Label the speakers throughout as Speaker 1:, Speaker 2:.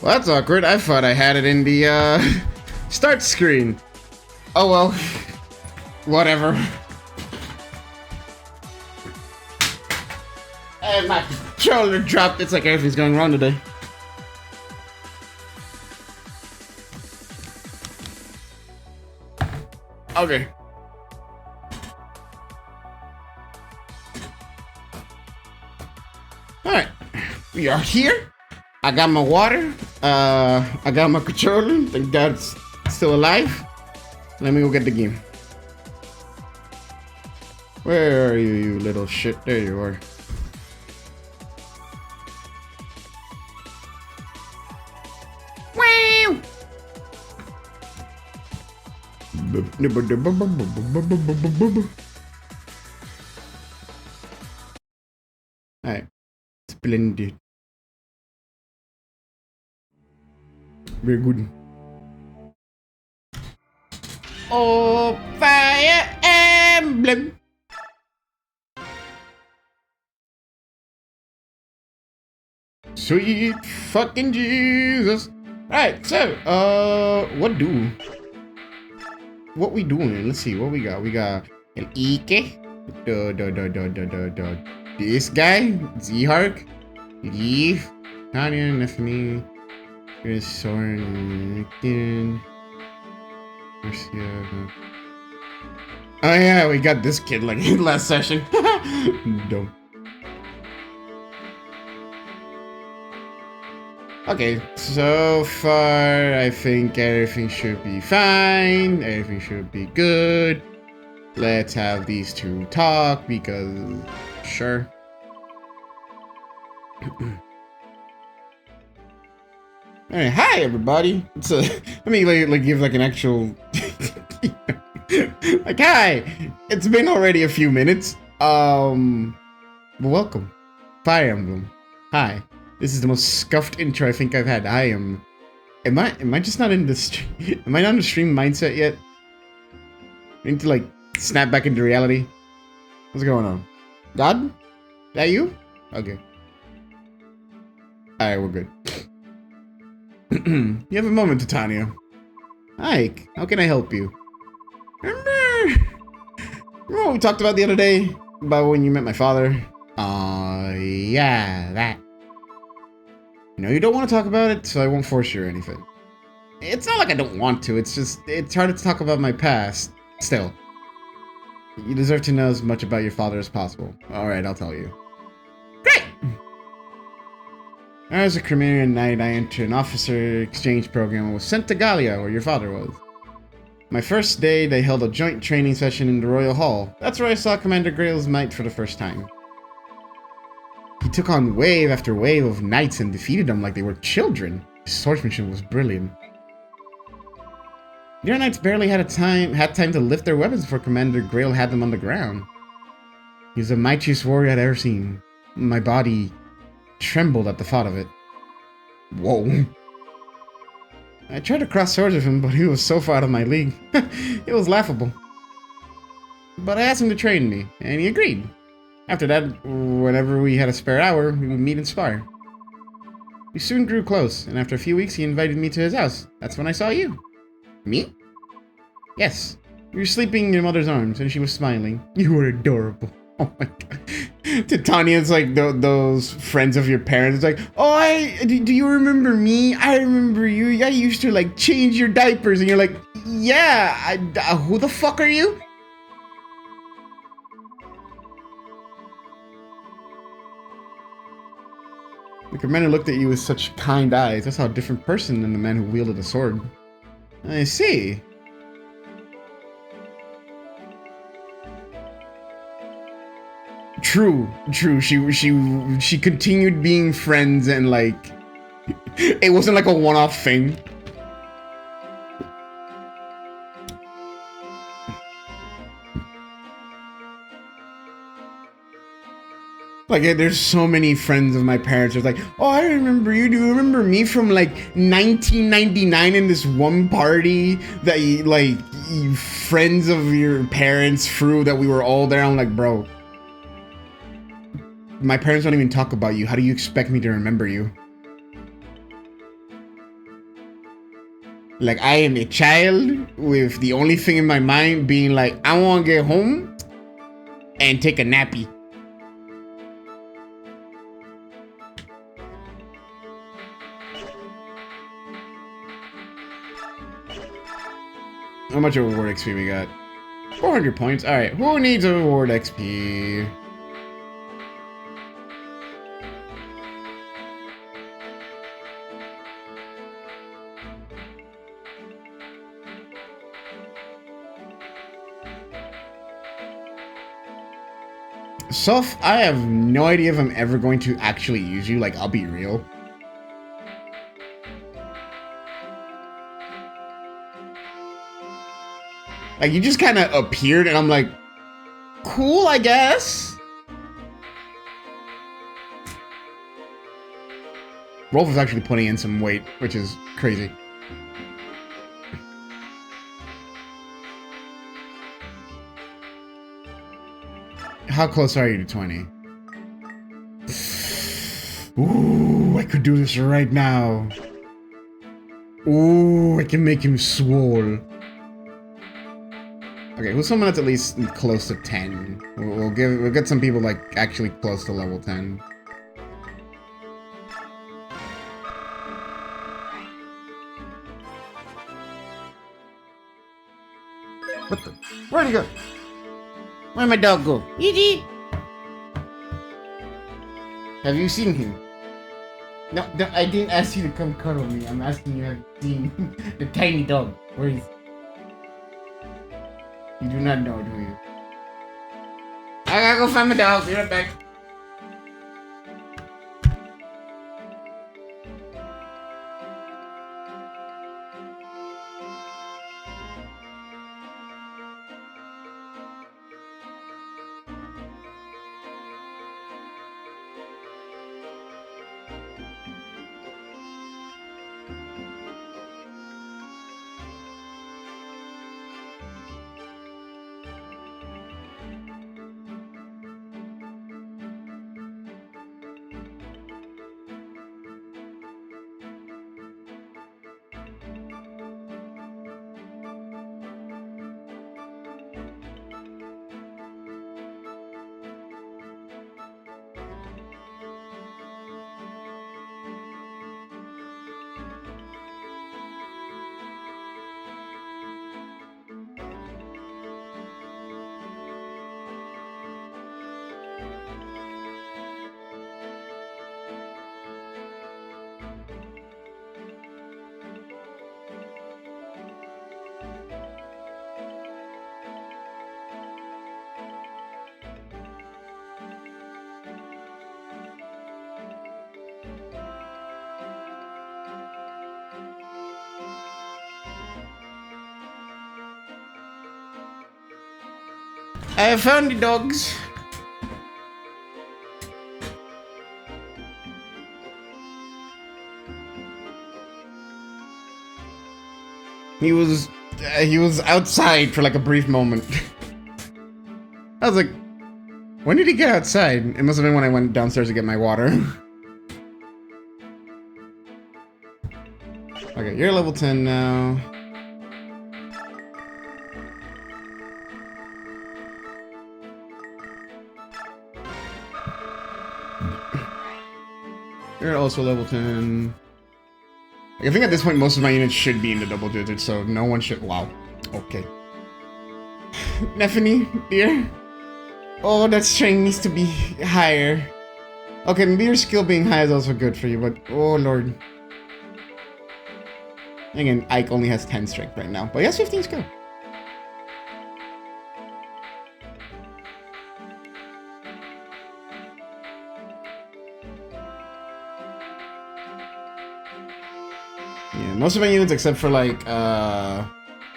Speaker 1: Well, that's awkward. I thought I had it in the start screen. Oh well. Whatever. And my controller dropped. It's like everything's going wrong today. Okay. Alright. We are here. I got my water. I got my controller. Thank God it's still alive. Let me go get the game. Where are you, you little shit? There you are. Wow! Alright. Splendid. Very good. Oh, Fire Emblem! Sweet fucking Jesus! Alright, so, what we doing? Let's see, what we got? We got El Ike. This guy, Z-Hark, Leaf, Tanya, Nefni, here's Soren, oh yeah, we got this kid like last session. Dumb. Okay, so far I think everything should be fine. Everything should be good. Let's have these two talk because sure. Alright, hi everybody. It's a let me like give like an actual like hi. It's been already a few minutes. Welcome. Fire Emblem. Hi. This is the most scuffed intro I think I've had. Am I just not in the am I not in the stream mindset yet? I need to like snap back into reality. What's going on? God? That you? Okay. Alright, we're good. You have a moment, Titania. Hi, how can I help you? Remember what we talked about the other day? About when you met my father? Yeah, that. You know, you don't want to talk about it, so I won't force you or anything. It's not like I don't want to, it's just, it's hard to talk about my past. Still. You deserve to know as much about your father as possible. Alright, I'll tell you. Great! As a Crimean knight, I entered an officer exchange program and was sent to Gallia, where your father was. My first day, they held a joint training session in the Royal Hall. That's where I saw Commander Grail's might for the first time. He took on wave after wave of knights and defeated them like they were children. His swordsmanship was brilliant. Your knights barely had time to lift their weapons before Commander Grail had them on the ground. He was the mightiest warrior I'd ever seen. My body trembled at the thought of it. Whoa. I tried to cross swords with him, but he was so far out of my league. It was laughable. But I asked him to train me, and he agreed. After that, whenever we had a spare hour, we would meet and spar. We soon grew close, and after a few weeks he invited me to his house. That's when I saw you. Me? Yes. You were sleeping in your mother's arms, and she was smiling. You were adorable. Oh my god. Titania's like those friends of your parents. It's like, oh, do you remember me? I remember you. I used to like change your diapers, and you're like, yeah. Who the fuck are you? The commander looked at you with such kind eyes. That's how a different person than the man who wielded a sword. I see. True. She continued being friends and like it wasn't like a one-off thing. Like, there's so many friends of my parents. It's like, oh, I remember you. Do you remember me from like 1999 in this one party that you, like, you friends of your parents threw that we were all there? I'm like, bro, my parents don't even talk about you. How do you expect me to remember you? Like, I am a child with the only thing in my mind being like, I want to get home and take a nappy. How much reward XP we got? 400 points. Alright, who needs a reward XP? Soph, I have no idea if I'm ever going to actually use you, like, I'll be real. Like, you just kind of appeared, and I'm like, cool, I guess. Rolf is actually putting in some weight, which is crazy. How close are you to 20? Ooh, I could do this right now. Ooh, I can make him swole. Okay, who's someone that's at least close to 10? We'll get some people like actually close to level 10. What the? Where'd he go? Where'd my dog go? Edie! Have you seen him? No, I didn't ask you to come cuddle me. I'm asking you have you seen the tiny dog. Where is he? You do not know, do you? I gotta go find my dog. Be right back. I found the dogs. He was outside for like a brief moment. I was like, when did he get outside? It must have been when I went downstairs to get my water. Okay, you're level 10 now. You're also level 10. I think at this point most of my units should be in the double digits, so no one should. Wow. Okay. Neffany, dear. Oh, that strength needs to be higher. Okay, maybe your skill being high is also good for you, but oh lord. Again, Ike only has 10 strength right now, but he has 15 skill. Yeah, most of my units except for like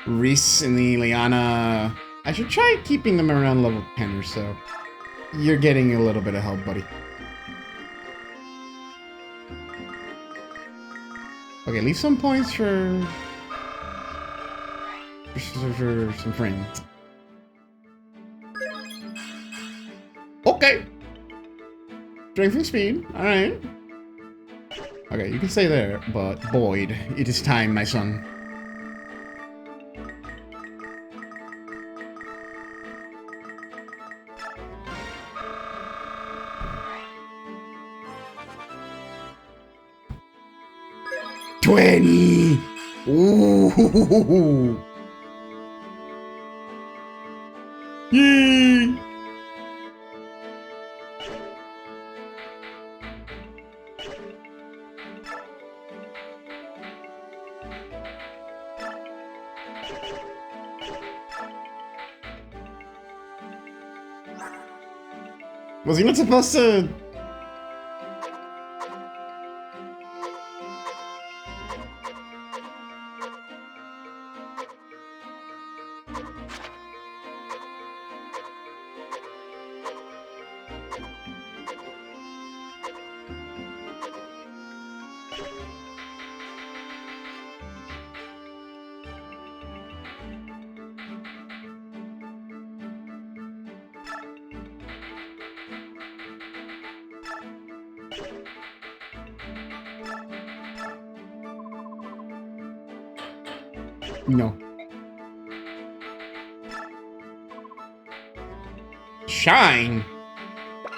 Speaker 1: Reese and the Liana, I should try keeping them around level 10 or so. You're getting a little bit of help, buddy. Okay, leave some points for some friends. Okay. Strength and speed. All right. Okay, you can stay there, but Boyd, it is time, my son. 20! Ooh! Yay! Was he not supposed to... No. Shine?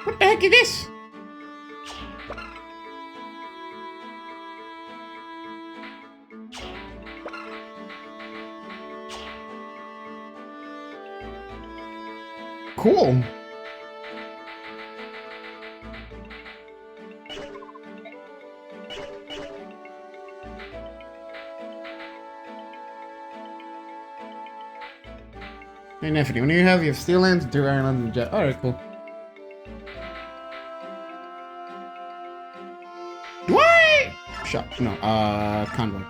Speaker 1: What the heck is this? Cool. Hey, Neffany, when you have steel lands, 2 iron on the jet. Alright, cool. What? Shop. No, convoy.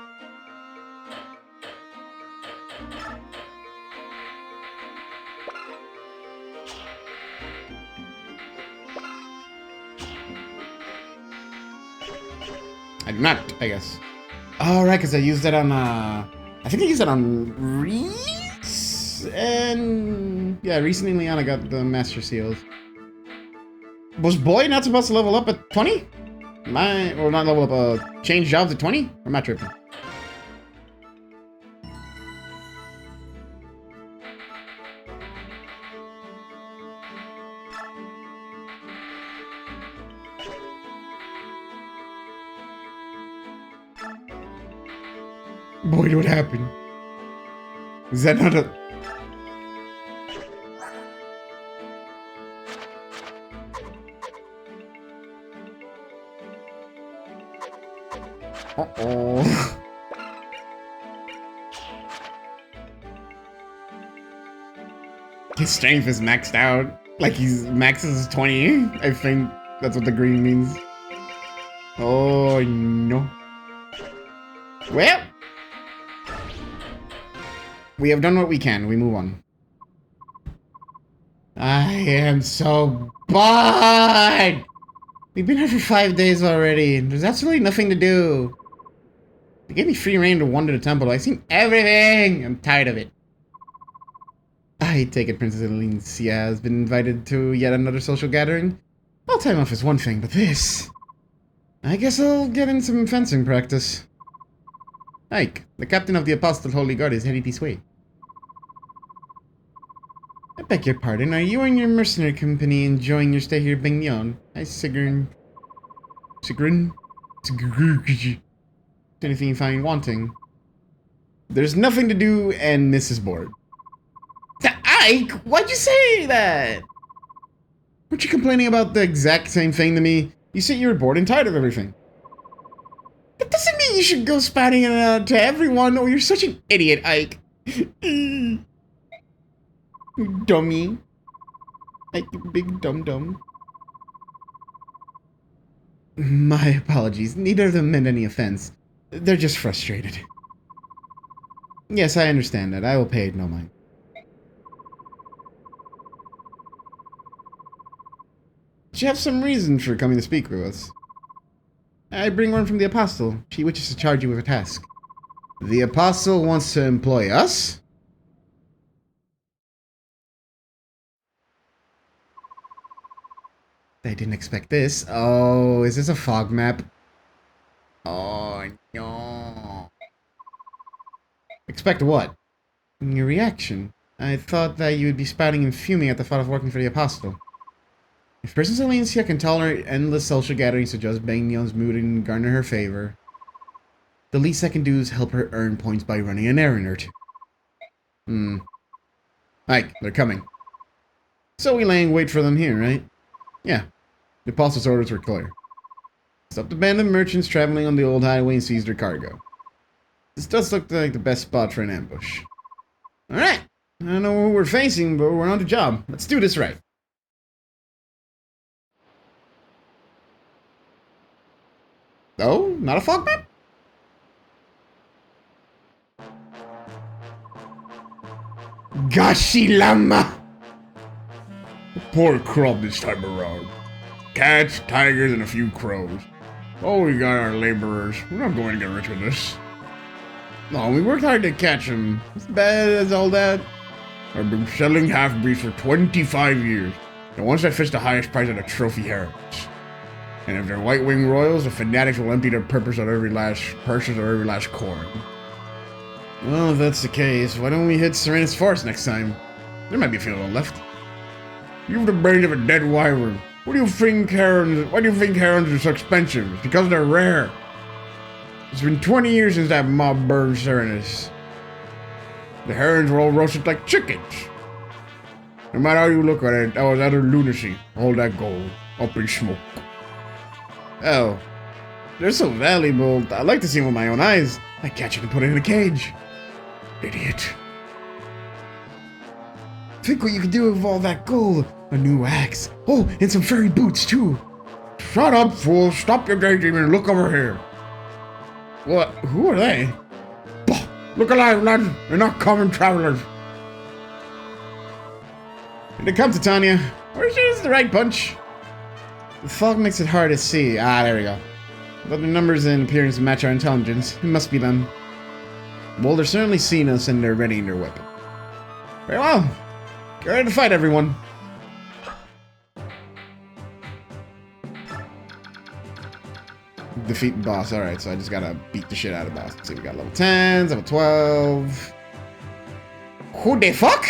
Speaker 1: I do not, I guess. Oh, right, because I used it on, I think I used it on Reese? And, yeah, recently Liana got the Master Seals. Was Boy not supposed to level up at 20? Or not level up, change jobs at 20? Or am I tripping? Boy, what happened? Is that not a... Uh-oh. His strength is maxed out. Like he's maxes 20. I think that's what the green means. Oh no. Well, we have done what we can. We move on. I am so bored. We've been here for 5 days already. There's absolutely nothing to do. They gave me free reign to wander the temple. I've seen everything. I'm tired of it. I take it Princess Alicia has been invited to yet another social gathering. Well, time off is one thing, but this... I guess I'll get in some fencing practice. Ike, the captain of the Apostle Holy Guard, is heading this way. I beg your pardon, are you and your mercenary company enjoying your stay here, Bignon? Hi, Sigrun. Sigrun? Anything you find wanting? There's nothing to do, and Mrs. bored. Ike, why'd you say that? Weren't you complaining about the exact same thing to me? You said you were bored and tired of everything. That doesn't mean you should go spouting it out to everyone, or you're such an idiot, Ike. Dummy. Ike, big dum-dum. My apologies. Neither of them meant any offense. They're just frustrated. Yes, I understand that. I will pay it no mind. You have some reason for coming to speak with us. I bring one from the Apostle. She wishes to charge you with a task. The Apostle wants to employ us? I didn't expect this. Oh, is this a fog map? Oh, no. Expect what? Your reaction. I thought that you would be spouting and fuming at the thought of working for the Apostle. If Princess Alicia can tolerate endless social gatherings to adjust Bangyon's mood and garner her favor. The least I can do is help her earn points by running an errand or two. Ike, they're coming. So we lay in wait for them here, right? Yeah. The apostle's orders were clear. Stopped abandoned merchants traveling on the old highway and seized their cargo. This does look like the best spot for an ambush. Alright. I don't know what we're facing, but we're on the job. Let's do this right. Oh, not a fog map? Gashi Lama! Poor crop this time around. Cats, tigers, and a few crows. Oh, we got our laborers. We're not going to get rich with this. No, we worked hard to catch them. As bad as all that. I've been selling half-breeds for 25 years. And once I fish the highest price at the trophy herons. And if they're white-winged royals, the fanatics will empty their purses of every last corn. Well, if that's the case, why don't we hit Serenus Forest next time? There might be a few left. You've the brains of a dead wyvern. Why do you think herons are so expensive? It's because they're rare. It's been 20 years since that mob burned Serenus. The herons were all roasted like chickens. No matter how you look at it, that was utter lunacy. All that gold up in smoke. Oh, they're so valuable. I'd like to see them with my own eyes. I'd catch it and put it in a cage. Idiot. Think what you could do with all that gold. A new axe. Oh, and some fairy boots, too. Shut up, fool. Stop your daydreaming and look over here. What? Who are they? Bah! Look alive, lad. They're not common travelers. Here they come, Titania. Where's yours the right bunch? The fog makes it hard to see. Ah, there we go. But the numbers and appearance match our intelligence. It must be them. Well, they're certainly seen us and they're readying their weapon. Very well. Get ready to fight, everyone. Defeat boss. Alright, so I just gotta beat the shit out of boss. Let's see, we got level 10s, level 12. Who the fuck?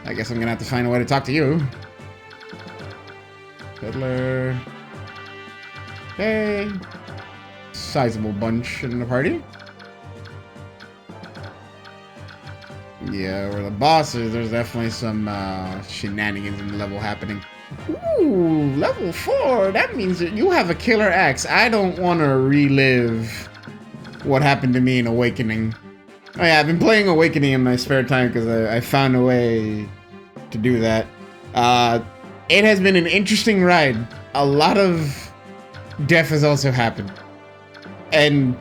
Speaker 1: I guess I'm gonna have to find a way to talk to you. Fiddler. Okay. Sizable bunch in the party. Yeah, we're the bosses. There's definitely some shenanigans in the level happening. Ooh, level 4. That means that you have a killer axe. I don't want to relive what happened to me in Awakening. Oh yeah, I've been playing Awakening in my spare time because I found a way to do that. It has been an interesting ride. A lot of death has also happened. And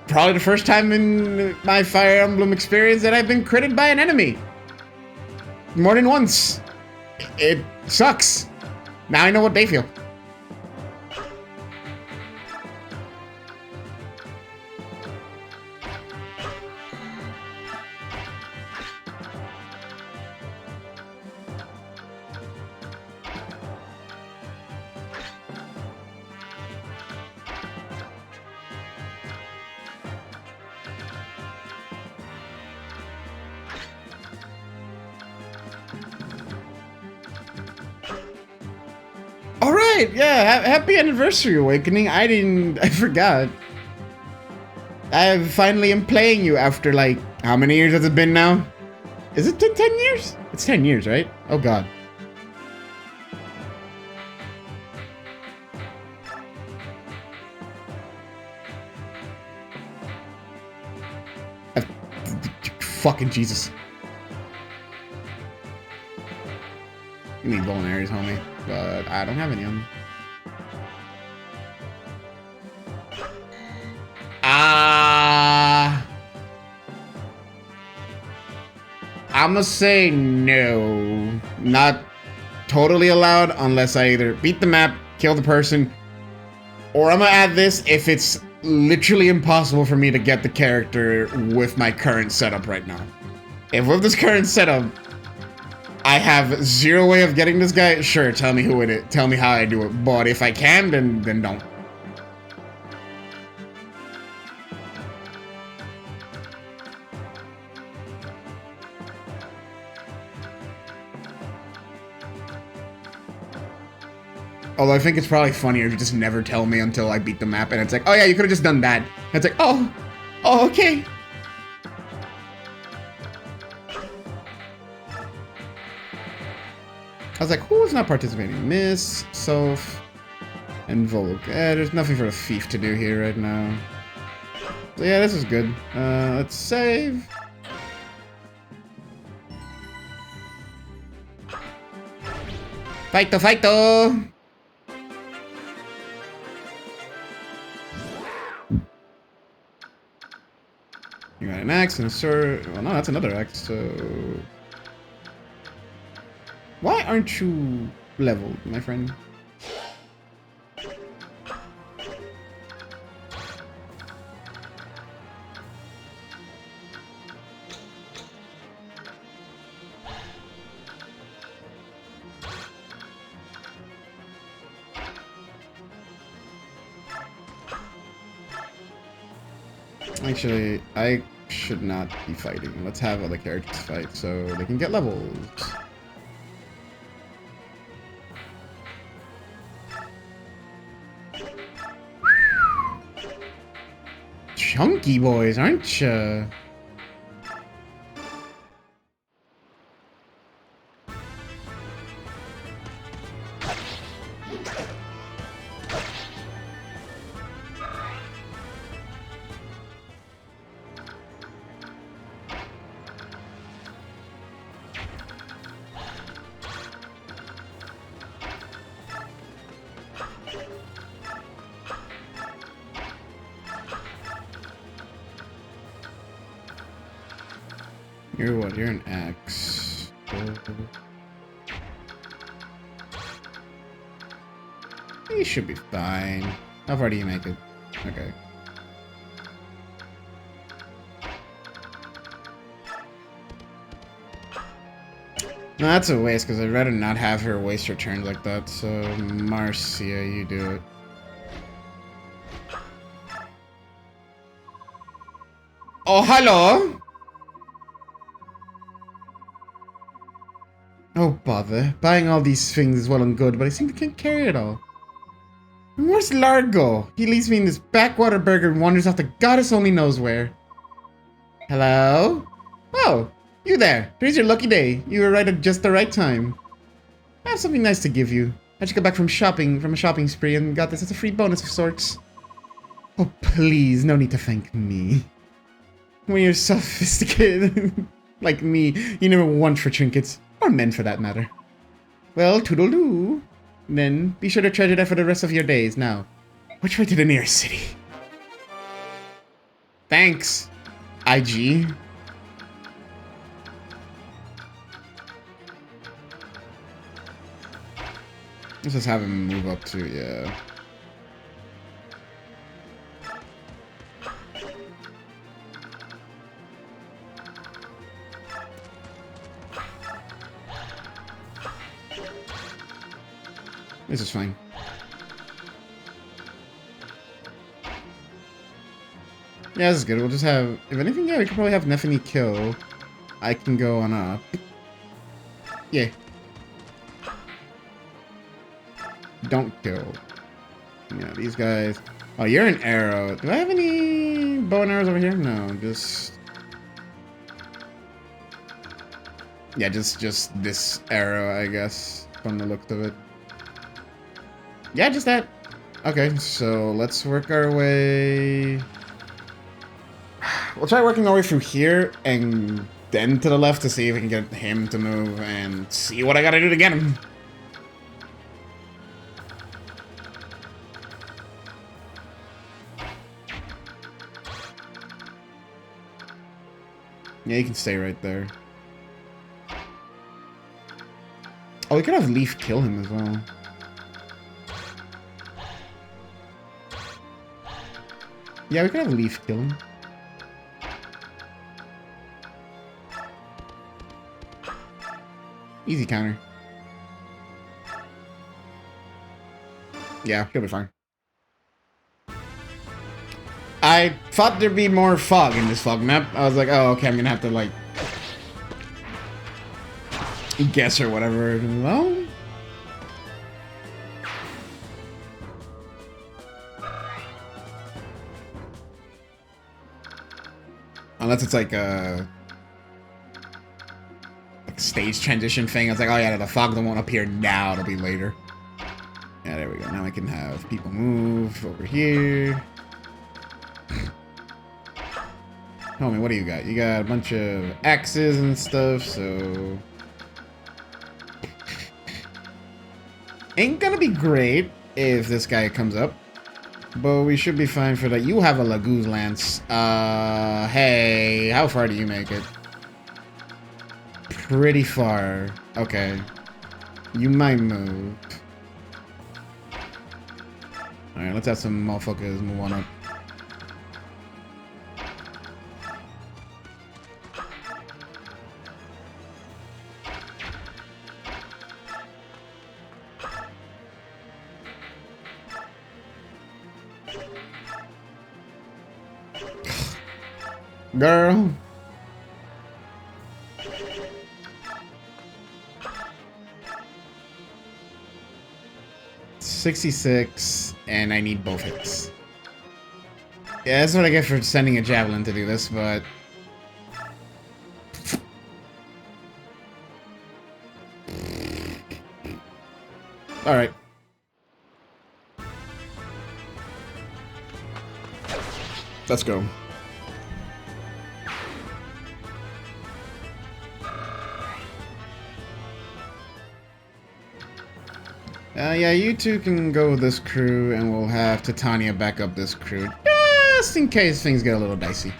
Speaker 1: probably the first time in my Fire Emblem experience that I've been critted by an enemy. More than once. It sucks. Now I know what they feel. Alright, yeah, happy anniversary, Awakening. I forgot. I finally am playing you after, like, how many years has it been now? Is it 10 years? It's 10 years, right? Oh, God. Fucking Jesus. You need bow and arrows, homie. But I don't have any of them. I'ma say no. Not totally allowed unless I either beat the map, kill the person, or I'm gonna add this if it's literally impossible for me to get the character with my current setup right now. If with this current setup, I have zero way of getting this guy, sure, tell me who it is. Tell me how I do it. But if I can, then don't. Although I think it's probably funnier if you just never tell me until I beat the map, and it's like, oh yeah, you could have just done that. And it's like, oh, okay. I was like, who's not participating? Miss, Soph, and Volk. There's nothing for a thief to do here right now. So yeah, this is good. Let's save. Fighto, fighto! You got an axe and a sword. Well, no, that's another axe, so... Why aren't you leveled, my friend? Actually, I should not be fighting. Let's have other characters fight so they can get levels. Chunky boys, aren't ya? You're what? You're an axe. You should be fine. How far do you make it? Okay. No, that's a waste, because I'd rather not have her waste her turn like that, so Marcia, you do it. Oh, hello! Oh, bother. Buying all these things is well and good, but I seem to can't carry it all. And where's Largo? He leaves me in this backwater burger and wanders off to goddess only knows where. Hello? Oh, you there. Today's your lucky day. You arrived at just the right time. I have something nice to give you. I just got back from a shopping spree, and got this as a free bonus of sorts. Oh, please, no need to thank me. When you're sophisticated like me, you never want for trinkets. Or men, for that matter. Well, toodle-doo. Then, be sure to treasure that for the rest of your days. Now, which way to the nearest city? Thanks, IG. Let's just have him move up to, yeah. This is fine. Yeah, this is good. We'll just have... If anything, yeah, we could probably have Neffany kill. I can go on up. Yeah. Don't kill. Yeah, these guys... Oh, you're an arrow. Do I have any bow and arrows over here? No, just... Yeah, just this arrow, I guess, from the look of it. Yeah, just that. Okay, so let's work our way... We'll try working our way through here and then to the left to see if we can get him to move and see what I gotta do to get him. Yeah, you can stay right there. Oh, we could have Leaf kill him as well. Yeah, we could have Leaf kill him. Easy counter. Yeah, he'll be fine. I thought there'd be more fog in this fog map. I was like, oh, okay, I'm gonna have to, like, guess or whatever. Well, Unless it's like a stage transition thing. I was like, oh yeah, the fog won't appear now, it'll be later. Yeah, there we go. Now I can have people move over here. Homie, what do you got? You got a bunch of axes and stuff, so... Ain't gonna be great if this guy comes up. But we should be fine for that. You have a Laguz Lance. Hey, how far do you make it? Pretty far. Okay. You might move. Alright, let's have some motherfuckers move on up. Girl. $66, and I need both hits. Yeah, that's what I get for sending a javelin to do this, but... Alright. Let's go. Yeah, you two can go with this crew, and we'll have Titania back up this crew, just in case things get a little dicey.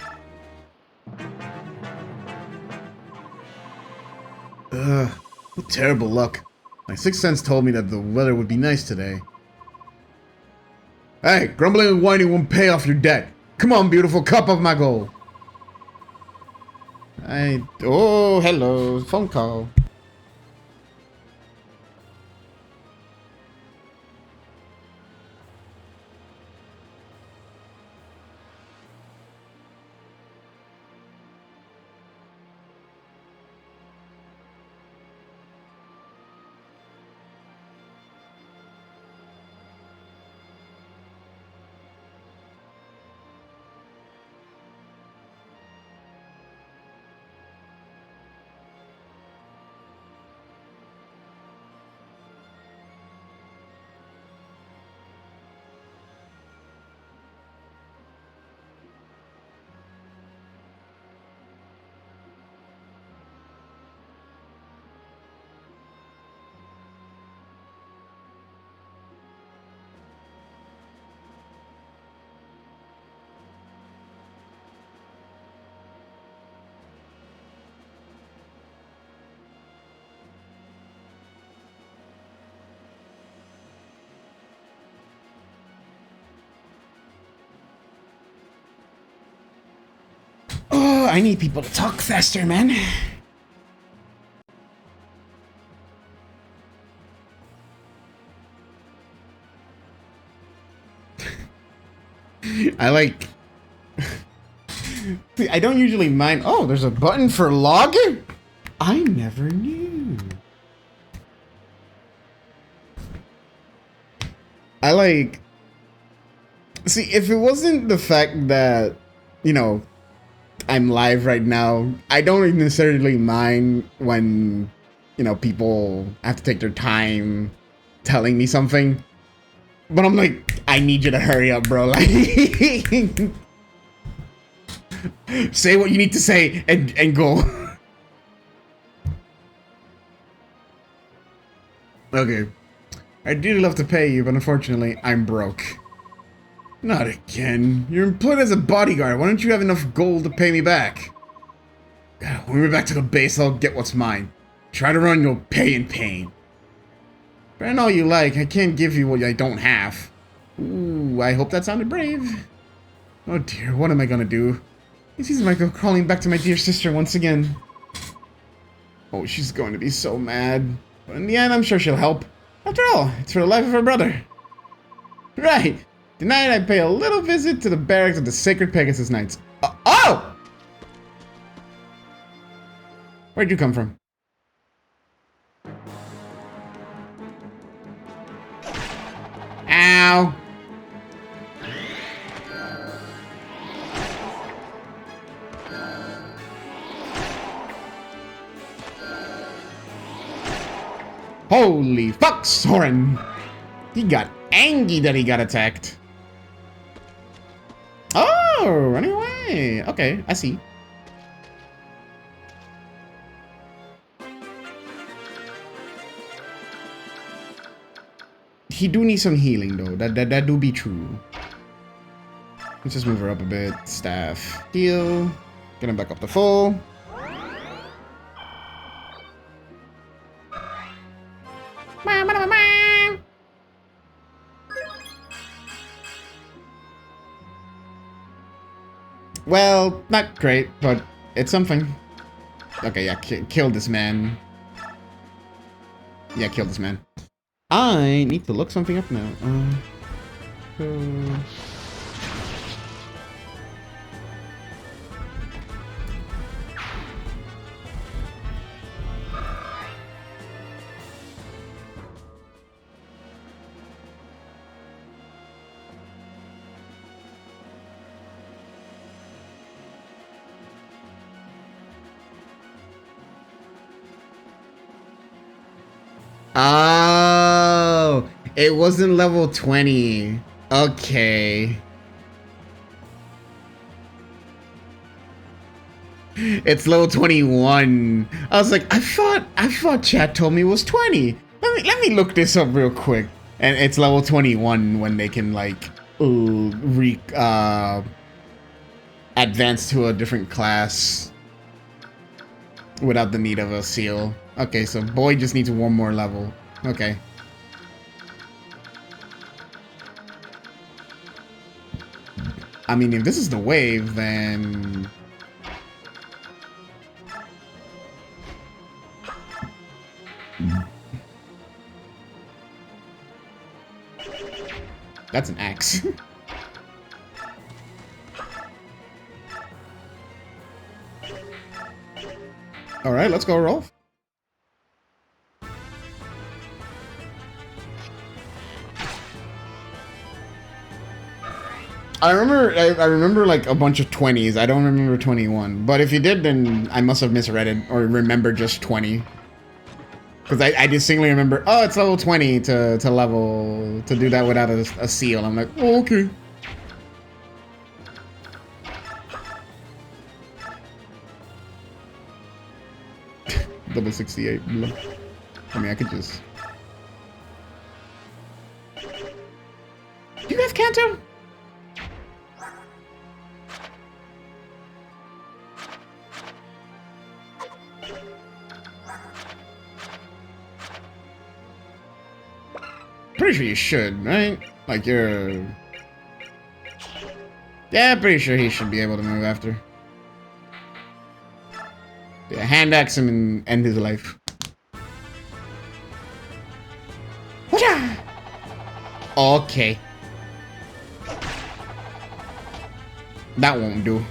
Speaker 1: Ugh, what terrible luck. My sixth sense told me that the weather would be nice today. Hey, grumbling and whining won't pay off your debt. Come on, beautiful cup of my gold. Oh, hello, phone call. Oh, I need people to talk faster, man. I like... I don't usually mind... Oh, there's a button for login? I never knew. I like... See, if it wasn't the fact that, you know, I'm live right now, I don't necessarily mind when, you know, people have to take their time telling me something. But I'm like, I need you to hurry up, bro. Like, say what you need to say and go. Okay. I'd really love to pay you, but unfortunately, I'm broke. Not again. You're employed as a bodyguard. Why don't you have enough gold to pay me back? When we're back to the base, I'll get what's mine. Try to run, you'll pay in pain. Brand all you like, I can't give you what I don't have. Ooh, I hope that sounded brave. Oh dear, what am I gonna do? He sees Michael crawling back to my dear sister once again. Oh, she's going to be so mad. But in the end, I'm sure she'll help. After all, it's for the life of her brother. Right. Tonight I pay a little visit to the barracks of the Sacred Pegasus Knights. Oh! Where'd you come from? Ow! Holy fuck, Soren! He got angry that he got attacked. Oh, running away. Okay, I see. He do need some healing though. That do be true. Let's just move her up a bit. Staff. Heal. Get him back up to full. Well, not great, but it's something. Okay, yeah, kill this man. Yeah, kill this man. I need to look something up now. Oh, it wasn't level 20. Okay. It's level 21. I was like, I thought chat told me it was 20. Let me look this up real quick. And it's level 21 when they can like advance to a different class without the need of a seal. Okay, so boy just needs one more level. Okay. I mean, if this is the wave, then... That's an axe. Alright, let's go, Rolf. I remember like a bunch of 20s. I don't remember 21. But if you did, then I must have misread it or remember just 20. Because I distinctly remember, oh, it's level 20 to do that without a seal. I'm like, oh, okay. Level 68. I mean, I could just... Do you have Kanto? Pretty sure you should, right? Like you're... Yeah, pretty sure he should be able to move after. Yeah, hand axe him and end his life. Okay. That won't do.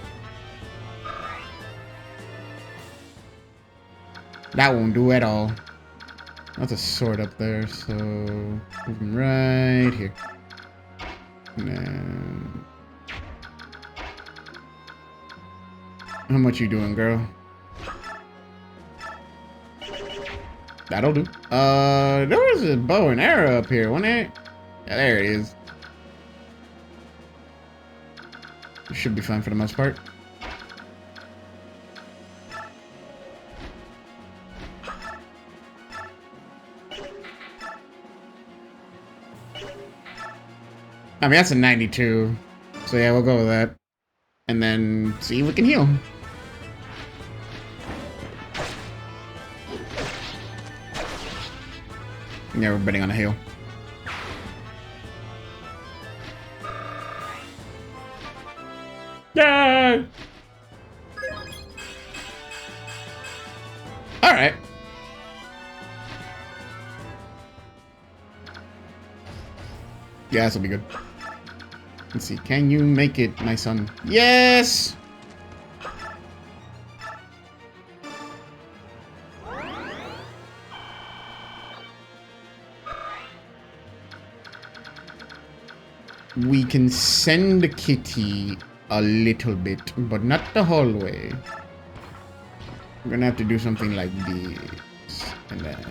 Speaker 1: That won't do at all. That's a sword up there, so move him right here. And then... How much you doing, girl? That'll do. There was a bow and arrow up here, wasn't it? Yeah, there it is. You should be fine for the most part. I mean, that's a 92. So yeah, we'll go with that. And then see if we can heal. Yeah, we're betting on a heal. Yay! Alright. Yeah, this will be good. Let's see. Can you make it, my son? Yes! We can send Kitty a little bit, but not the whole way. We're gonna have to do something like this. And then...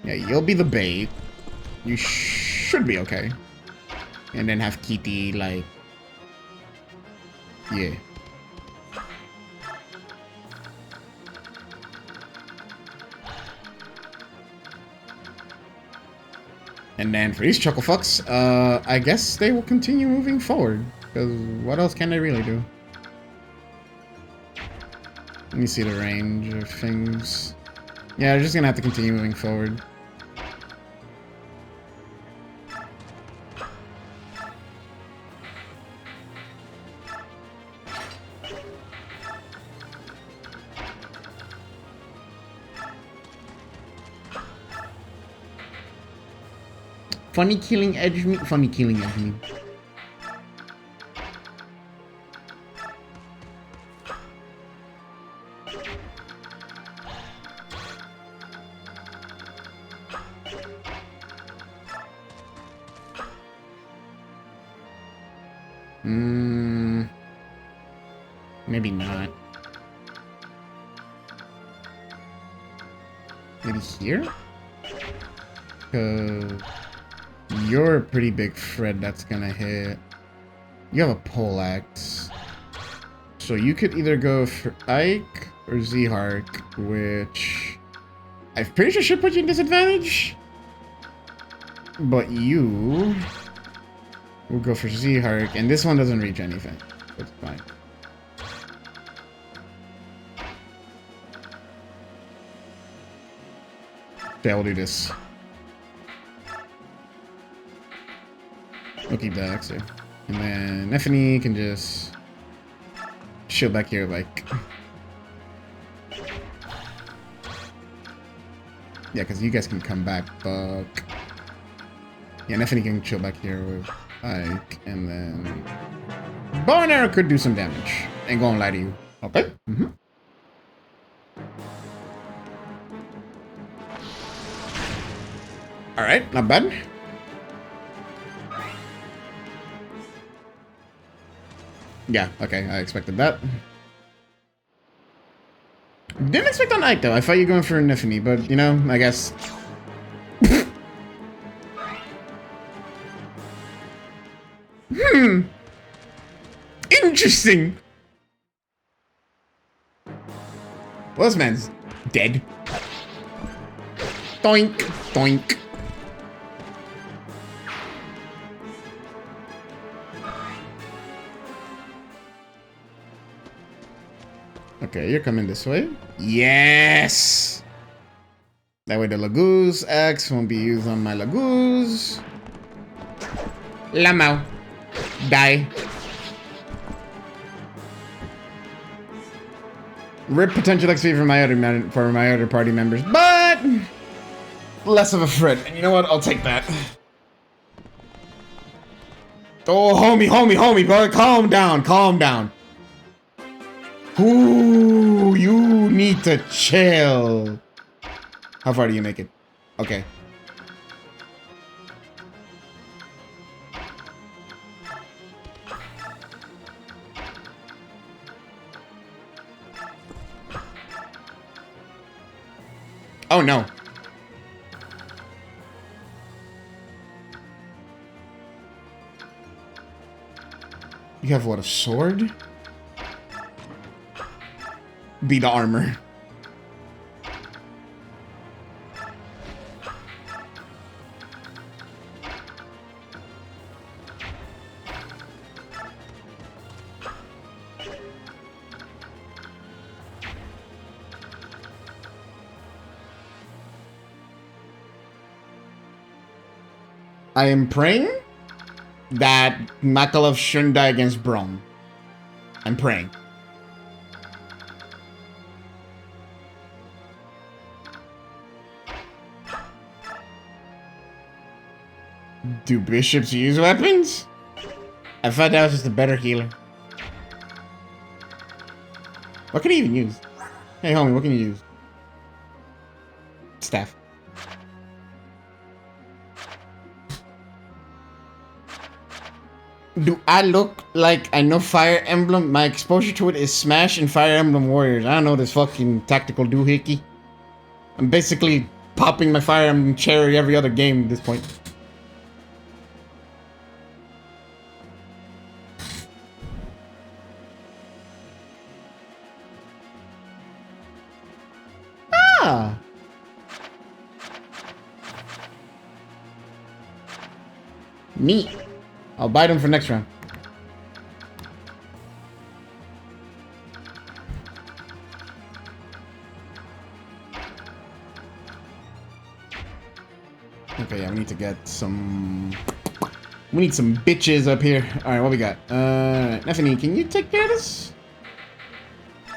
Speaker 1: Yeah, you'll be the bait. You should be okay. And then have Kitty, like... Yeah. And then for these Chucklefucks, I guess they will continue moving forward. Because what else can they really do? Let me see the range of things. Yeah, they're just gonna have to continue moving forward. Funny killing edge me. Funny killing edge me. Maybe not. Maybe here? You're a pretty big Fred that's gonna hit. You have a poleaxe. So you could either go for Ike or Zhark, which I'm pretty sure should put you in disadvantage. But you will go for Zhark, and this one doesn't reach anything. That's fine. Okay, we'll do this. We'll keep that actually. And then Neffany can just chill back here like... Yeah, because you guys can come back, but... Yeah, Neffany can chill back here with Ike, and then... Bow and arrow could do some damage. Ain't gonna lie to you. Okay? Mm-hmm. Alright, not bad. Yeah, okay, I expected that. Didn't expect on Ike though. I thought you were going for Neffany, but you know, I guess. Interesting. Well, this man's dead. Doink, doink. Okay, you're coming this way. Yes! That way the Lagoose X won't be used on my Lagoose. Lamau. Die. Rip potential XP for my other party members, but less of a threat. And you know what? I'll take that. Oh, homie, bro. Calm down, calm down. Ooh, you need to chill. How far do you make it? Okay. Oh no. You have what, a sword? Be the armor. I am praying that Makalov shouldn't die against Braum. I'm praying. Do bishops use weapons? I thought that was just a better healer. What can he even use? Hey homie, what can you use? Staff. Do I look like I know Fire Emblem? My exposure to it is Smash and Fire Emblem Warriors. I don't know this fucking tactical doohickey. I'm basically popping my Fire Emblem cherry every other game at this point. Ah! Neat. I'll buy them for next round. Okay, yeah, we need to get some... We need some bitches up here. Alright, what we got? Neffany, can you take care of this?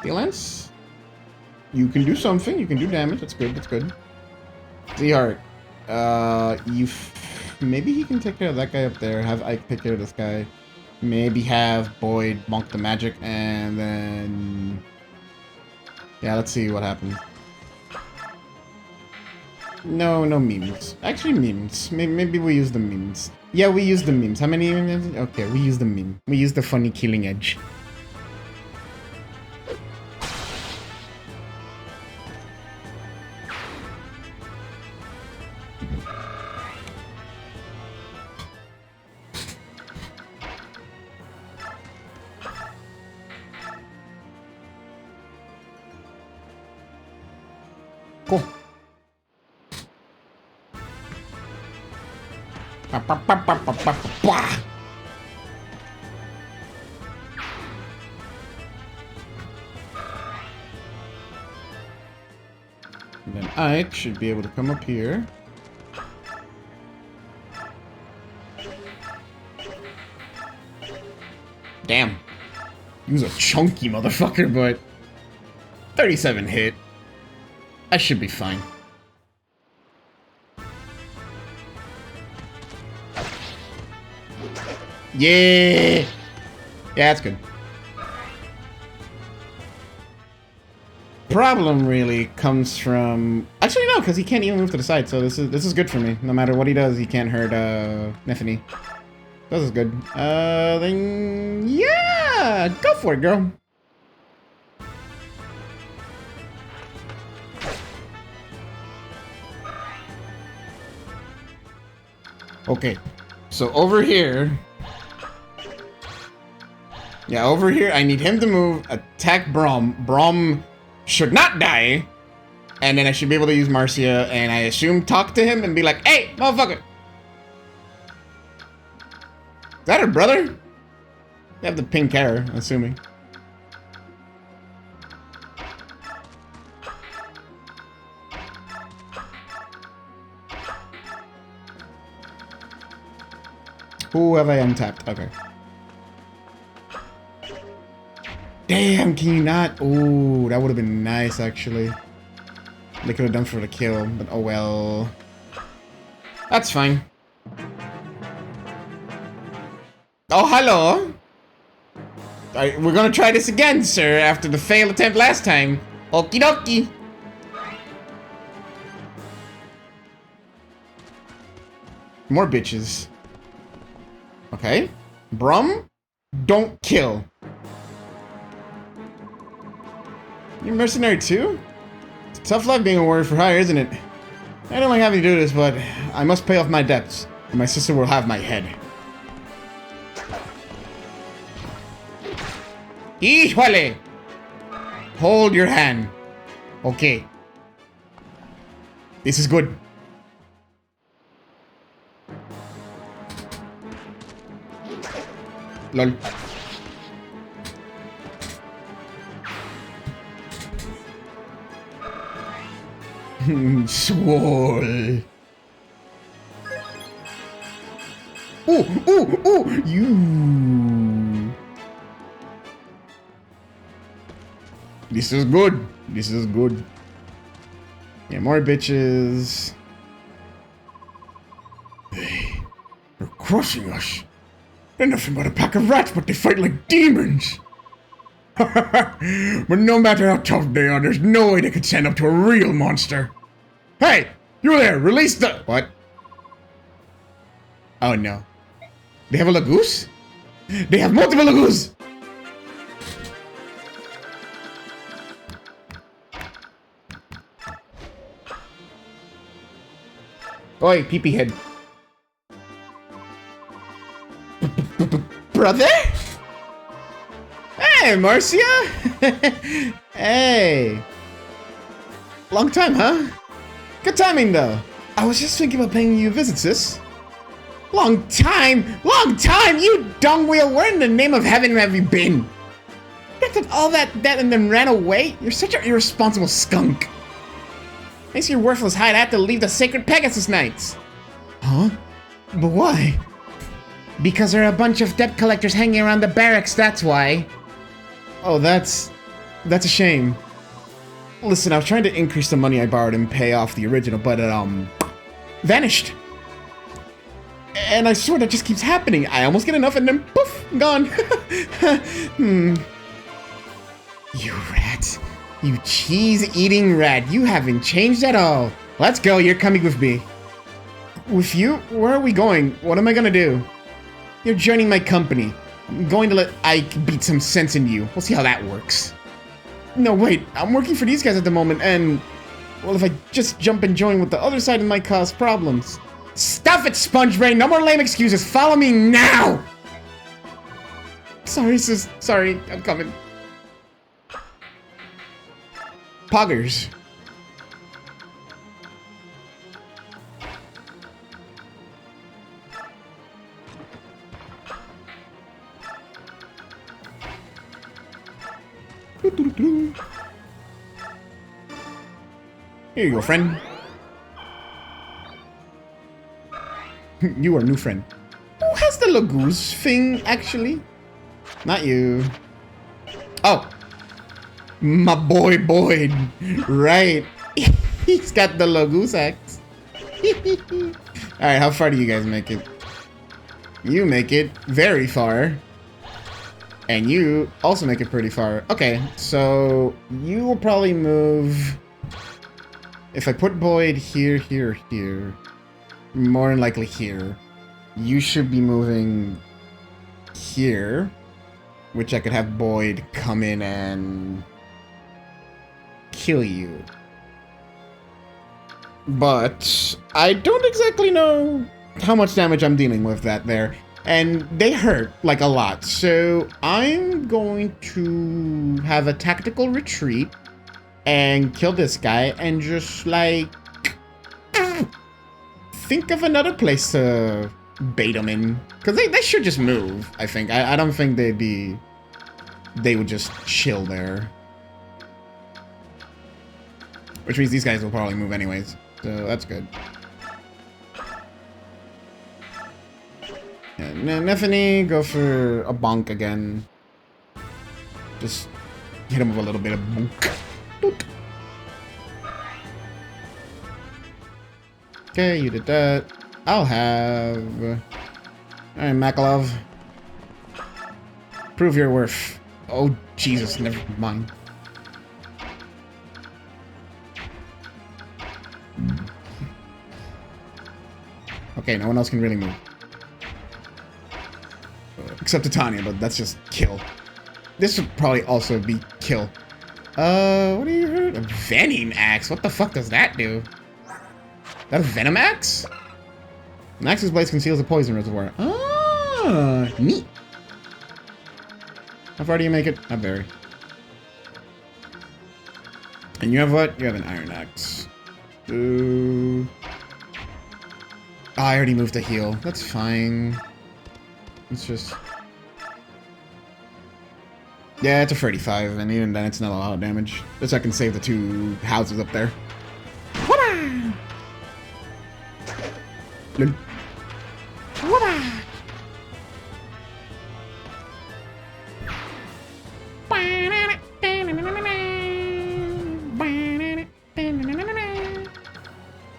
Speaker 1: The lens? You can do something. You can do damage. That's good. That's good. Z-Heart. Maybe he can take care of that guy up there. Have Ike take care of this guy. Maybe have Boyd bonk the magic, and then... Yeah, let's see what happens. No memes. Actually, memes. Maybe we use the memes. Yeah, we use the memes. How many memes? Okay, we use the meme. We use the funny killing edge. Cool. And then I should be able to come up here. Damn. He was a chunky motherfucker, but 37 hit. I should be fine. Yeah! Yeah, that's good. Problem really comes from... Actually, no, because he can't even move to the side, so this is good for me. No matter what he does, he can't hurt Neffany. This is good. Then... Yeah! Go for it, girl. Okay. So over here... Yeah, over here, I need him to move, attack Braum. Braum should not die. And then I should be able to use Marcia, and I assume talk to him and be like, hey, motherfucker! Is that her brother? They have the pink hair, assuming. Who have I untapped? Okay. Damn, can you not? Ooh, that would have been nice, actually. They could have done for the kill, but oh well. That's fine. Oh, hello. We're gonna try this again, sir, after the failed attempt last time. Okie dokie. More bitches. Okay. Brum, don't kill. You're mercenary too? It's a tough life being a warrior for hire, isn't it? I don't like having to do this, but I must pay off my debts, and my sister will have my head. Híjole! Hold your hand. Okay. This is good. Lol. Swole. Ooh, you. This is good. This is good. Yeah, more bitches. They're crushing us. They're nothing but a pack of rats, but they fight like demons. But no matter how tough they are, there's no way they could stand up to a real monster. Hey, you there, release the... What? Oh no. They have a Lagoose? They have multiple Lagoos! Oi, pee-pee head. Brother? Hey, Marcia! Hey! Long time, huh? Good timing, though. I was just thinking about paying you a visit, sis. Long time! Long time! You dung wheel! Where in the name of heaven have you been? You did all that and then ran away? You're such an irresponsible skunk. Thanks to your worthless hide, I have to leave the sacred Pegasus Knights. Huh? But why? Because there are a bunch of debt collectors hanging around the barracks, that's why. Oh, that's a shame. Listen, I was trying to increase the money I borrowed and pay off the original, but it, vanished. And I swear that just keeps happening. I almost get enough and then poof, gone. You rat. You cheese-eating rat. You haven't changed at all. Let's go, you're coming with me. With you? Where are we going? What am I gonna do? You're joining my company. I'm going to let Ike beat some sense in you. We'll see how that works. No, wait. I'm working for these guys at the moment, and... well, if I just jump and join with the other side, it might cause problems. Stuff it, Sponge Brain! No more lame excuses! Follow me now! Sorry, sis. Sorry. I'm coming. Poggers. Here you go, friend. You are a new friend. Who has the Lagoose thing, actually? Not you. Oh! My boy Boyd. Right. He's got the Lagoose axe. Alright, how far do you guys make it? You make it very far. And you also make it pretty far. Okay, so you will probably move... if I put Boyd here, here, here, more than likely here, you should be moving here, which I could have Boyd come in and kill you. But I don't exactly know how much damage I'm dealing with that there. And they hurt, like, a lot. So I'm going to have a tactical retreat and kill this guy and just, like, think of another place to bait them in. Because they should just move, I think. I don't think they would just chill there. Which means these guys will probably move anyways. So that's good. And Neffany, go for a bonk again. Just hit him with a little bit of bonk. Boop. Okay, you did that. I'll have... alright, Makalov. Prove your worth. Oh, Jesus, never mind. Okay, no one else can really move. Except Titania, but that's just kill. This would probably also be kill. What do you heard? A Venom Axe? What the fuck does that do? Is that a Venom Axe? An axe's blade conceals a poison reservoir. Ah, neat. How far do you make it? Not very. And you have what? You have an Iron Axe. Ooh. Oh, I already moved to heal. That's fine. It's just... yeah, it's a 35, and even then it's not a lot of damage. Just so I can save the two houses up there. Lul.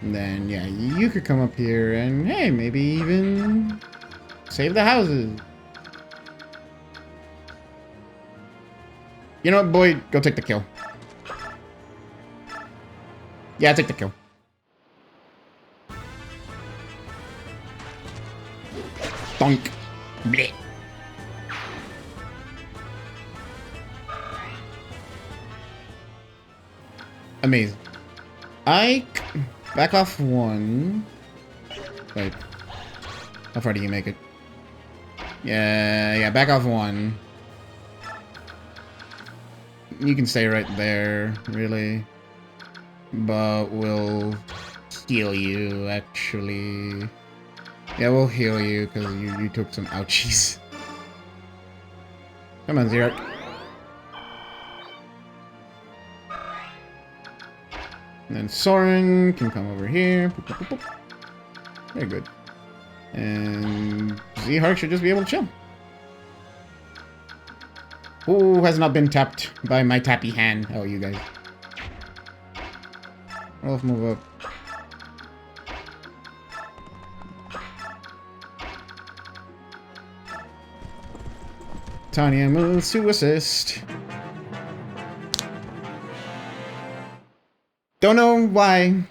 Speaker 1: And then, yeah, you could come up here and, hey, maybe even save the houses. You know what, boy? Go take the kill. Yeah, take the kill. Donk. Blech. Amazing. Ike, back off one. Wait. How far do you make it? Yeah, back off 1. You can stay right there, really. But we'll heal you, actually. Yeah, we'll heal you, because you took some ouchies. Come on, Zero. And then Soren can come over here. Boop, boop, boop, boop. Very good. And Z-Hark should just be able to chill. Who has not been tapped by my tappy hand? Oh, you guys. Wolf, move up. Tanya moves to assist. Don't know why.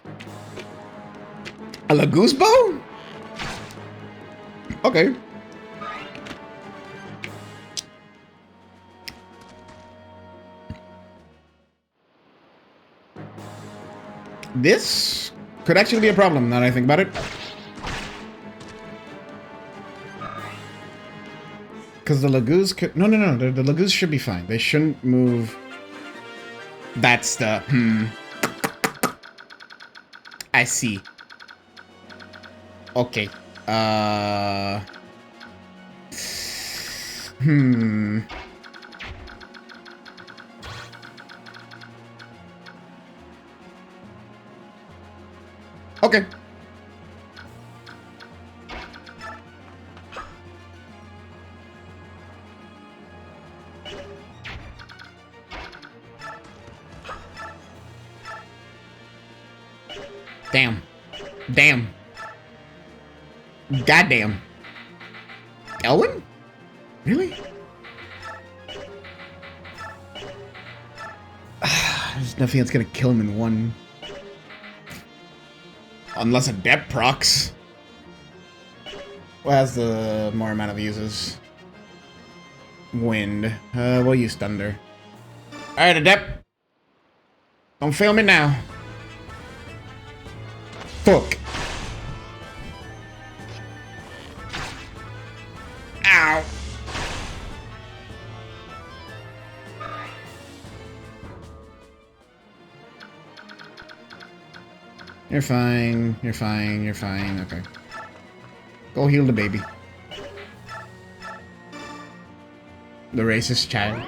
Speaker 1: A Lagoose bow? Okay. This could actually be a problem now that I think about it. Because the Lagoos could... No. The Lagoos should be fine. They shouldn't move... That's the... I see. Okay. Okay. Damn. Goddamn. Elwyn? Really? There's nothing that's gonna kill him in 1. Unless a Dep procs. What has the more amount of uses? Wind. We'll use Thunder. Alright, Adept. Don't fail me now. Fuck. Ow. You're fine. Okay. Go heal the baby. The racist child.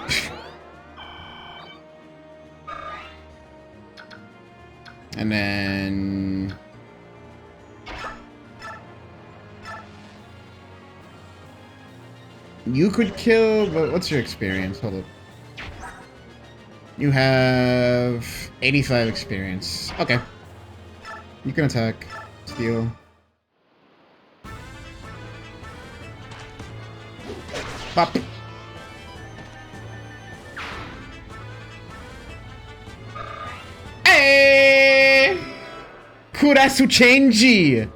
Speaker 1: And then... You could kill, but what's your experience? Hold up. You have 85 experience. Okay. You can attack. Steal. Pop. Hey! Kurasu Chenji!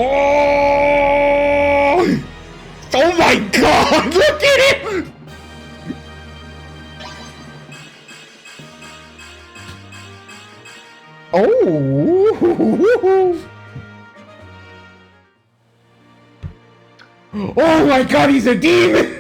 Speaker 1: Oh! Oh my god! Look at him! Oh! Oh my god, he's a demon!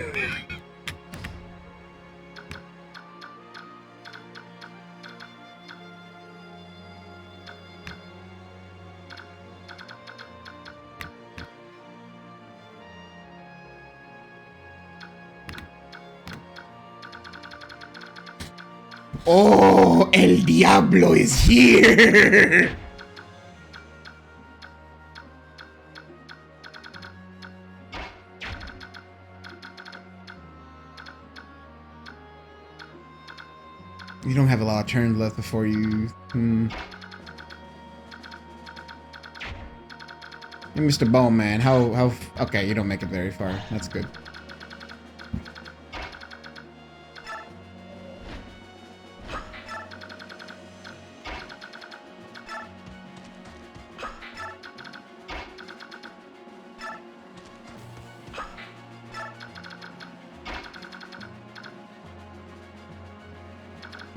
Speaker 1: Oh, El Diablo is here! You don't have a lot of turns left before you... Hey, Mr. Bowman, how... Okay, you don't make it very far. That's good.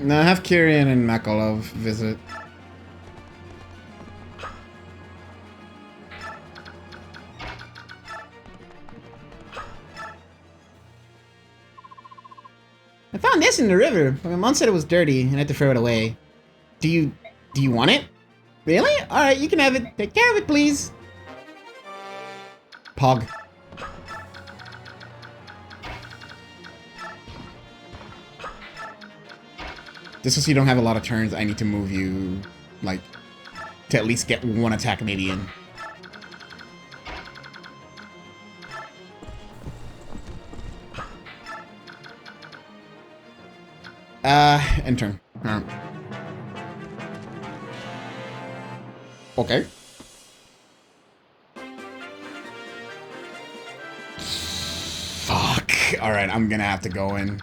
Speaker 1: No, have Kyrian and Makalov visit. I found this in the river. My mom said it was dirty and I had to throw it away. Do you want it? Really? Alright, you can have it. Take care of it, please. Pog. Just so you don't have a lot of turns, I need to move you, like, to at least get one attack maybe in. End turn. Okay. Fuck. Alright, I'm gonna have to go in.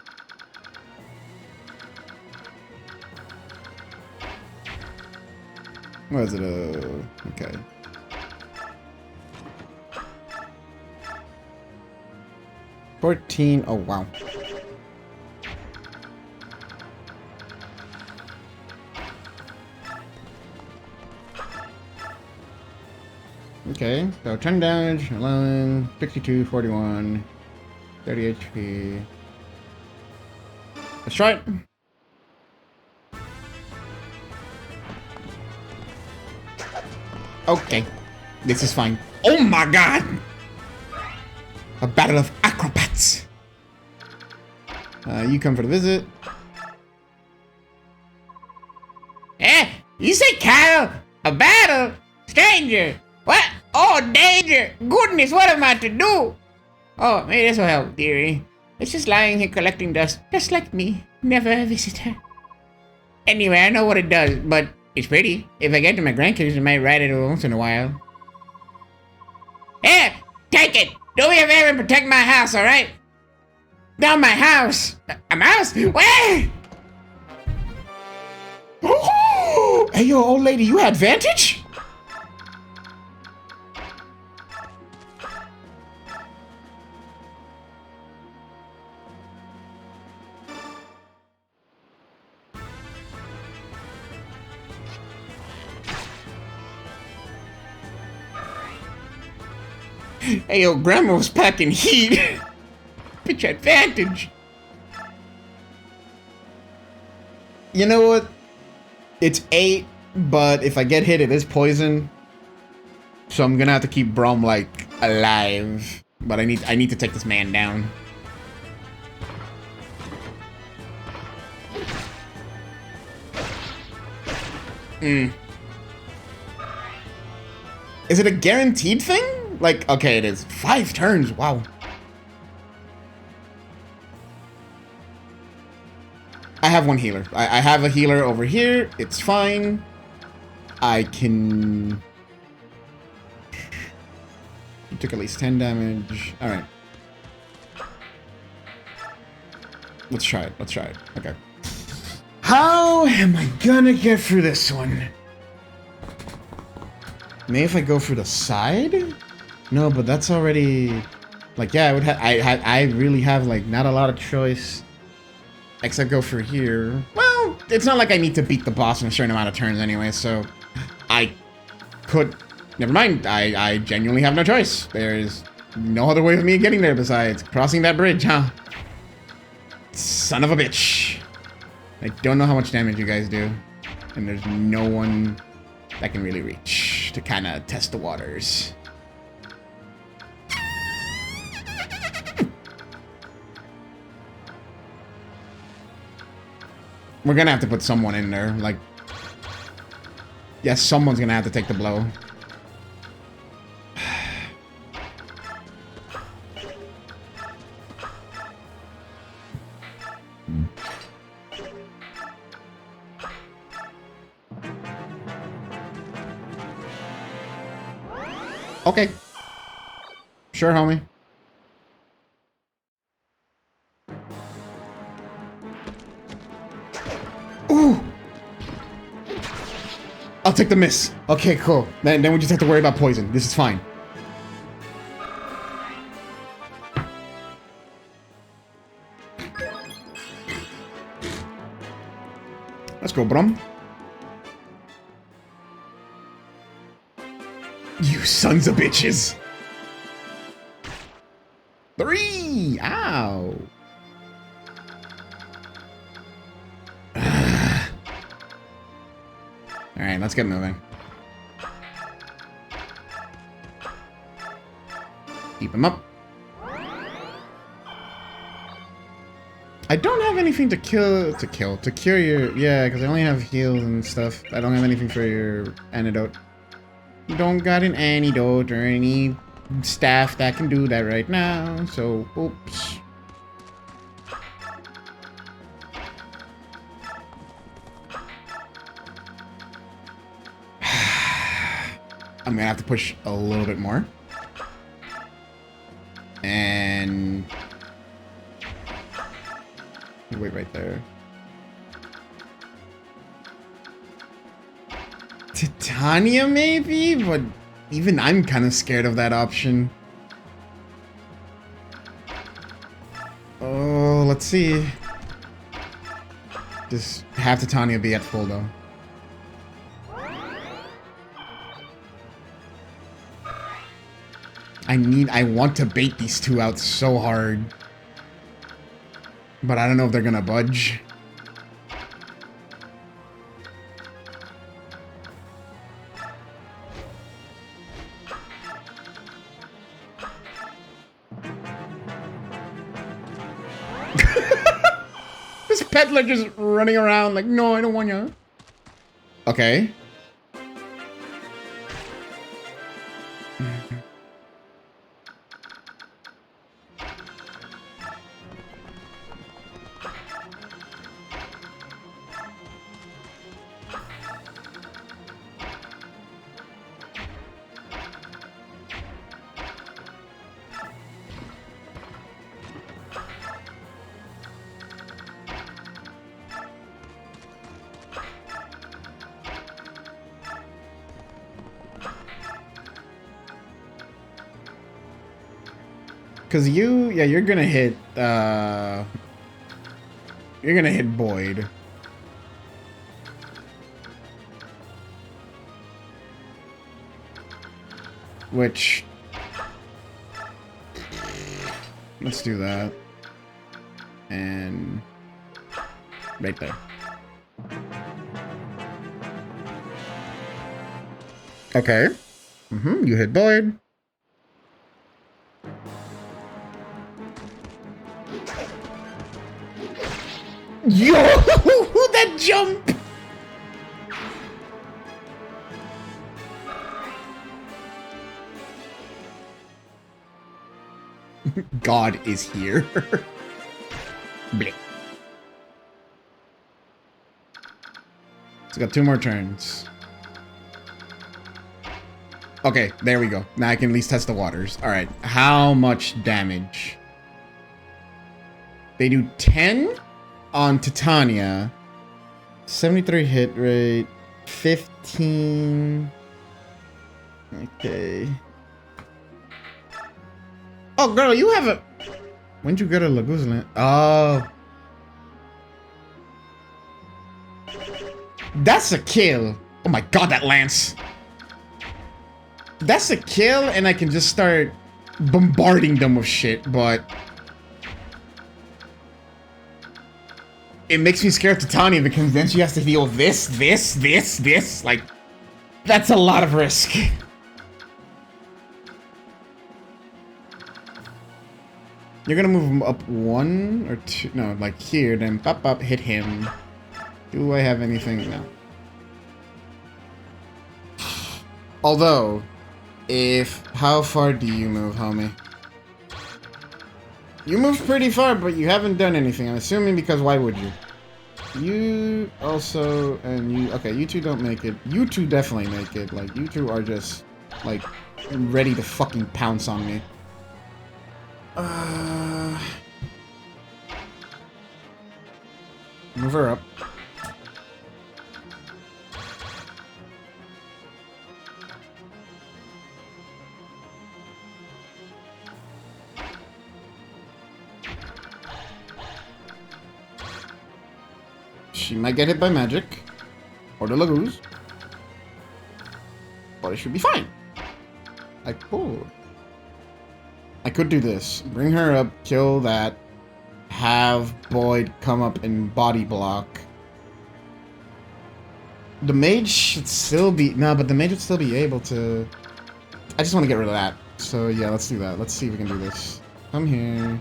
Speaker 1: What is it? Okay. $14. Oh, wow. Okay, so 10 damage, 11, 62, 41, 30 HP. Let's try it. Okay, this is fine. Oh my god! A battle of acrobats. You come for the visit.
Speaker 2: Eh? You say Kyle? A battle? Stranger? What? Oh, danger! Goodness, what am I to do? Oh, maybe this will help, dearie. It's just lying here collecting dust, just like me. Never a visitor. Anyway, I know what it does, but it's pretty. If I get to my grandkids, I might ride it once in a while. Here! Take it! Do me a favor and protect my house, alright? Not my house! A mouse? Where?
Speaker 1: Hey, yo, old lady, you had advantage?
Speaker 2: Hey, yo, Grandma was packing heat. Bitch advantage.
Speaker 1: You know what? It's 8, but if I get hit, it is poison. So I'm gonna have to keep Brom, like, alive. But I need to take this man down. Is it a guaranteed thing? Like, okay, it is. 5 turns, wow. I have one healer. I have a healer over here. It's fine. I can... You took at least 10 damage. Alright. Let's try it. Let's try it. Okay. How am I gonna get through this one? Maybe if I go for the side? No, but that's already... Like, yeah, I would have... I really have, like, not a lot of choice. Except go for here. Well, it's not like I need to beat the boss in a certain amount of turns anyway, so... I could... Never mind. I genuinely have no choice. There's no other way of me getting there besides crossing that bridge, huh? Son of a bitch. I don't know how much damage you guys do. And there's no one that can really reach to kind of test the waters. We're gonna have to put someone in there, like... Yes, someone's gonna have to take the blow. Okay. Sure, homie. Ooh! I'll take the miss. Okay, cool. Then we just have to worry about poison. This is fine. Let's go, Brum. You sons of bitches. 3! Ow. Alright, let's get moving. Keep him up. I don't have anything to cure your, yeah, because I only have heals and stuff. I don't have anything for your antidote. Don't got an antidote or any staff that can do that right now, so oops. I'm gonna have to push a little bit more. And wait right there. Titania maybe, but even I'm kind of scared of that option. Oh, let's see. Just have Titania be at full though. I want to bait these two out so hard. But I don't know if they're gonna budge. This peddler just running around like, no, I don't want you. Okay. Cause you're gonna hit Boyd. Which, let's do that. And right there. Okay. You hit Boyd. Yo! That jump! God is here. Bleh. It's got 2 more turns. Okay, there we go. Now I can at least test the waters. Alright, how much damage? They do 10 on Titania. 73 hit rate. 15. Okay. Oh, girl, you have a... When'd you get a Laguzlan? Oh. That's a kill. Oh my god, that lance. That's a kill, and I can just start bombarding them with shit, but... It makes me scared of Titania because then she has to deal with this. Like, that's a lot of risk. You're gonna move him up 1 or 2, no, like here, then pop up, hit him. Do I have anything? No. Although, how far do you move, homie? You moved pretty far, but you haven't done anything. I'm assuming because why would you? You also, and you, okay, you two don't make it. You two definitely make it. Like, you two are just, like, ready to fucking pounce on me. Move her up. She might get hit by magic. or the Lagoos. But it should be fine. I could do this. Bring her up, kill that. Have Boyd come up and body block. The mage should still be... No, but the mage would still be able to... I just want to get rid of that. So yeah, let's do that. Let's see if we can do this. Come here.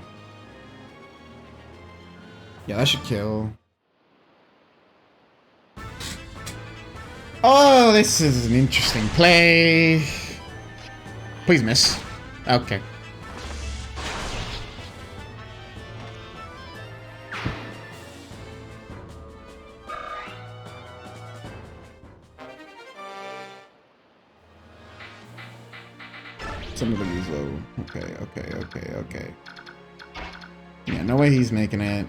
Speaker 1: Yeah, that should kill. Oh, this is an interesting play. Please miss. Okay. Some of them use low. Okay. Yeah, no way he's making it.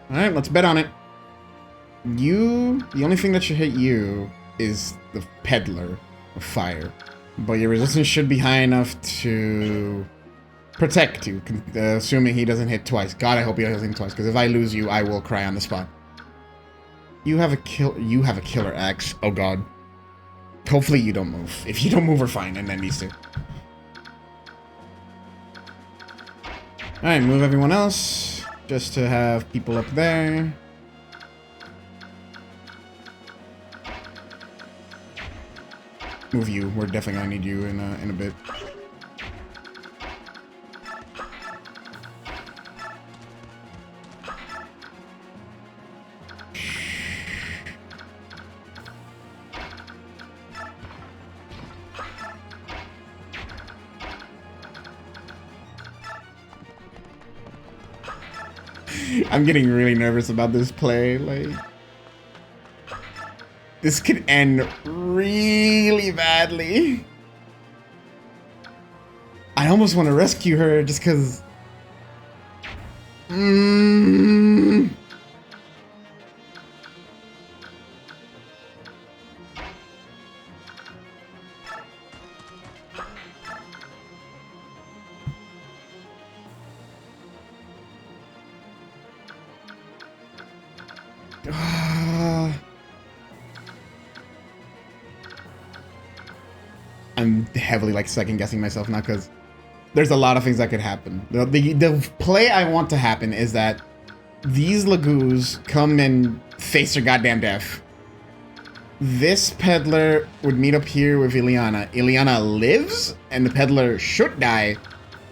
Speaker 1: Alright, let's bet on it. The only thing that should hit you is the peddler of fire. But your resistance should be high enough to protect you, assuming he doesn't hit twice. God, I hope he doesn't hit twice, because if I lose you, I will cry on the spot. You have a killer axe. Oh god. Hopefully you don't move. If you don't move, we're fine, and then these two. Alright, move everyone else. Just to have people up there. Move you. We're definitely gonna need you in a bit. I'm getting really nervous about this play, like... This could end really badly. I almost want to rescue her just because... I'm heavily like second guessing myself now because there's a lot of things that could happen. The play I want to happen is that these Lagoos come and face their goddamn death. This peddler would meet up here with Ileana. Ileana lives and the peddler should die,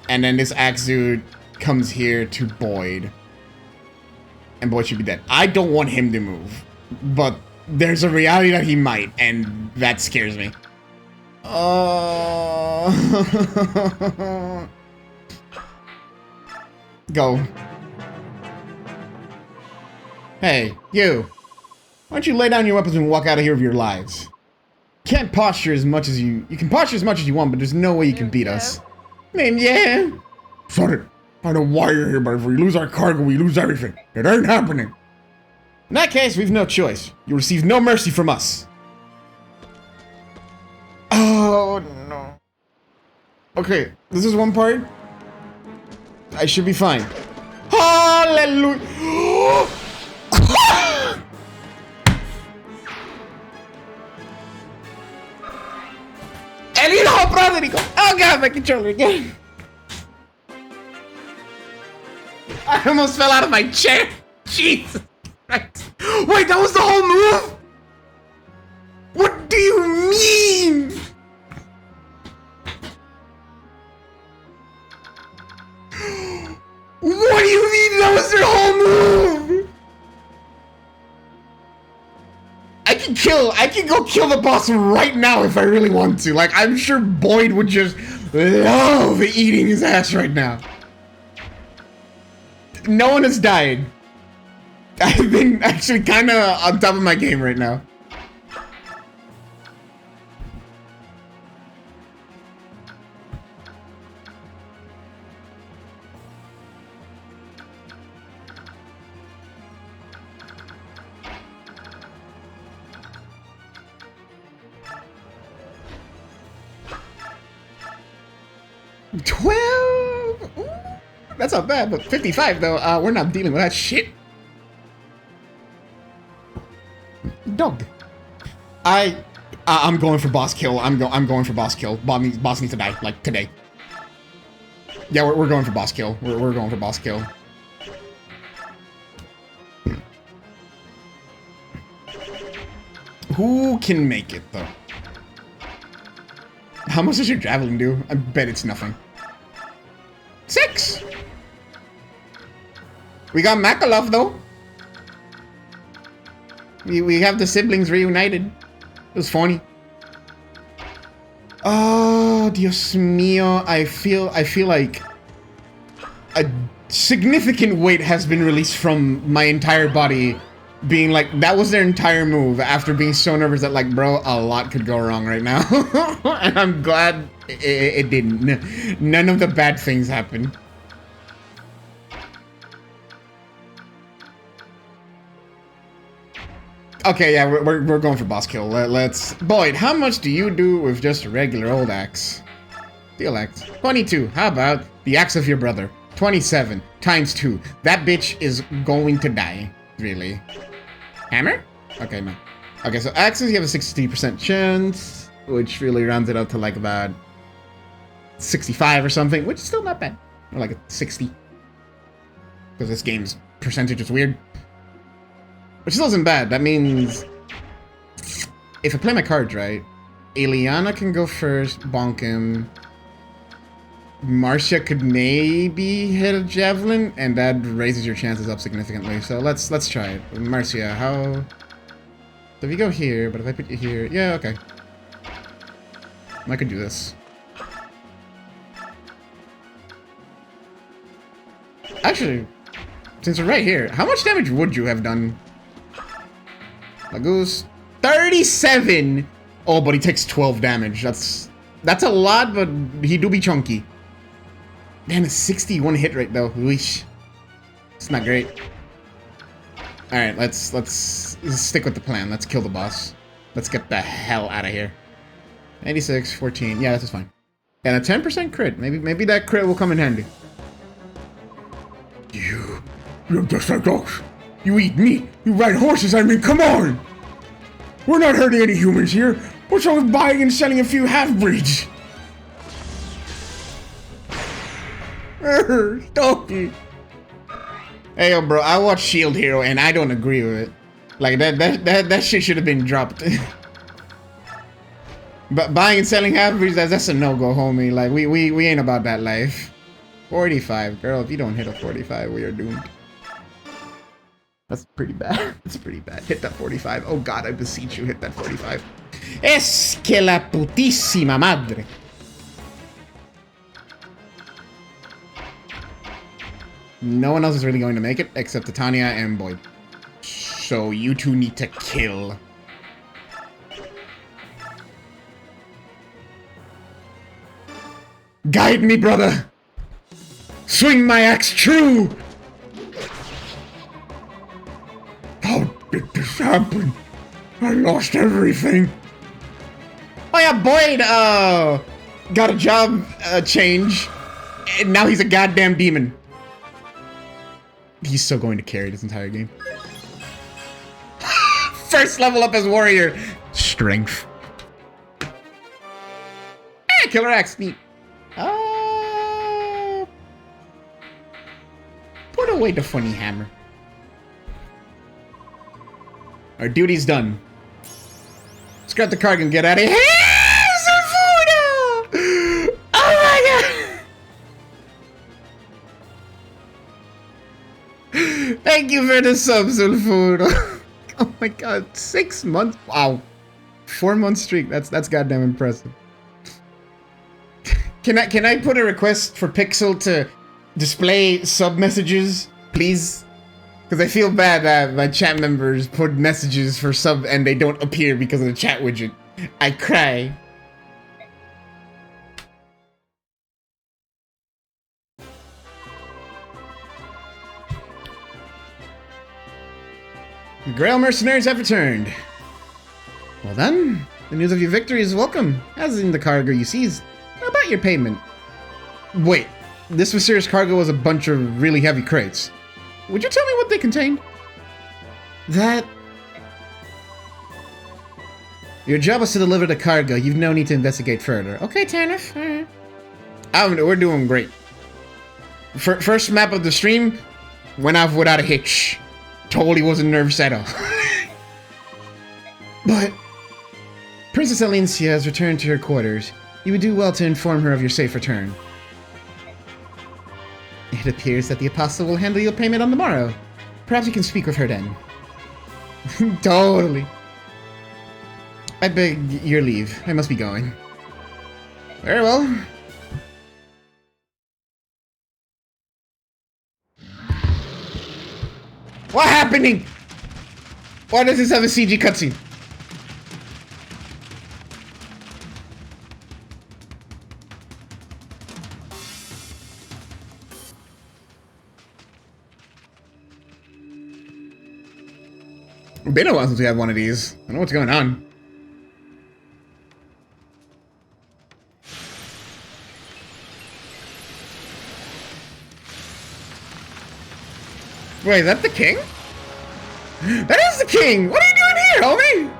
Speaker 1: and then this axe dude comes here to Boyd. And Boyd should be dead. I don't want him to move, but there's a reality that he might, and that scares me. Go. Hey, you. Why don't you lay down your weapons and walk out of here with your lives? You can't posture as much as you can posture as much as you want, but there's no way you can beat us. I mean, yeah. Son, I don't know why you're here, but if we lose our cargo, we lose everything. It ain't happening. In that case, we've no choice. You receive no mercy from us. Oh, no. Okay, this is one part. I should be fine. Hallelujah. Elino, brother. Oh, God, my controller again. I almost fell out of my chair. Jesus Christ. Wait, that was the whole move? What do you mean? What do you mean that was their whole move? I can go kill the boss right now if I really want to. Like, I'm sure Boyd would just love eating his ass right now. No one has died. I've been actually kind of on top of my game right now. 12? Ooh, that's not bad, but 55 though. We're not dealing with that shit. Dog. I'm going for boss kill. I'm going for boss kill. Boss needs to die, like, today. Yeah, we're going for boss kill. We're going for boss kill. Who can make it, though? How much does your javelin do? I bet it's nothing. 6! We got Makalov, though. We have the siblings reunited. It was funny. Oh, Dios mío. I feel like a significant weight has been released from my entire body. Being like, that was their entire move after being so nervous that, like, bro, a lot could go wrong right now. And I'm glad it didn't. None of the bad things happened. Okay, yeah, we're going for boss kill. Let's... Boyd, how much do you do with just a regular old axe? Steel axe. 22. How about the axe of your brother? 27 times 2. That bitch is going to die. Really. Hammer? Okay, no. Okay, so axes, you have a 60% chance, which really rounds it out to like about 65 or something, which is still not bad. Or like a 60. Because this game's percentage is weird. Which still isn't bad. That means if I play my cards right, Eliana can go first, bonk him. Marcia could maybe hit a javelin, and that raises your chances up significantly. So let's try it. Marcia, how? So if you go here, but if I put you here, yeah, okay. I could do this. Actually, since we're right here, how much damage would you have done? Lagoose, 37. Oh, but he takes 12 damage. That's a lot, but he do be chunky. Damn, a 61 hit rate though. Weesh. It's not great. Alright, let's stick with the plan. Let's kill the boss. Let's get the hell out of here. 86, 14. Yeah, that's fine. And a 10% crit. Maybe that crit will come in handy. You're just like us. You eat meat. You ride horses. I mean, come on. We're not hurting any humans here. What's wrong with buying and selling a few half-breeds? Stokey. Hey, yo, bro, I watched Shield Hero and I don't agree with it. Like, that shit should have been dropped. But buying and selling half-breeds, that's a no-go, homie. Like, we ain't about that life. 45, girl, if you don't hit a 45, we are doomed. That's pretty bad. That's pretty bad. Hit that 45. Oh, God, I beseech you, hit that 45. Es que la putísima madre. No one else is really going to make it except Titania and Boyd. So you two need to kill. Guide me, brother! Swing my axe true! How did this happen? I lost everything. Oh yeah, Boyd, got a job change. And now he's a goddamn demon. He's still going to carry this entire game. First level up as warrior. Strength. Killer axe, neat. Put away the funny hammer. Our duty's done. Let's grab the cargo and get out of here. Oh my god! Thank you for the sub, Sulfudo. Oh my god, 6 months? Wow. 4-month streak. That's goddamn impressive. Can I put a request for Pixel to display sub messages, please? Because I feel bad that my chat members put messages for sub and they don't appear because of the chat widget. I cry. The Grail mercenaries have returned. Well then, the news of your victory is welcome, as in the cargo you seized. How about your payment? Wait, this mysterious cargo was a bunch of really heavy crates. Would you tell me what they contained? That... Your job was to deliver the cargo. You've no need to investigate further. Okay, Tanif. We're doing great. First map of the stream went off without a hitch. Totally wasn't nervous at all. But Princess Alincia has returned to her quarters. You would do well to inform her of your safe return. It appears that the Apostle will handle your payment on the morrow. Perhaps you can speak with her then. Totally. I beg your leave. I must be going. Very well. What happening? Why does this have a CG cutscene? It's been a while since we had one of these. I don't know what's going on. Wait, is that the king? That is the king! What are you doing here, homie?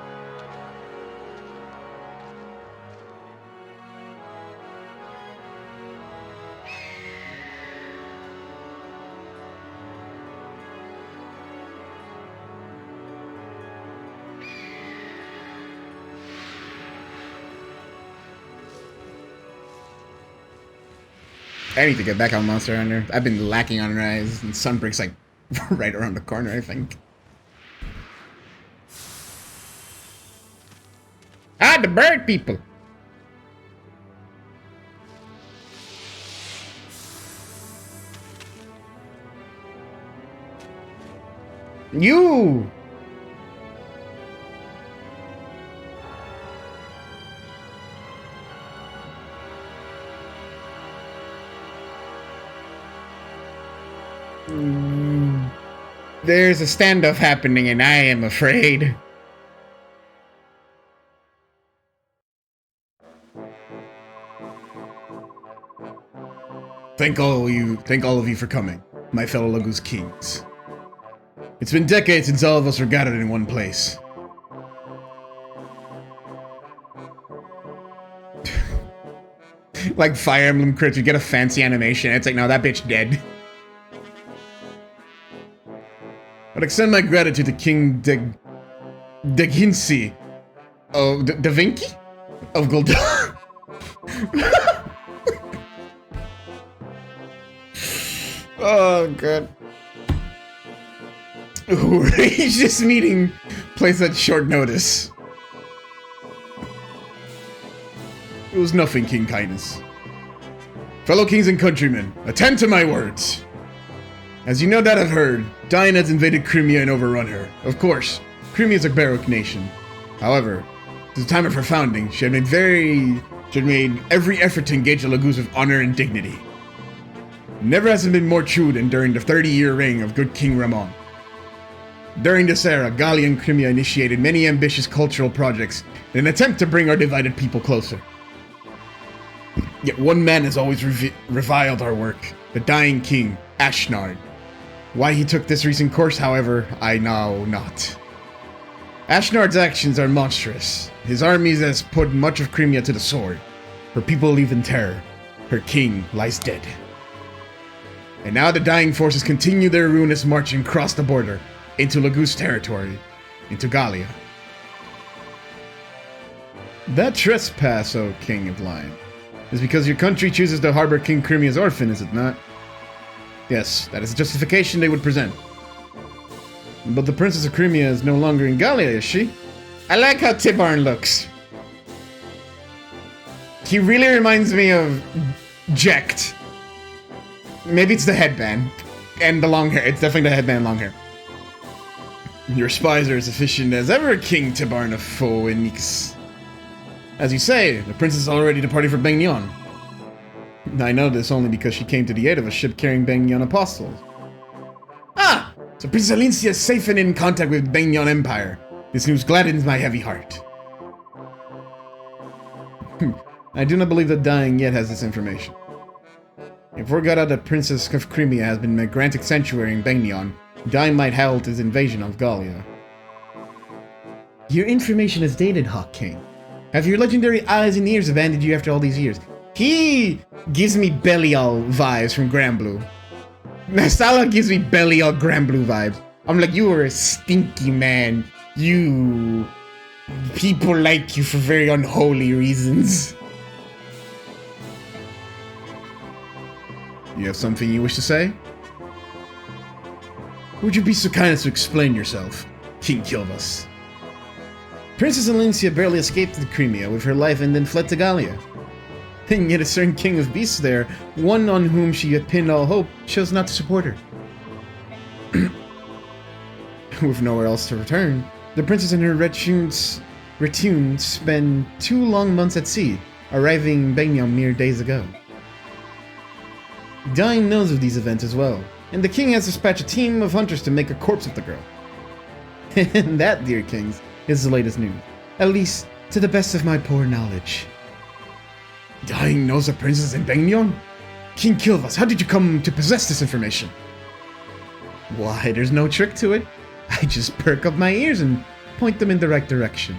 Speaker 1: I need to get back on Monster Hunter. I've been lacking on Rise, and Sunbreak's like right around the corner, I think. Ah, the bird people! You! There's a standoff happening and I am afraid. Thank all of you for coming, my fellow Laguz kings. It's been decades since all of us were gathered in one place. Like Fire Emblem crits, you get a fancy animation, it's like, no, that bitch dead. But extend my gratitude to King Deginsi of Da Vinci of Gul'dan. Oh god. Who arranged this meeting placed at short notice? It was nothing, King Kindness. Fellow kings and countrymen, attend to my words. As you no doubt have heard, Diane has invaded Crimea and overrun her. Of course, Crimea is a Baroque nation. However, since the time of her founding, she had made every effort to engage the Laguz with honor and dignity. Never has it been more true than during the 30-year reign of good King Ramon. During this era, Gallia and Crimea initiated many ambitious cultural projects in an attempt to bring our divided people closer. Yet one man has always reviled our work, the dying king, Ashnard. Why he took this recent course, however, I know not. Ashnard's actions are monstrous. His armies has put much of Crimea to the sword. Her people live in terror. Her king lies dead. And now the dying forces continue their ruinous march and cross the border into Laguz territory, into Gallia. That trespass, O King of Lion, is because your country chooses to harbor King Crimea's orphan, is it not? Yes, that is a justification they would present. But the Princess of Crimea is no longer in Gallia, is she? I like how Tibarn looks. He really reminds me of Jecht. Maybe it's the headband. And the long hair. It's definitely the headband and long hair. Your spies are as efficient as ever, King Tibarn of Phoenix. As you say, the princess is already departing for Baignon. I know this only because she came to the aid of a ship carrying Baignon apostles. Ah! So Princess Alincia is safe and in contact with Baignon Empire. This news gladdens my heavy heart. I do not believe that Dying yet has this information. If word got out that Princess of Crimea has been granted sanctuary in Bengnion, Dying might halt his invasion of Gallia. Your information is dated, Hawk King. Have your legendary eyes and ears abandoned you after all these years? He gives me Belial vibes from Granblue. Nasala gives me Belial Granblue vibes. I'm like, you are a stinky man. You... people like you for very unholy reasons. You have something you wish to say? Would you be so kind as to explain yourself, King Kilvas? Princess Alencia barely escaped the Crimea with her life and then fled to Gallia. And yet a certain king of beasts there, one on whom she had pinned all hope, chose not to support her. With nowhere else to return, the princess and her retinue spent 2 long months at sea, arriving in Bengnion mere days ago. Dying knows of these events as well, and the king has dispatched a team of hunters to make a corpse of the girl. And that, dear kings, is the latest news. At least, to the best of my poor knowledge. Dying knows a princess in Bengnion? King Kilvas, how did you come to possess this information? Why, there's no trick to it. I just perk up my ears and point them in the right direction.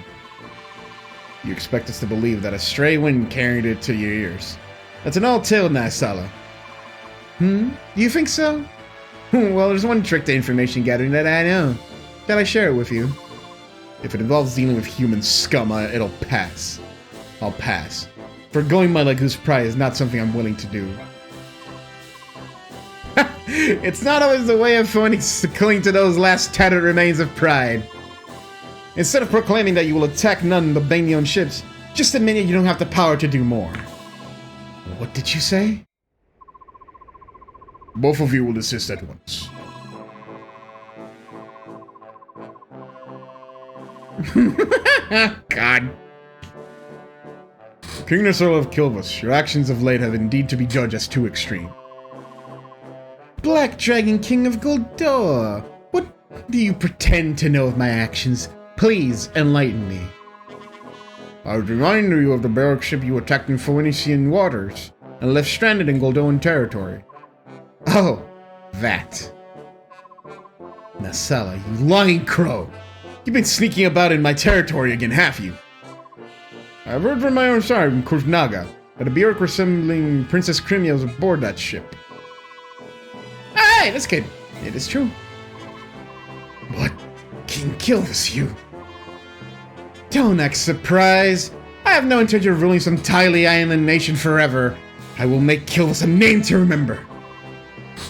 Speaker 1: You expect us to believe that a stray wind carried it to your ears. That's an old tale, Nasala. Do you think so? Well, there's one trick to information gathering that I know. Shall I share it with you? If it involves dealing with human scum, it'll pass. I'll pass. Forgoing my Lagoose pride is not something I'm willing to do. It's not always the way of Phoenix to cling to those last tattered remains of pride. Instead of proclaiming that you will attack none of the Bengnion ships, just admit you don't have the power to do more. What did you say? Both of you will desist at once. God. King Nasala of Kilvas, your actions of late have indeed to be judged as too extreme. Black Dragon King of Goldor, what do you pretend to know of my actions? Please enlighten me. I would remind you of the barrack ship you attacked in Phoenician waters and left stranded in Goldoan territory. Oh, that. Nasala, you lying crow. You've been sneaking about in my territory again, have you? I've heard from my own side in Kuznaga that a barrack resembling Princess Crimea was aboard that ship. Aye, that's good. It is true. What? King Kilvas, you? Don't act surprised. I have no intention of ruling some tiny island nation forever. I will make Kilvas a name to remember.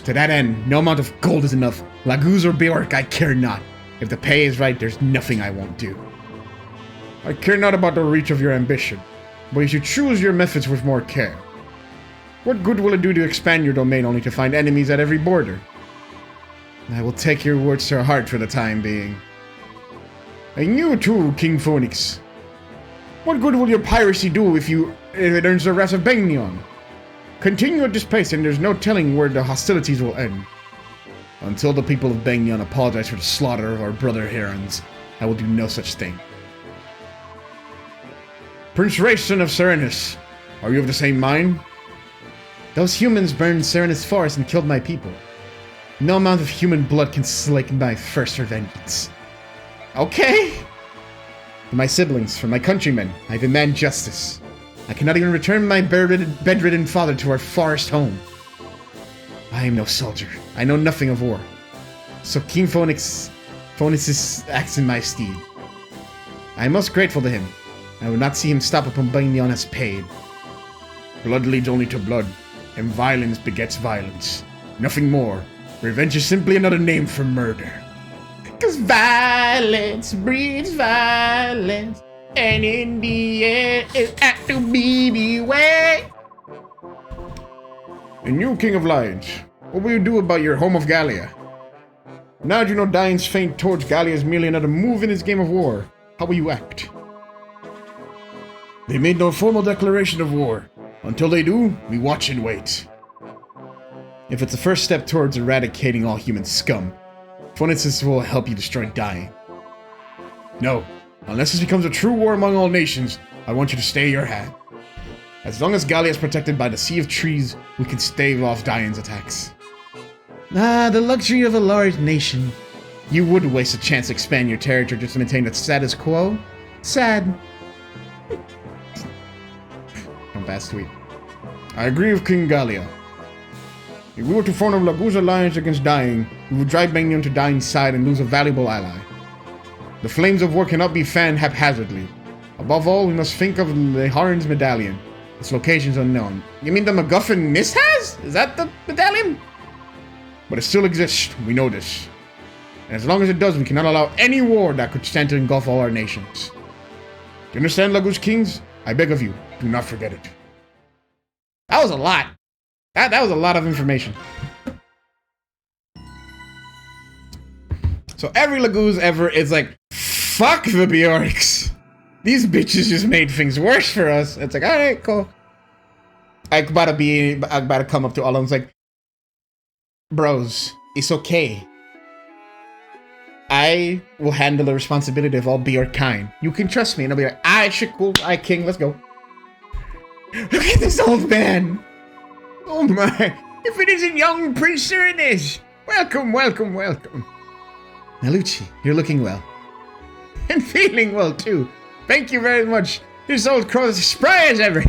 Speaker 1: To that end, no amount of gold is enough. Laguz or Bjork, I care not. If the pay is right, there's nothing I won't do. I care not about the reach of your ambition, but you should choose your methods with more care. What good will it do to expand your domain only to find enemies at every border? I will take your words to heart for the time being. And you too, King Phoenix. What good will your piracy do if it earns the wrath of Bengnion? Continue at this pace and there's no telling where the hostilities will end. Until the people of Bengnion apologize for the slaughter of our brother Herons, I will do no such thing. Prince Rayson of Serenus, are you of the same mind? Those humans burned Serenus Forest and killed my people. No amount of human blood can slake my thirst for vengeance. Okay. For my siblings, for my countrymen, I demand justice. I cannot even return my bedridden father to our forest home. I am no soldier. I know nothing of war. So King Phoenix acts in my stead. I am most grateful to him. I will not see him stop upon Bengnion as paid. Blood leads only to blood, and violence begets violence. Nothing more. Revenge is simply another name for murder. 'Cause violence breeds violence, and in the end, it's apt to be the way. And you, King of Lions, what will you do about your home of Gallia? Now that you know Dying's feint towards Gallia is merely another move in his game of war, how will you act? They made no formal declaration of war. Until they do, we watch and wait. If it's the first step towards eradicating all human scum, Phoenix will help you destroy Dying. No, unless this becomes a true war among all nations, I want you to stay your hand. As long as Gallia is protected by the Sea of Trees, we can stave off Diane's attacks. Ah, the luxury of a large nation. You would waste a chance to expand your territory just to maintain the status quo? Sad. Don't pass tweet. I agree with King Gallia. If we were to form a Laguz alliance against Dying, we would drive Banyan to Dying's side and lose a valuable ally. The flames of war cannot be fanned haphazardly. Above all, we must think of the Haren's medallion. Its location is unknown. You mean the MacGuffin Nis has? Is that the medallion? But it still exists. We know this. And as long as it does, we cannot allow any war that could stand to engulf all our nations. Do you understand, Laguz Kings? I beg of you, do not forget it. That was a lot. That was a lot of information. So every Laguz ever is like, fuck the Bjorks. These bitches just made things worse for us. It's like, alright, cool. I about to come up to all of them. It's like, bros, it's okay. I will handle the responsibility of all Bjork kind. You can trust me. And I'll be like, alright, shit, cool. Alright, king, let's go. Look at this old man. Oh my. If it isn't young Prince Serenes. Welcome, welcome, welcome. Nalucci, you're looking well. And feeling well, too. Thank you very much. This old crow is as spry as ever.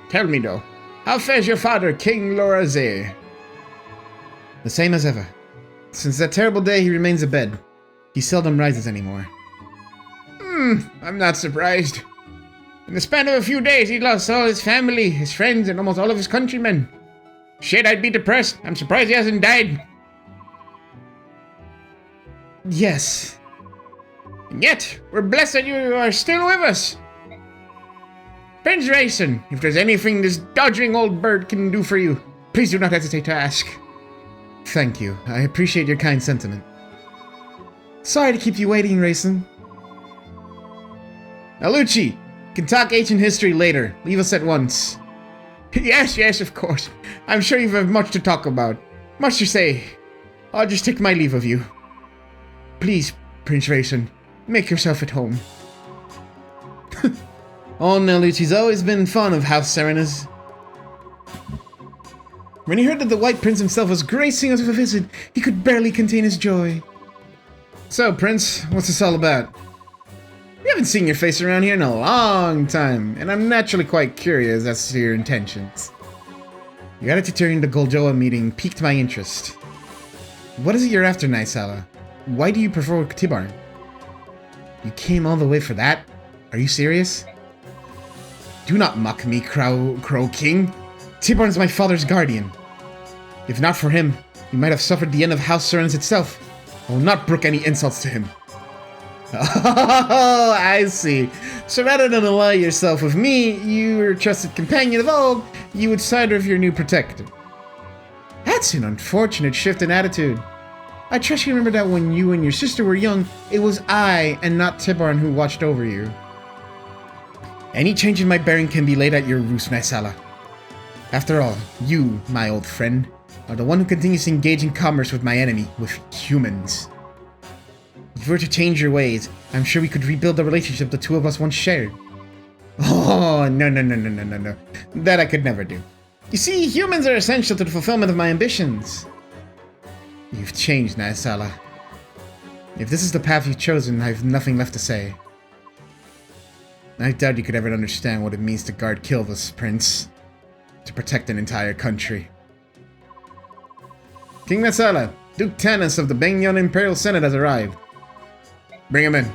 Speaker 1: Tell me, though, how fares your father, King Lorazé? The same as ever. Since that terrible day, he remains abed. He seldom rises anymore. I'm not surprised. In the span of a few days, he lost all his family, his friends, and almost all of his countrymen. Shit, I'd be depressed. I'm surprised he hasn't died. Yes. And yet, we're blessed that you are still with us. Prince Rayson, if there's anything this dodging old bird can do for you, please do not hesitate to ask. Thank you. I appreciate your kind sentiment. Sorry to keep you waiting, Rayson. Nalucci, can talk ancient history later. Leave us at once. Yes, of course. I'm sure you have much to talk about. Much to say. I'll just take my leave of you. Please, Prince Rayson, make yourself at home. Oh, Nalucci's always been fond of House Serenas. When he heard that the White Prince himself was gracing us with a visit, he could barely contain his joy. So, Prince, what's this all about? We haven't seen your face around here in a long time, and I'm naturally quite curious as to your intentions. Your attitude during the Goljoa meeting piqued my interest. What is it you're after, Naisala? Why do you prefer Tibarn? You came all the way for that? Are you serious? Do not mock me, Crow King. Tibarn's my father's guardian. If not for him, you might have suffered the end of House Serenas itself. I will not brook any insults to him. Oh, I see. So rather than ally yourself with me, your trusted companion of old, you would side with your new protector. That's an unfortunate shift in attitude. I trust you remember that when you and your sister were young, it was I and not Tibarn who watched over you. Any change in my bearing can be laid at your roost, Naisala. After all, you, my old friend, are the one who continues to engage in commerce with my enemy, with humans. If you were to change your ways, I'm sure we could rebuild the relationship the two of us once shared. Oh, no. That I could never do. You see, humans are essential to the fulfillment of my ambitions. You've changed, Naisala. If this is the path you've chosen, I have nothing left to say. I doubt you could ever understand what it means to guard Kilvis, Prince. To protect an entire country. King Naisala, Duke Tanis of the Banyan Imperial Senate has arrived. Bring him in.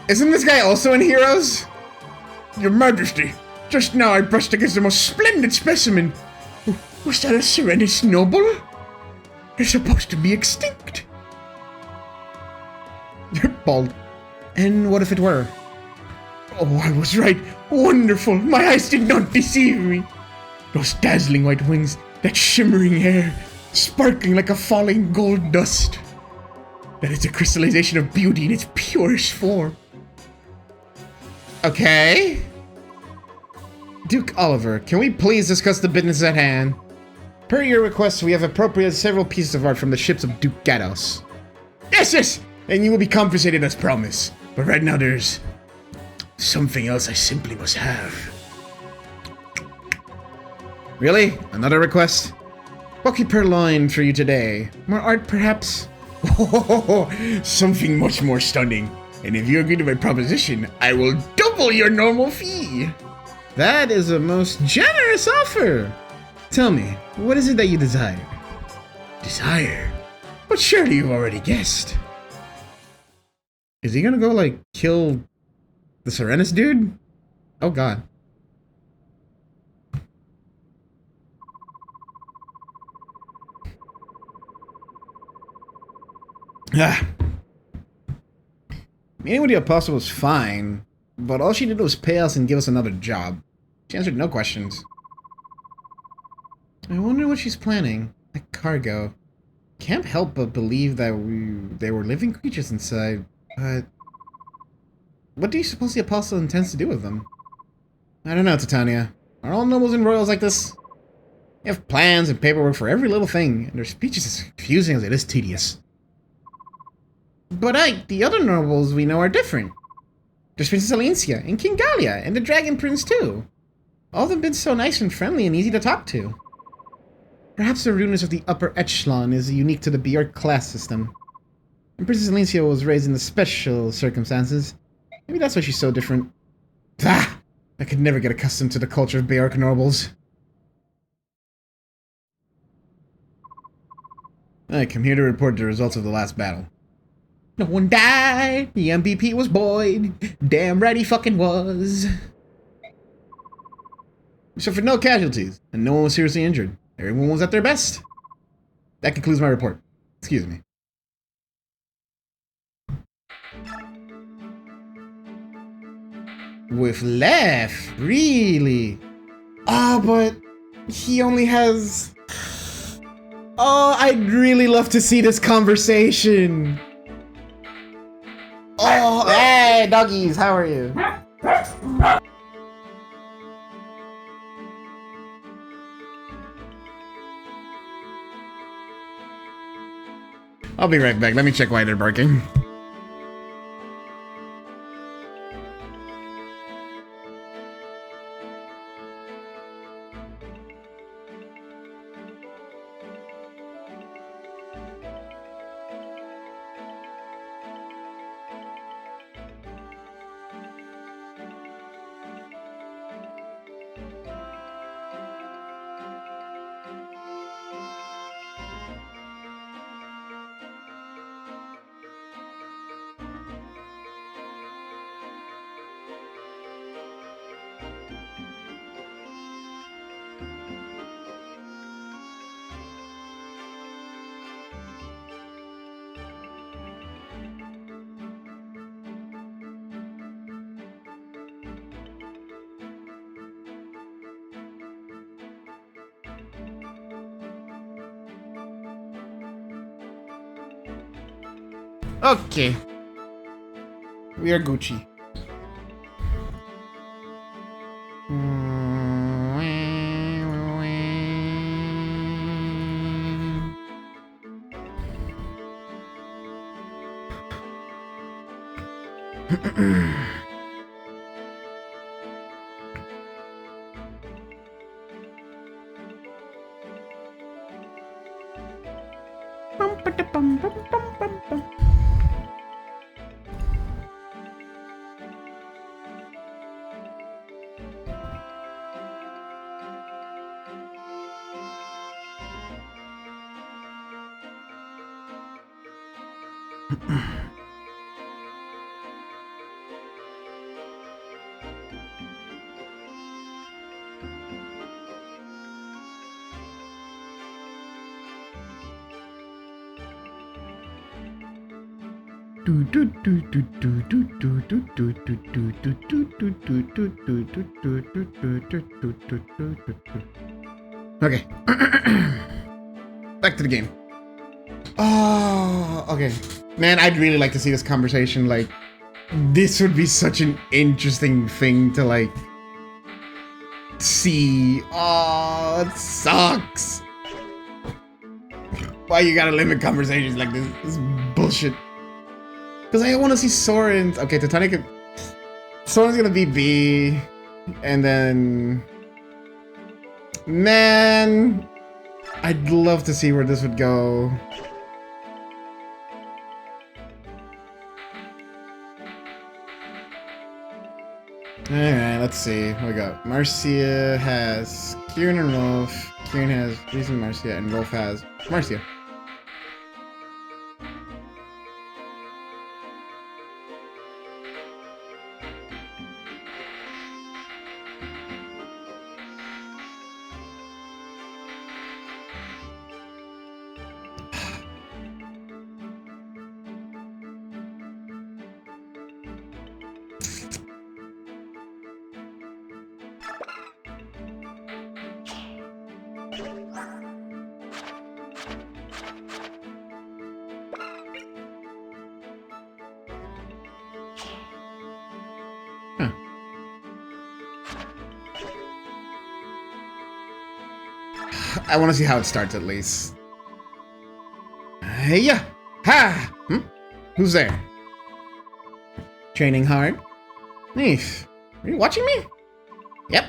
Speaker 1: Isn't this guy also in Heroes? Your Majesty, just now I brushed against the most splendid specimen. Was that a Serenis noble? They're supposed to be extinct. You're bald. And what if it were? Oh, I was right. Wonderful. My eyes did not deceive me. Those dazzling white wings, that shimmering hair, sparkling like a falling gold dust. That is the crystallization of beauty in its purest form. Okay. Duke Oliver, can we please discuss the business at hand? Per your request, we have appropriated several pieces of art from the ships of Duke Gados. Yes! and you will be compensated as promised. But right now there's something else I simply must have. Really? Another request? Bucky Purloin for you today. More art, perhaps? Oh, something much more stunning. And if you agree to my proposition, I will double your normal fee. That is a most generous offer. Tell me, what is it that you desire? Desire? But surely you've already guessed. Is he gonna go, like, kill the Serenus dude? Oh god. Ah. Meeting with the Apostle was fine, but all she did was pay us and give us another job. She answered no questions. I wonder what she's planning. That cargo. Can't help but believe that they were living creatures inside, but what do you suppose the Apostle intends to do with them? I don't know, Titania. Are all nobles and royals like this? They have plans and paperwork for every little thing, and their speech is as confusing as it is tedious. But the other nobles we know are different. There's Princess Alencia, and King Gallia, and the Dragon Prince too. All of them been so nice and friendly and easy to talk to. Perhaps the rudeness of the upper echelon is unique to the Bjork class system. And Princess Alencia was raised in the special circumstances. Maybe that's why she's so different. Ah! I could never get accustomed to the culture of Bjork nobles. I come here to report the results of the last battle. No one died. The MVP was Boyd. Damn right he fucking was. We suffered no casualties, and no one was seriously injured. Everyone was at their best. That concludes my report. Excuse me. With Left? Really? Oh, but he only has... Oh, I'd really love to see this conversation. Oh, hey, doggies, how are you? I'll be right back. Let me check why they're barking. Okay. We are Gucci. Okay. Back to the game. Oh, okay. Man, I'd really like to see this conversation. Like, this would be such an interesting thing to, like, see. Oh, it sucks. Why you gotta limit conversations like this? This is bullshit. Because I want to see Soren. Okay, Titanic. Soren's gonna be B. And then... Man... I'd love to see where this would go. Alright, let's see. What we got? Marcia has Kieran and Rolf. Kieran has Reese and Marcia, and Rolf has Marcia. I want to see how it starts at least. Hey, yeah. Ha! Who's there? Training hard? Neef, are you watching me? Yep.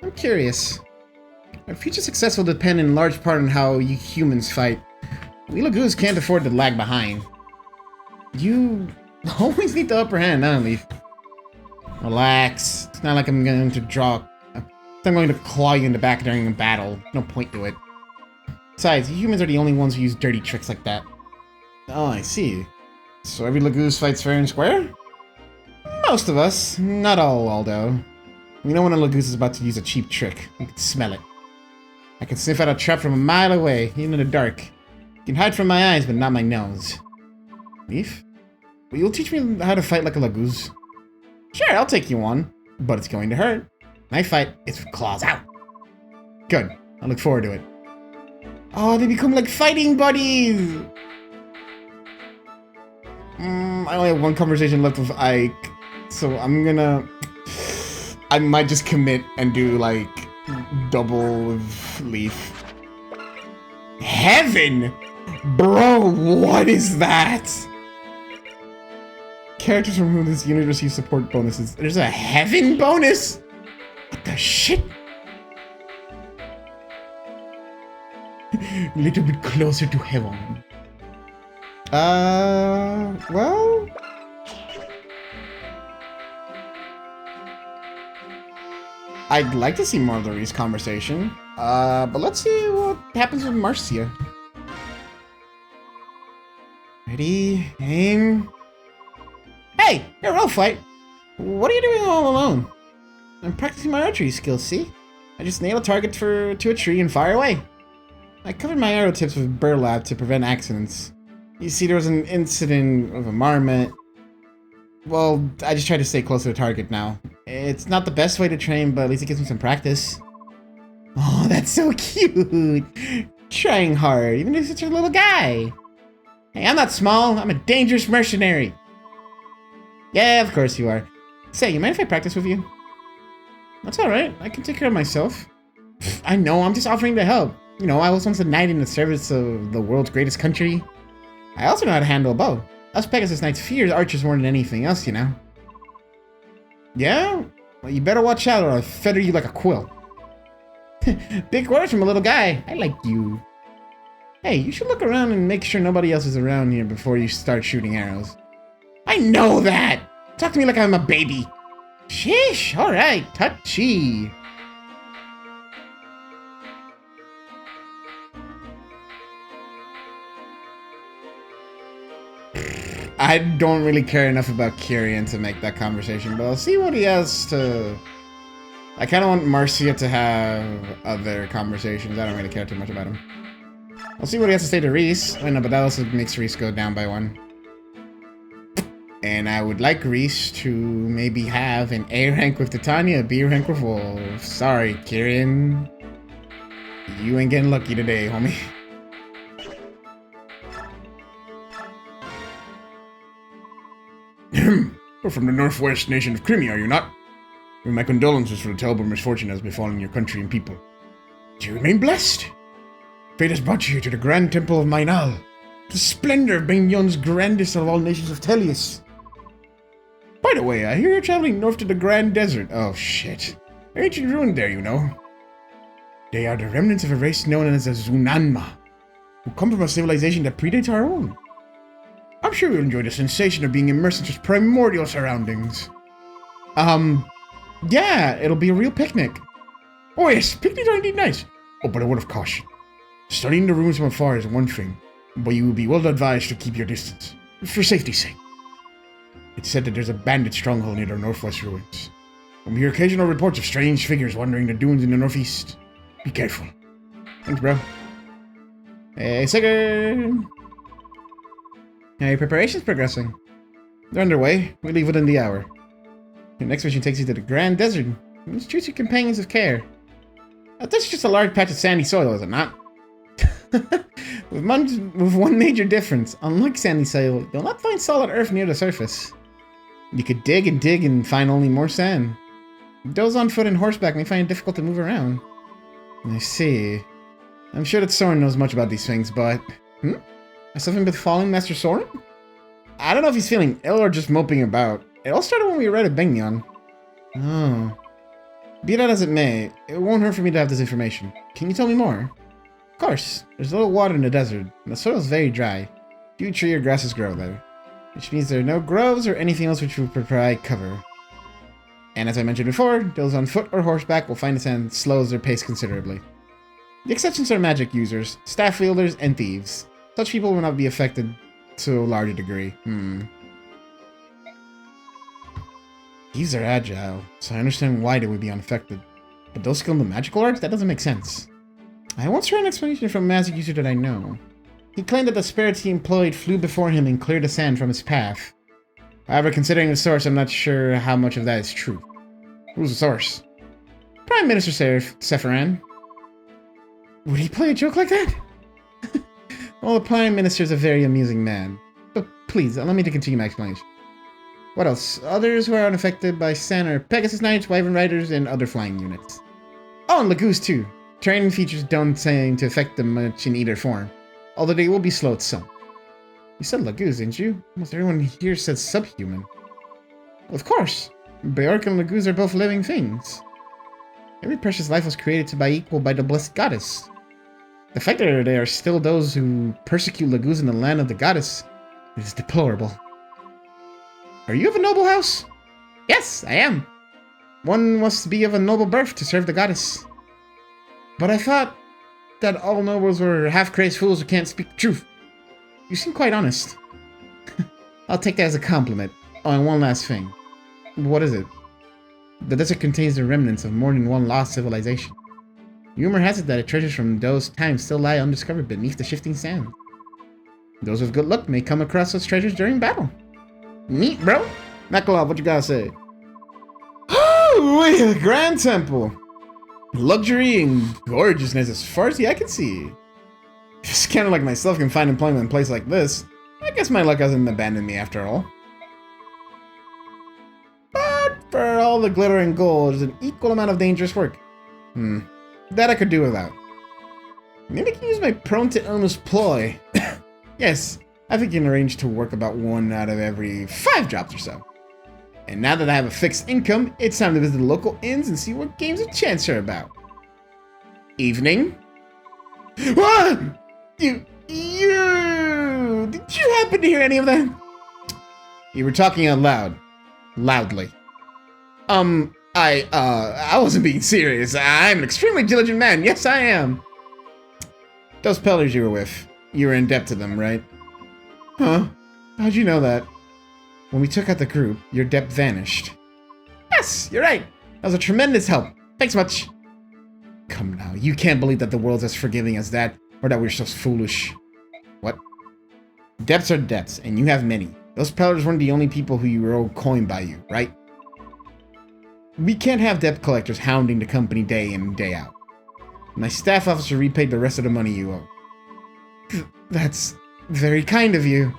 Speaker 1: I'm curious. Our future success will depend in large part on how you humans fight. We Lagoos can't afford to lag behind. You always need the upper hand, huh, Leaf? Relax. It's not like I'm going to draw... I'm going to claw you in the back during a battle. No point to it. Besides, humans are the only ones who use dirty tricks like that. Oh, I see. So every Lagoos fights fair and square? Most of us. Not all, Waldo. We know when a Lagoos is about to use a cheap trick. You can smell it. I can sniff out a trap from a mile away, even in the dark. You can hide from my eyes, but not my nose. Leaf? Will you teach me how to fight like a Lagoos? Sure, I'll take you on. But it's going to hurt. My fight is with claws out. Good. I look forward to it. Oh, they become like fighting buddies! I only have one conversation left with Ike. So I'm gonna... I might just commit and do like double with Leaf. Heaven! Bro, what is that? Characters from whom this unit receive support bonuses. There's a heaven bonus? What the shit? A little bit closer to heaven. Well... I'd like to see more of the Reese conversation. But let's see what happens with Marcia. Ready? Aim. Hey! You're a fight! What are you doing all alone? I'm practicing my archery skills, see? I just nail a target to a tree and fire away. I covered my arrow tips with burlap to prevent accidents. You see, there was an incident of a marmot. Well, I just try to stay close to the target now. It's not the best way to train, but at least it gives me some practice. Oh, that's so cute! Trying hard, even if you're such a little guy. Hey, I'm not small, I'm a dangerous mercenary. Yeah, of course you are. Say, you mind if I practice with you? That's alright, I can take care of myself. I know, I'm just offering to help. You know, I was once a knight in the service of the world's greatest country. I also know how to handle a bow. Us Pegasus Knights fear archers more than anything else, you know. Yeah? Well, you better watch out or I'll feather you like a quill. Big words from a little guy. I like you. Hey, you should look around and make sure nobody else is around here before you start shooting arrows. I know that! Talk to me like I'm a baby. Sheesh, alright, touchy. I don't really care enough about Kyrian to make that conversation, but I'll see what he has to... I kind of want Marcia to have other conversations. I don't really care too much about him. I'll see what he has to say to Reese. I know, but that also makes Reese go down by 1. And I would like Reese to maybe have an A rank with Titania, a B rank with Wolf. Sorry, Kyrian. You ain't getting lucky today, homie. You're from the northwest nation of Crimea, are you not? With my condolences for the terrible misfortune that has befallen your country and people. Do you remain blessed? Fate has brought you to the grand temple of Mainal, The splendor of Bengyon's grandest of all nations of Telius. By the way, I hear you're traveling north to the Grand Desert. Oh, shit. Ancient ruin there, you know. They are the remnants of a race known as the Zunanma, who come from a civilization that predates our own. I'm sure you'll enjoy the sensation of being immersed in such primordial surroundings. Yeah, it'll be a real picnic. Oh yes, picnics are indeed nice. Oh, but a word of caution. Studying the ruins from afar is one thing, but you will be well advised to keep your distance, for safety's sake. It's said that there's a bandit stronghold near the northwest ruins. We hear occasional reports of strange figures wandering the dunes in the northeast. Be careful. Thanks, bro. Hey, second. Hey, preparations progressing. They're underway. We leave within the hour. Your next mission takes you to the Grand Desert. You must choose your companions with care. This is just a large patch of sandy soil, is it not? with one major difference. Unlike sandy soil, you'll not find solid earth near the surface. You could dig and find only more sand. Those on foot and horseback may find it difficult to move around. I see. I'm sure that Soren knows much about these things, but... Has something been falling, Master Soren? I don't know if he's feeling ill or just moping about. It all started when we read at Bengyon. Oh. Be that as it may, it won't hurt for me to have this information. Can you tell me more? Of course. There's a little water in the desert, and the soil's very dry. Few tree or grasses grow there, which means there are no groves or anything else which would provide cover. And as I mentioned before, those on foot or horseback will find the sand slows their pace considerably. The exceptions are magic users, staff wielders, and thieves. Such people will not be affected to a larger degree. Thieves are agile, so I understand why they would be unaffected. But those skilled in the magical arts? That doesn't make sense. I once heard an explanation from a magic user that I know. He claimed that the spirits he employed flew before him and cleared the sand from his path. However, considering the source, I'm not sure how much of that is true. Who's the source? Prime Minister Sephiran. Would he play a joke like that? Well, the Prime Minister is a very amusing man. But please, allow me to continue my explanation. What else? Others who are unaffected by sand are Pegasus Knights, Wyvern Riders, and other flying units. Oh, and Lagoos too. Training features don't seem to affect them much in either form, although they will be slow at some. You said Lagoos, didn't you? Almost everyone here said subhuman. Well, of course. Bjork and Lagoos are both living things. Every precious life was created by the blessed goddess. The fact that there are still those who persecute Lagoos in the land of the goddess is deplorable. Are you of a noble house? Yes, I am. One must be of a noble birth to serve the goddess. But I thought that all nobles were half-crazed fools who can't speak the truth. You seem quite honest. I'll take that as a compliment. Oh, and one last thing. What is it? The desert contains the remnants of more than one lost civilization. Rumor has it that treasures from those times still lie undiscovered beneath the shifting sand. Those with good luck may come across those treasures during battle. Neat, bro. Makalov, what you gotta say? Oh, the Grand Temple. Luxury and gorgeousness as far as the eye can see. If a scanner like myself can find employment in a place like this, I guess my luck hasn't abandoned me after all. But for all the glitter and gold, there's an equal amount of dangerous work. That I could do without. Maybe I can use my prone to illness ploy. Yes, I think you can arrange to work about 1 out of every 5 jobs or so. And now that I have a fixed income, it's time to visit the local inns and see what games of chance are about. Evening? What? Did you happen to hear any of that? You were talking out loud. Loudly. I wasn't being serious. I'm an extremely diligent man. Yes, I am. Those pellers you were with, you were in debt to them, right? Huh? How'd you know that? When we took out the group, your debt vanished. Yes, you're right. That was a tremendous help. Thanks much. Come now, you can't believe that the world's as forgiving as that, or that we're so foolish. What? Debts are debts, and you have many. Those pellers weren't the only people who you were owed coin by you, right? We can't have debt collectors hounding the company day in and day out. My staff officer repaid the rest of the money you owe. That's very kind of you.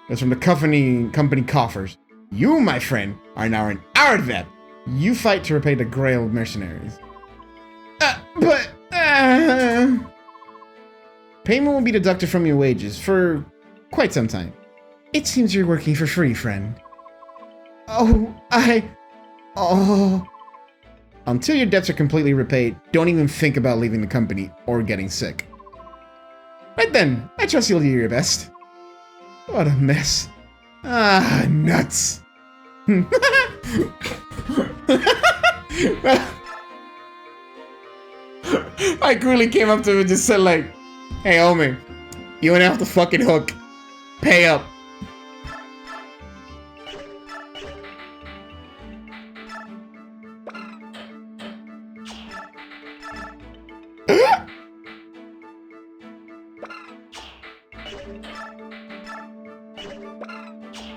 Speaker 1: That's from the company coffers. You, my friend, are now in our debt. You fight to repay the Grail mercenaries. Payment will be deducted from your wages for quite some time. It seems you're working for free, friend. Oh. Until your debts are completely repaid, don't even think about leaving the company or getting sick. Right then, I trust you'll do your best. What a mess. Ah, nuts. I really came up to him and just said like, hey homie, you went off the fucking hook. Pay up.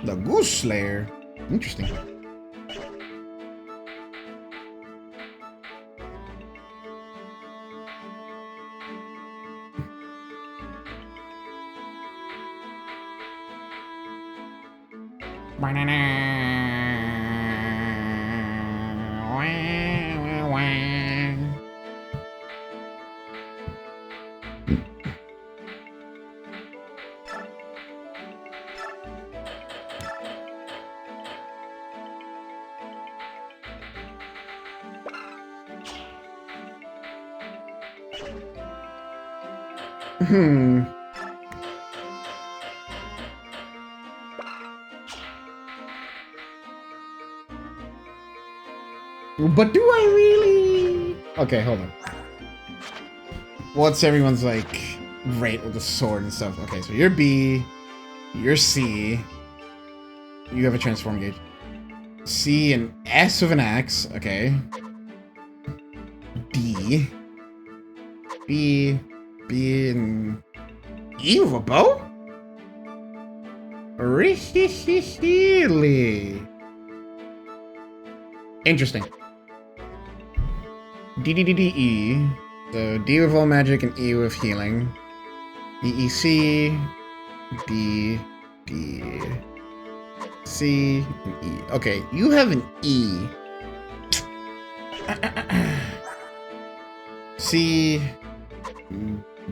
Speaker 1: The Goose Slayer. Interesting. But do I really? Okay, hold on. What's everyone's like rate with the sword and stuff? Okay, so you're B, you're C, you have a transform gauge. C and S with an axe, okay. D, B, and E with a bow? Really? Interesting. D. So D with all magic and E with healing. EEC, D, C, and E. Okay, you have an E. C,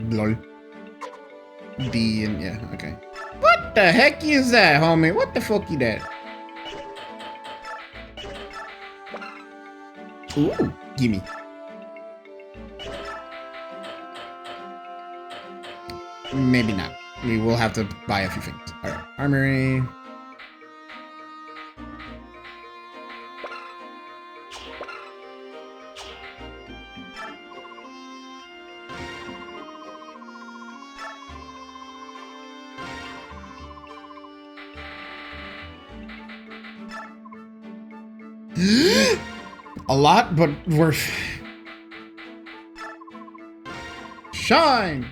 Speaker 1: lol. D, and yeah, okay. What the heck is that, homie? What the fuck is that? Ooh, gimme. Maybe not. We will have to buy a few things. Alright, armory. A lot, but worth. Shine!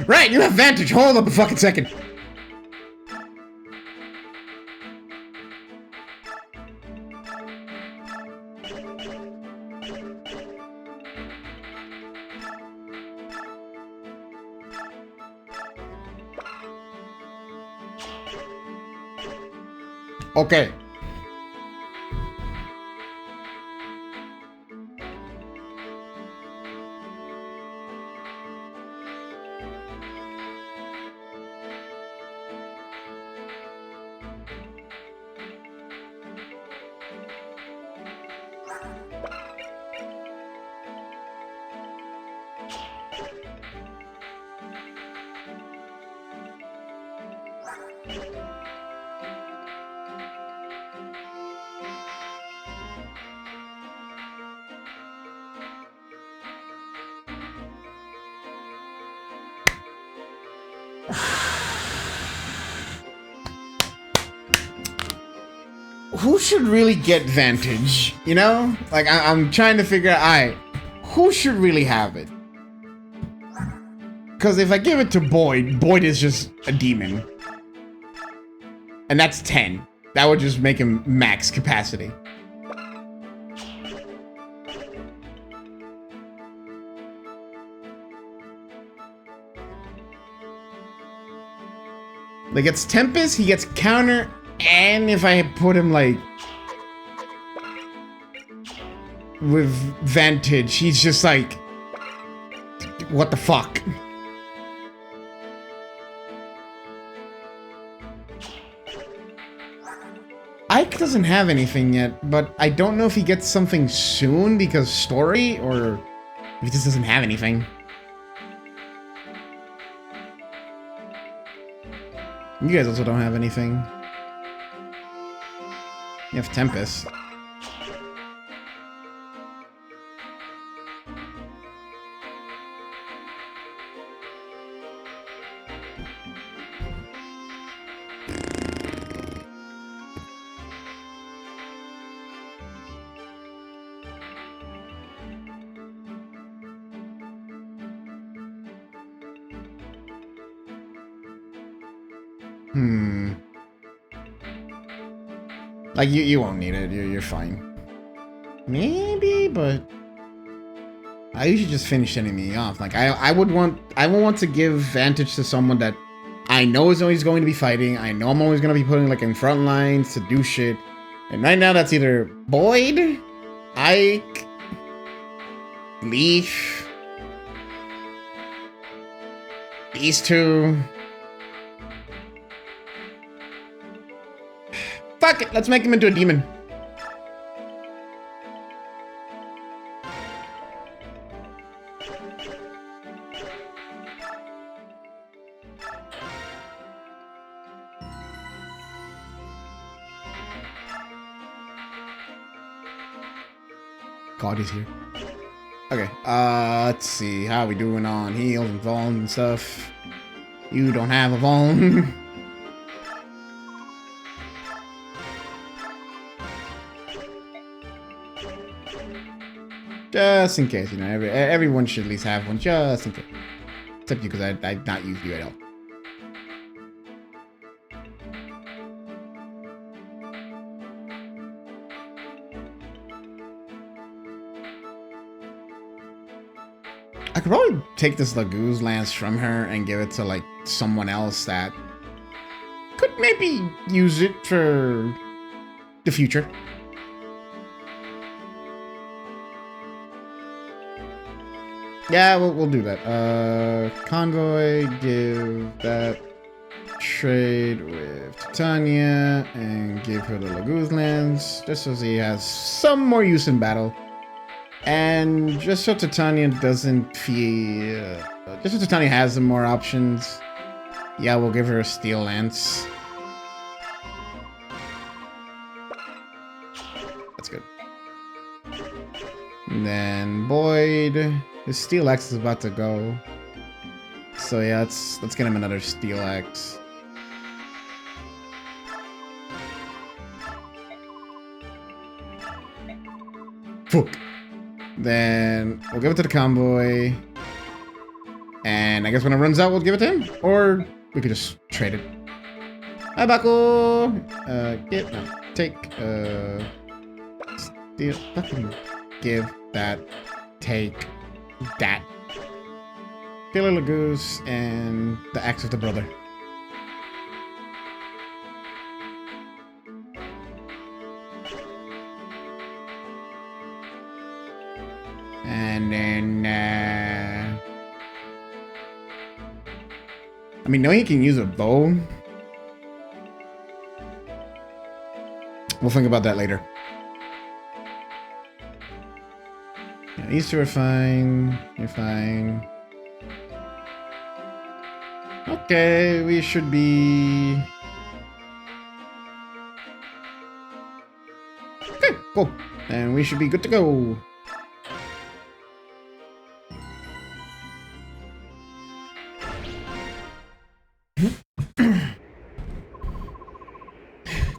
Speaker 1: Right, you have vantage. Hold up a fucking second. Okay. Who should really get Vantage? You know? Like, I'm trying to figure out, alright, who should really have it? Because if I give it to Boyd, Boyd is just a demon. And that's 10. That would just make him max capacity. Like, it's Tempest, he gets counter, and if I put him, like, with Vantage, he's just like, what the fuck? Ike doesn't have anything yet, but I don't know if he gets something soon because story, or if he just doesn't have anything. You guys also don't have anything. You have Tempest. Like, you won't need it. You're fine. Maybe, but I usually just finish enemy off. Like, I would want to give Vantage to someone that I know is always going to be fighting. I know I'm always going to be putting, like, in front lines to do shit. And right now, that's either Boyd, Ike, Leaf, these two. Fuck it, let's make him into a demon. God, he's here. Okay, let's see. How are we doing on heals and vuln and stuff? You don't have a vuln. Just in case, you know, everyone should at least have one, just in case. Except you, because I've not used you at all. I could probably take this Laguz Lance from her and give it to, like, someone else that could maybe use it for the future. Yeah, we'll do that. Convoy, give that, trade with Titania, and give her the Laguz Lance, just so he has some more use in battle. And just so Titania doesn't feel... just so Titania has some more options, yeah, we'll give her a Steel Lance. That's good. And then Boyd... his Steel X is about to go. So yeah, let's get him another Steel X. Fuck. Then we'll give it to the convoy. And I guess when it runs out, we'll give it to him. Or we could just trade it. Hi, Buckle! Take, Steel, fucking give that, take that. Killer Laguz and the axe of the brother. And then, I mean, knowing he can use a bow, we'll think about that later. Yeah, these two are fine. You're fine. Okay, we should be Cool. And we should be good to go.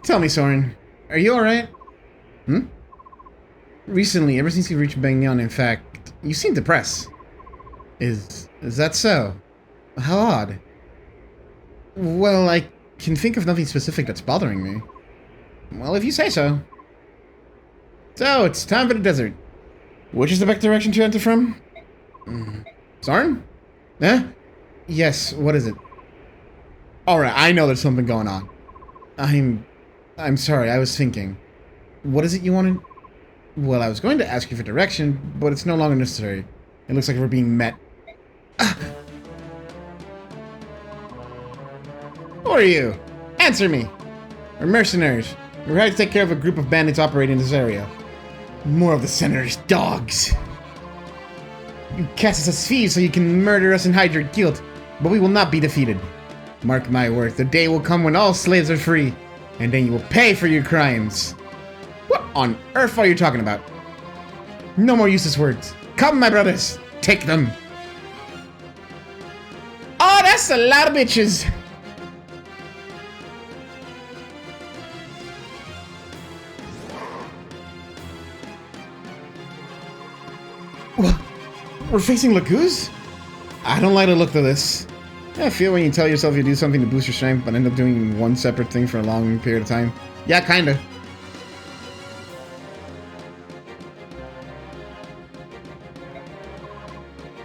Speaker 1: Tell me, Soren, are you alright? Hmm? Recently, ever since you reached Bangyeon, in fact, you seem depressed. Is that so? How odd. Well, I can think of nothing specific that's bothering me. Well, if you say so. So, it's time for the desert. Which is the best direction to enter from? Soren? Eh? Yes, what is it? Alright, I know there's something going on. I'm sorry, I was thinking. What is it you wanted? Well, I was going to ask you for direction, but it's no longer necessary. It looks like we're being met. Who are you? Answer me! We're mercenaries. We're here to take care of a group of bandits operating in this area. More of the Senator's dogs. You cast us as thieves so you can murder us and hide your guilt, but we will not be defeated. Mark my words, the day will come when all slaves are free, and then you will pay for your crimes. What on earth are you talking about? No more useless words. Come, my brothers, take them. Oh, that's a lot of bitches. What? We're facing Laguz? I don't like the look of this. I feel when you tell yourself you do something to boost your strength, but end up doing one separate thing for a long period of time. Yeah, kinda.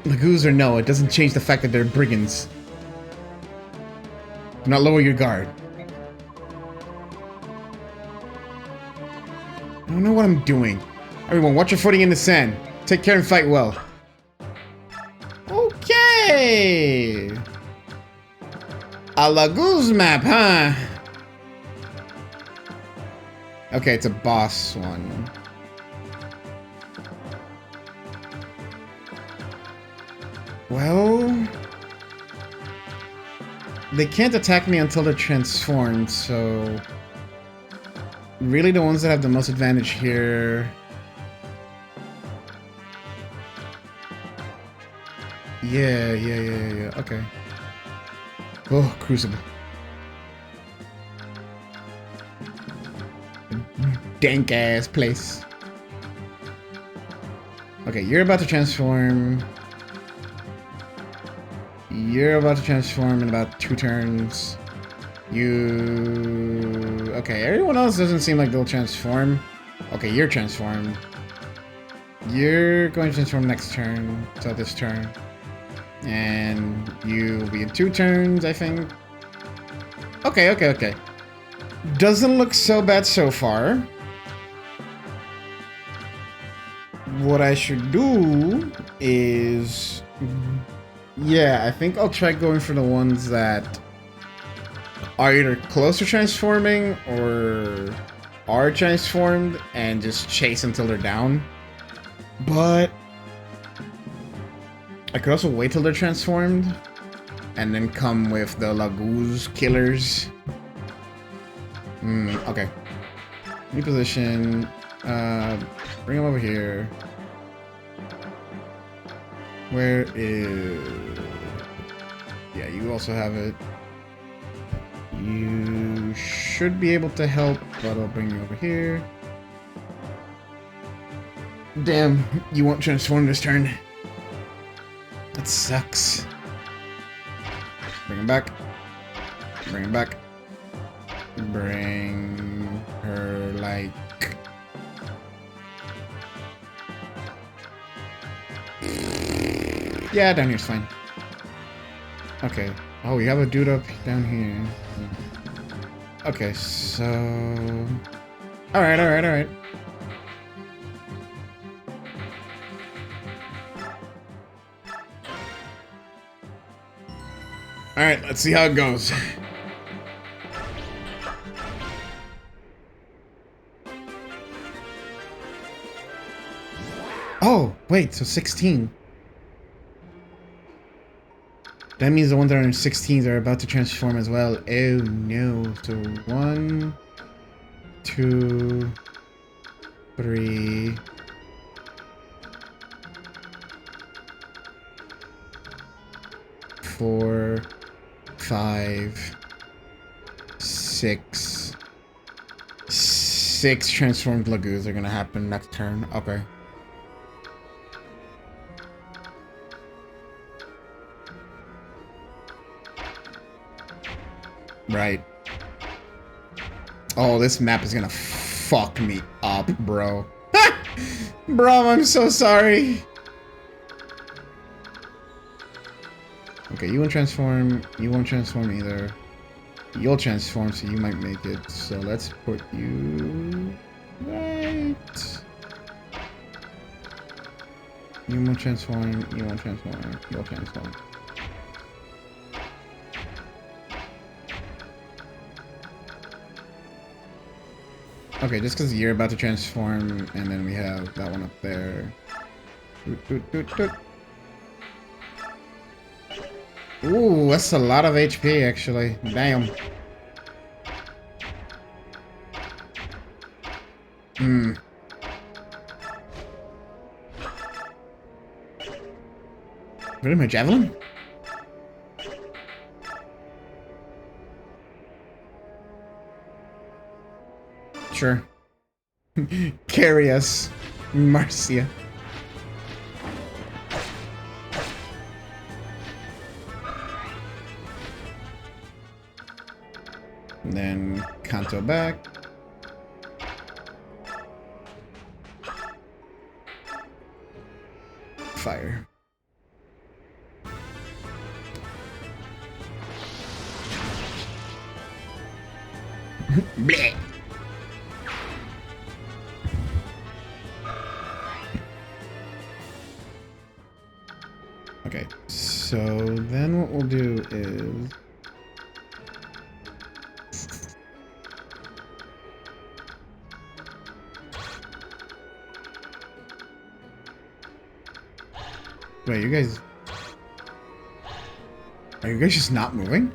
Speaker 1: Laguz or no, it doesn't change the fact that they're brigands. Do not lower your guard. I don't know what I'm doing. Everyone, watch your footing in the sand. Take care and fight well. Okay. A Laguz map, huh? Okay, it's a boss one. Well, they can't attack me until they're transformed, so really the ones that have the most advantage here. Yeah, okay. Oh, Crucible. Dank ass place. Okay, you're about to transform. You're about to transform in about 2 turns. You... Okay, everyone else doesn't seem like they'll transform. Okay, you're transformed. You're going to transform next turn, so this turn. And you'll be in 2 turns, I think. Okay. Doesn't look so bad so far. What I should do is... Yeah, I think I'll try going for the ones that are either close to transforming or are transformed and just chase until they're down. But I could also wait till they're transformed and then come with the Laguz killers. Okay. Reposition. Bring them over here. Where is... Yeah, you also have it. You should be able to help, but I'll bring you over here. Damn, you won't transform this turn. That sucks. Bring him back. Bring him back. Bring her, like... Yeah, down here's fine. Okay. Oh, we have a dude up down here. Okay, so... Alright. Alright, let's see how it goes. Oh, wait, so 16. That means the ones that are in 16s are about to transform as well. Oh no. So 1, 2, 3, 4, 5, 6. 6 transformed Lagoos are gonna happen next turn. Okay. Right. Oh, this map is gonna fuck me up, bro. Bro, I'm so sorry. Okay, you won't transform. You won't transform either. You'll transform, so you might make it. So let's put you right. You won't transform. You won't transform. You'll transform. Okay, just because you're about to transform, and then we have that one up there. Ooh, that's a lot of HP, actually. Damn. Hmm. Really, my javelin? Sure. Carry us, Marcia. And then Kanto back. Fire. Bleh. Okay, so then what we'll do is... Wait, you guys... Are you guys just not moving?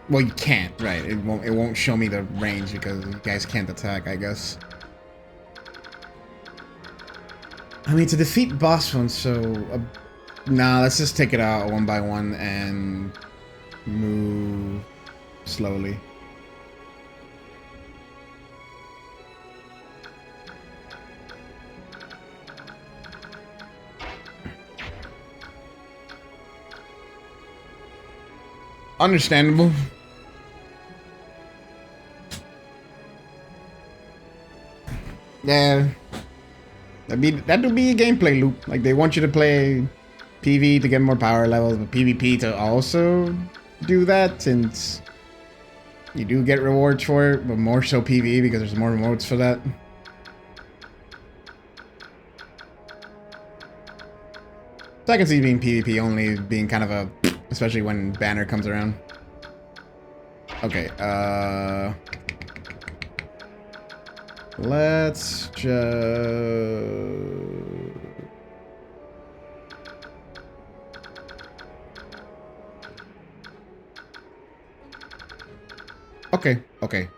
Speaker 1: Well, you can't, right? It won't show me the range because you guys can't attack, I guess. I mean, to defeat boss ones, so... nah, let's just take it out one by one and move slowly. Understandable. Yeah. That'll be a gameplay loop. Like, they want you to play PvE to get more power levels, but PvP to also do that, since you do get rewards for it, but more so PvE because there's more rewards for that. So I can see being PvP only being kind of a... especially when Banner comes around. Okay, let's just... Okay, okay.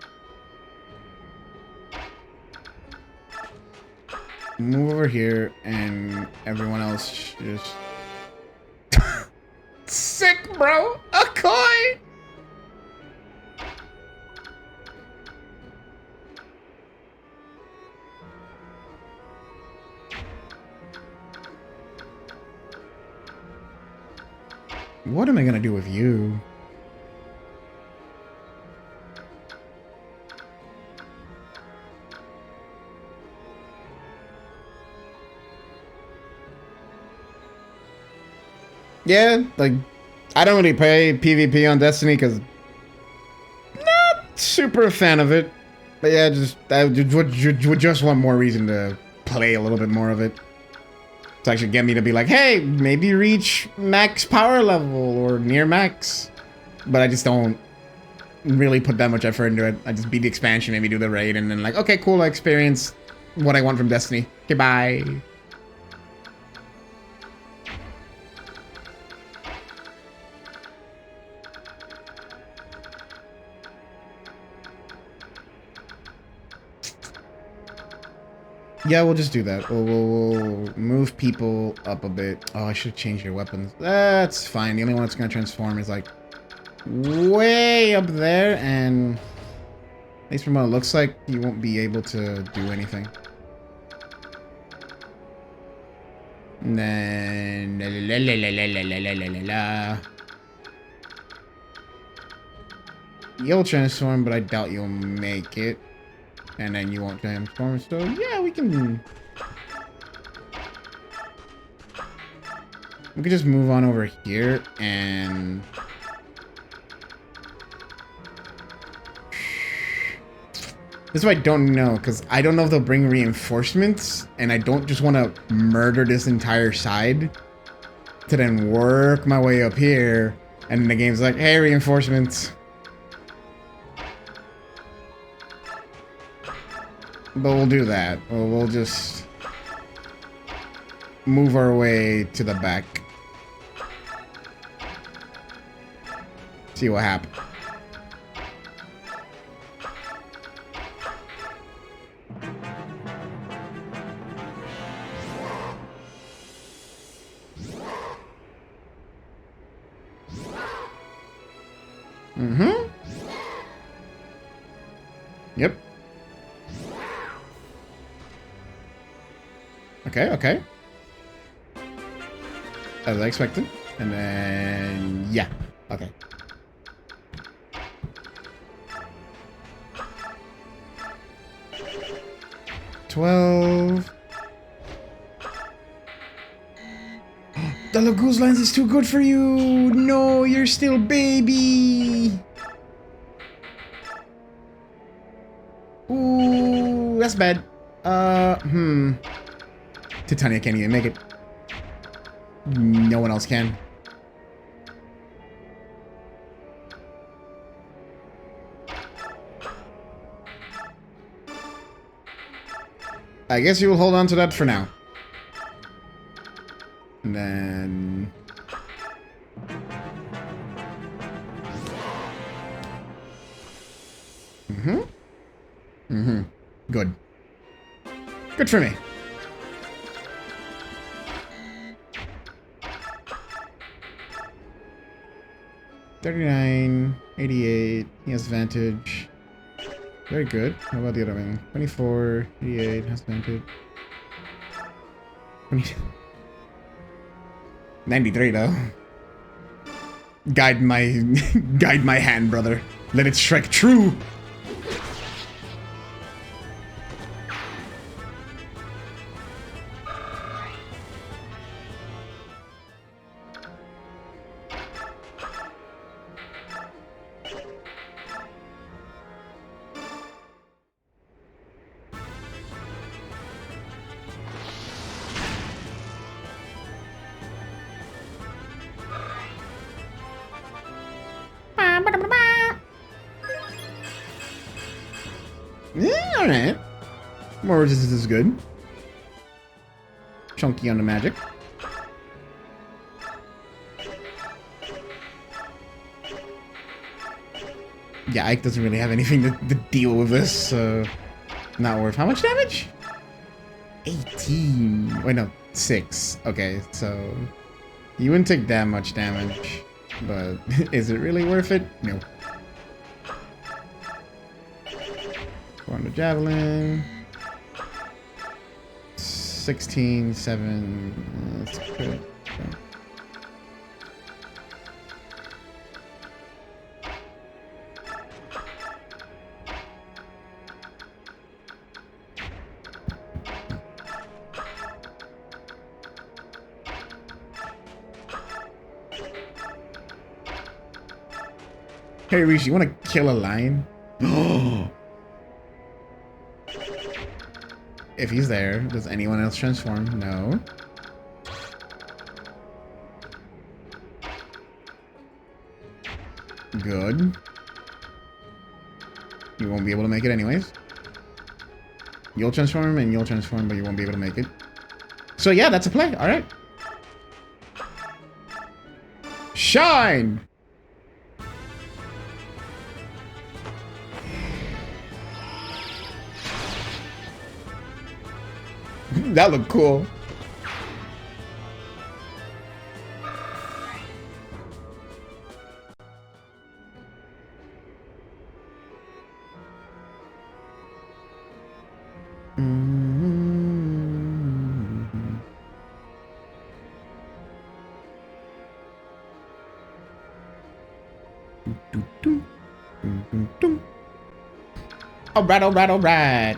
Speaker 1: Move over here, and everyone else just... Sick, bro! A coin! What am I gonna do with you? Yeah, like, I don't really play PvP on Destiny because not super a fan of it. But yeah, I would just want more reason to play a little bit more of it. To actually get me to be like, hey, maybe reach max power level or near max. But I just don't really put that much effort into it. I just beat the expansion, maybe do the raid, and then like, okay, cool, I experienced what I want from Destiny. Goodbye. Yeah, we'll just do that. We'll move people up a bit. Oh, I should change your weapons. That's fine. The only one that's going to transform is like way up there, and at least from what it looks like, you won't be able to do anything. And then you'll transform, but I doubt you'll make it. And then you won't transform, so yeah, we can just move on over here, and this is what I don't know, because I don't know if they'll bring reinforcements, and I don't just want to murder this entire side to then work my way up here, and then the game's like, hey, reinforcements. But we'll do that. We'll just move our way to the back. See what happens. Mm-hmm. Yep. Okay, okay. As I expected. And then, yeah. Okay. $12. The Lagoose lens is too good for you. No, you're still baby. Ooh, that's bad. Titania can't even make it. No one else can. I guess you will hold on to that for now. And then... Mm-hmm. Mm-hmm. Good. Good for me. $39, $88. He has advantage. Very good. How about the other one? 24, 88 has advantage. 93 though. Guide my hand, brother. Let it strike true. Yeah, alright. More resistance is good. Chunky on the magic. Yeah, Ike doesn't really have anything to deal with this, so... Not worth. How much damage? 18. Wait, no. 6. Okay, so... You wouldn't take that much damage. But is it really worth it? No. On the javelin. 16, 7. That's good. Okay. Hey, Reese, you want to kill a lion? If he's there, does anyone else transform? No. Good. You won't be able to make it anyways. You'll transform and you'll transform, but you won't be able to make it. So yeah, that's a play. All right. Shine! That looked cool. Alright, alright, alright.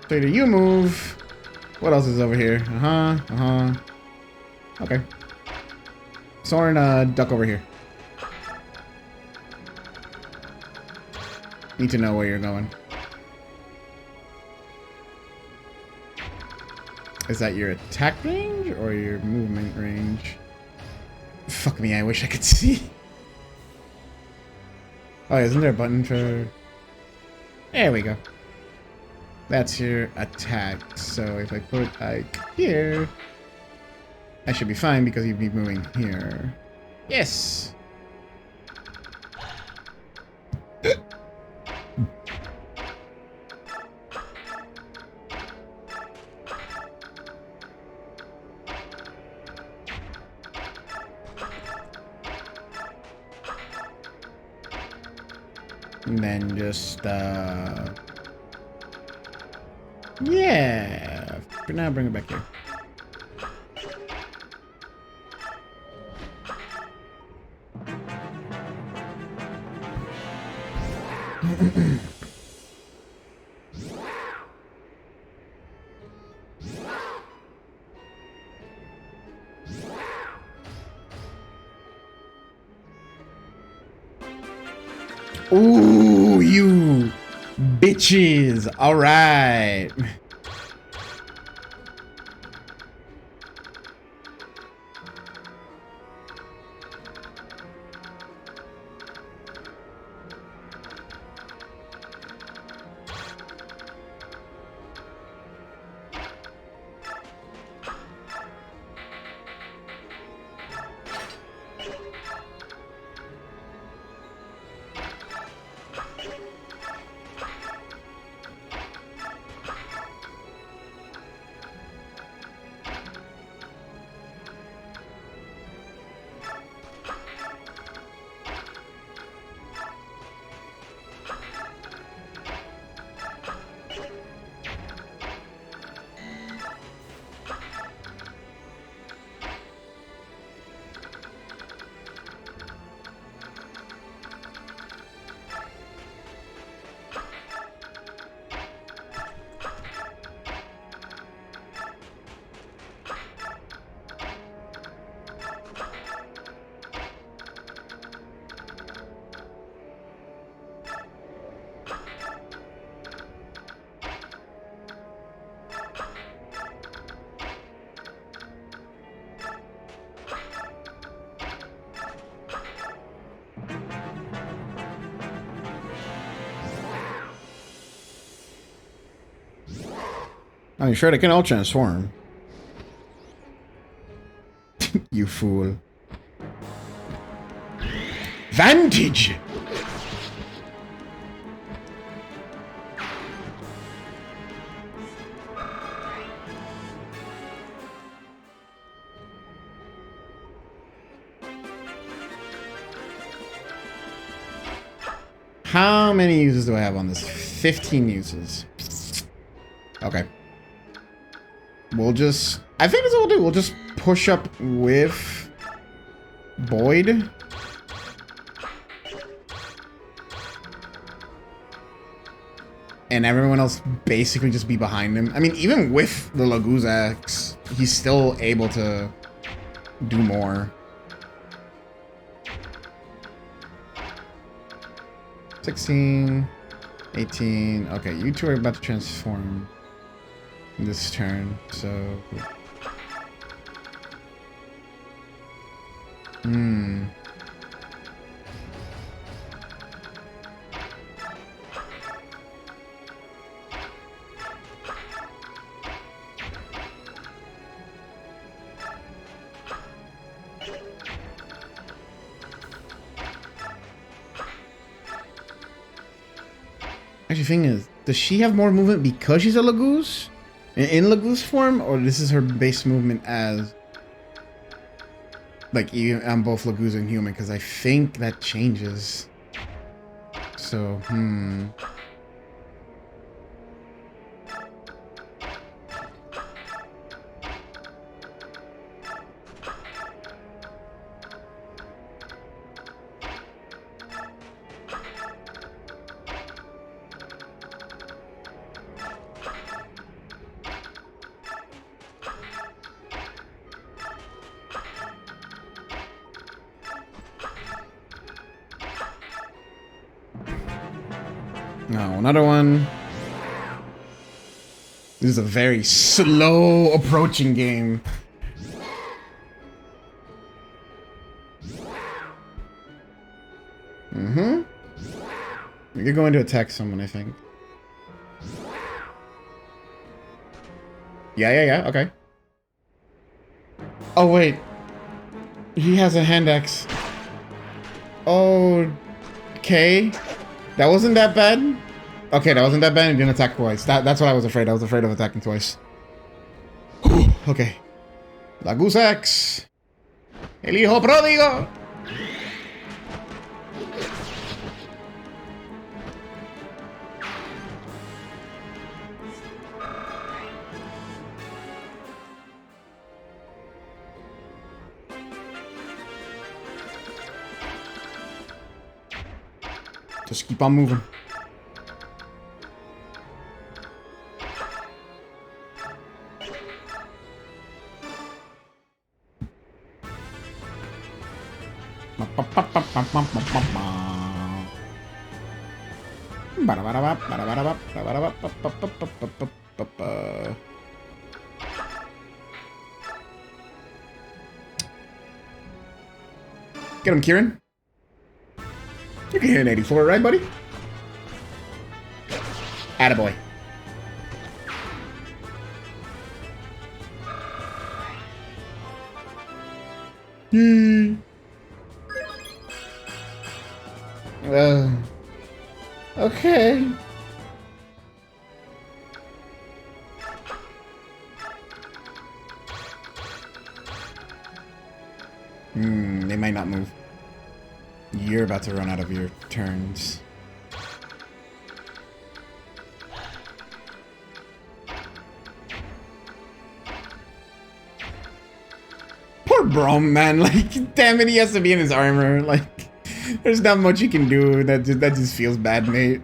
Speaker 1: So do you move? What else is over here? Okay. Soren, duck over here. Need to know where you're going. Is that your attack range or your movement range? Fuck me, I wish I could see. Oh, isn't there a button for... There we go. That's your attack. So if I put like here, I should be fine because you'd be moving here. Yes. And then just, yeah. For now, bring it back here. Ooh, you bitches. All right. Are you sure they can all transform? You fool. Vantage! How many uses do I have on this? 15 uses. Okay. We'll just... I think that's what we'll do. We'll just push up with Boyd. And everyone else basically just be behind him. I mean, even with the Laguzax, he's still able to do more. 16, 18. Okay, you two are about to transform this turn, so... Actually, the thing is, does she have more movement because she's a Lagoose? In Lagu's form, or this is her base movement as like on both Lagu's and human? Because I think that changes. So, no, another one. This is a very slow approaching game. You're going to attack someone, I think. Yeah, okay. Oh, wait. He has a hand axe. Oh, okay. That wasn't that bad? Okay, that wasn't that bad. He didn't attack twice. That's what I was afraid. I was afraid of attacking twice. Okay. La Goose Axe. El hijo pródigo. Just keep on moving. Get him, Kieran. You can hit an 84, right, buddy? Attaboy. Okay. They might not move. You're about to run out of your turns. Poor Brom, man. Like, damn it, he has to be in his armor. Like, there's not much you can do. That just feels bad, mate.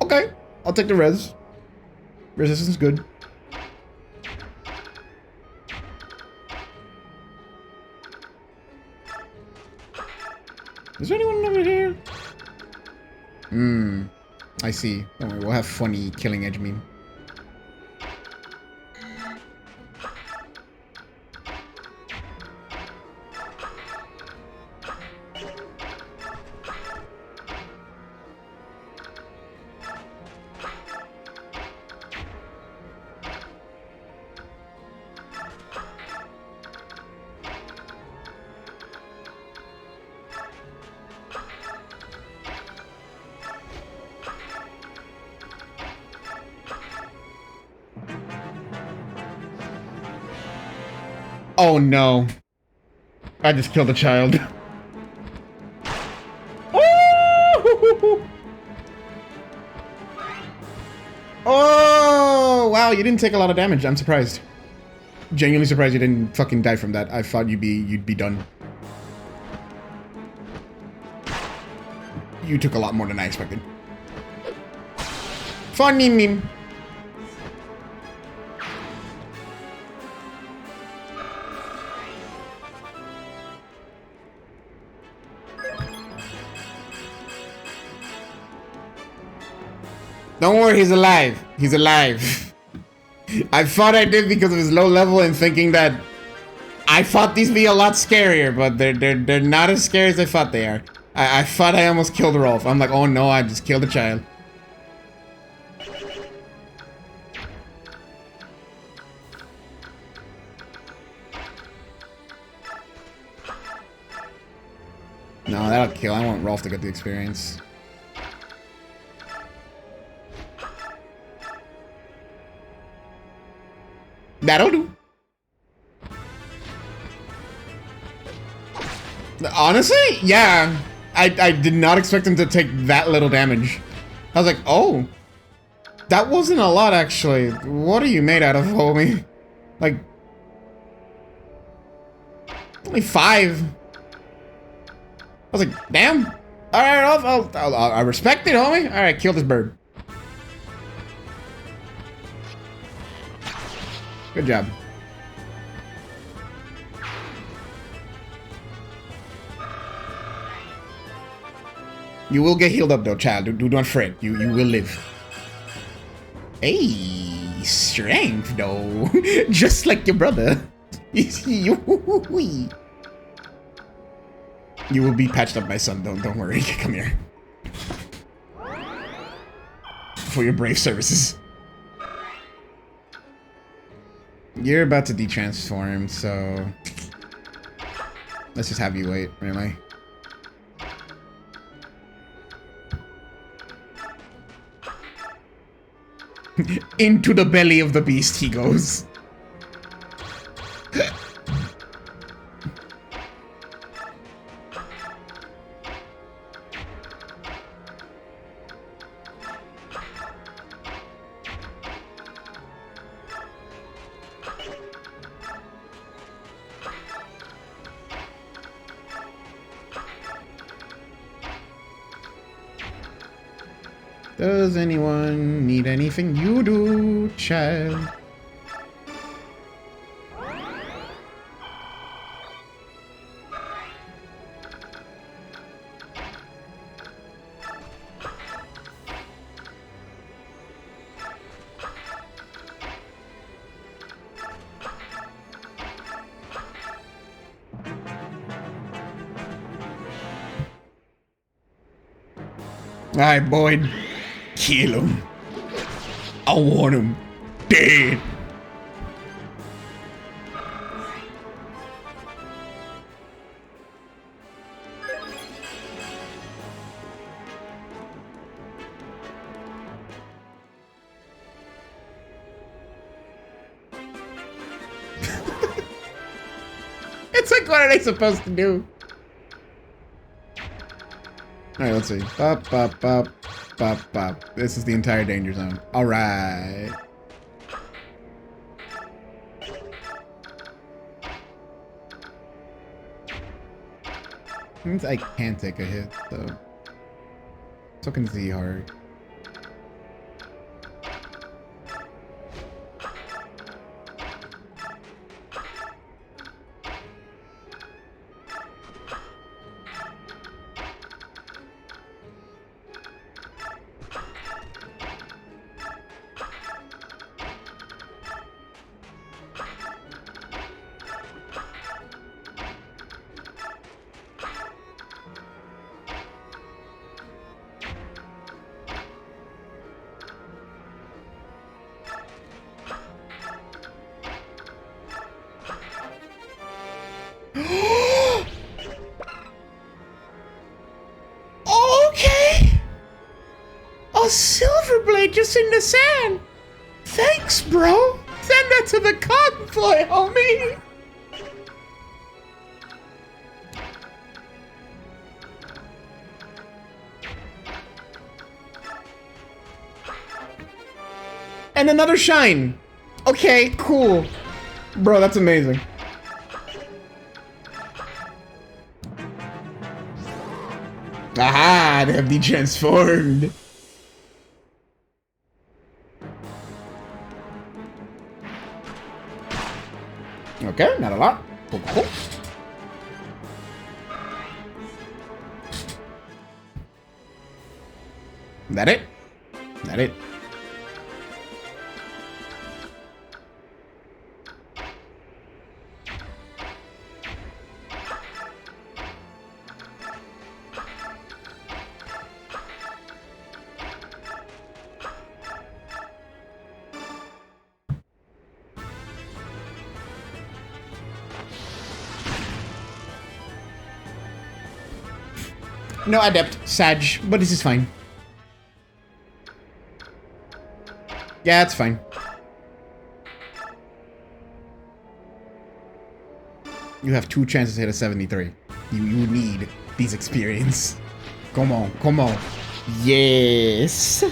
Speaker 1: Okay, I'll take the res. Resistance is good. Is there anyone over here? I see. Don't worry, we'll have funny killing edge meme. Oh no. I just killed a child. Oh, wow, you didn't take a lot of damage. I'm surprised. Genuinely surprised you didn't fucking die from that. I thought you'd be done. You took a lot more than I expected. Funny meme. Don't worry, he's alive. He's alive. I thought I did because of his low level and thinking that I thought these be a lot scarier, but they're not as scary as I thought they are. I thought I almost killed Rolf. I'm like, oh no, I just killed a child. No, that'll kill. I want Rolf to get the experience. That'll do. Honestly, yeah. I did not expect him to take that little damage. I was like, oh. That wasn't a lot, actually. What are you made out of, homie? Like... Only 5. I was like, damn. Alright, I respect it, homie. Alright, kill this bird. Good job. You will get healed up though, child. Do not fret. You will live. Hey, strength though. Just like your brother. You will be patched up, my son. Don't worry. Come here. For your brave services. You're about to detransform, so let's just have you wait, really. Into the belly of the beast he goes. Does anyone need anything you do, child? Alright, Boyd. Kill him. I want him dead. It's like, what are they supposed to do? Alright, let's see. Bop, bop, bop. Bop, bop. This is the entire danger zone. Alright. Means I can take a hit, though. So can Z hard. Okay. A silver blade just in the sand. Thanks, bro. Send that to the convoy, homie. And another shine. Okay, cool. Bro, that's amazing. Aha, they have detransformed. Okay, not a lot. Cool, cool. That it? That it? No adept, Sag, but this is fine. Yeah, it's fine. You have 2 chances to hit a 73. You need these experience. Come on, come on. Yes.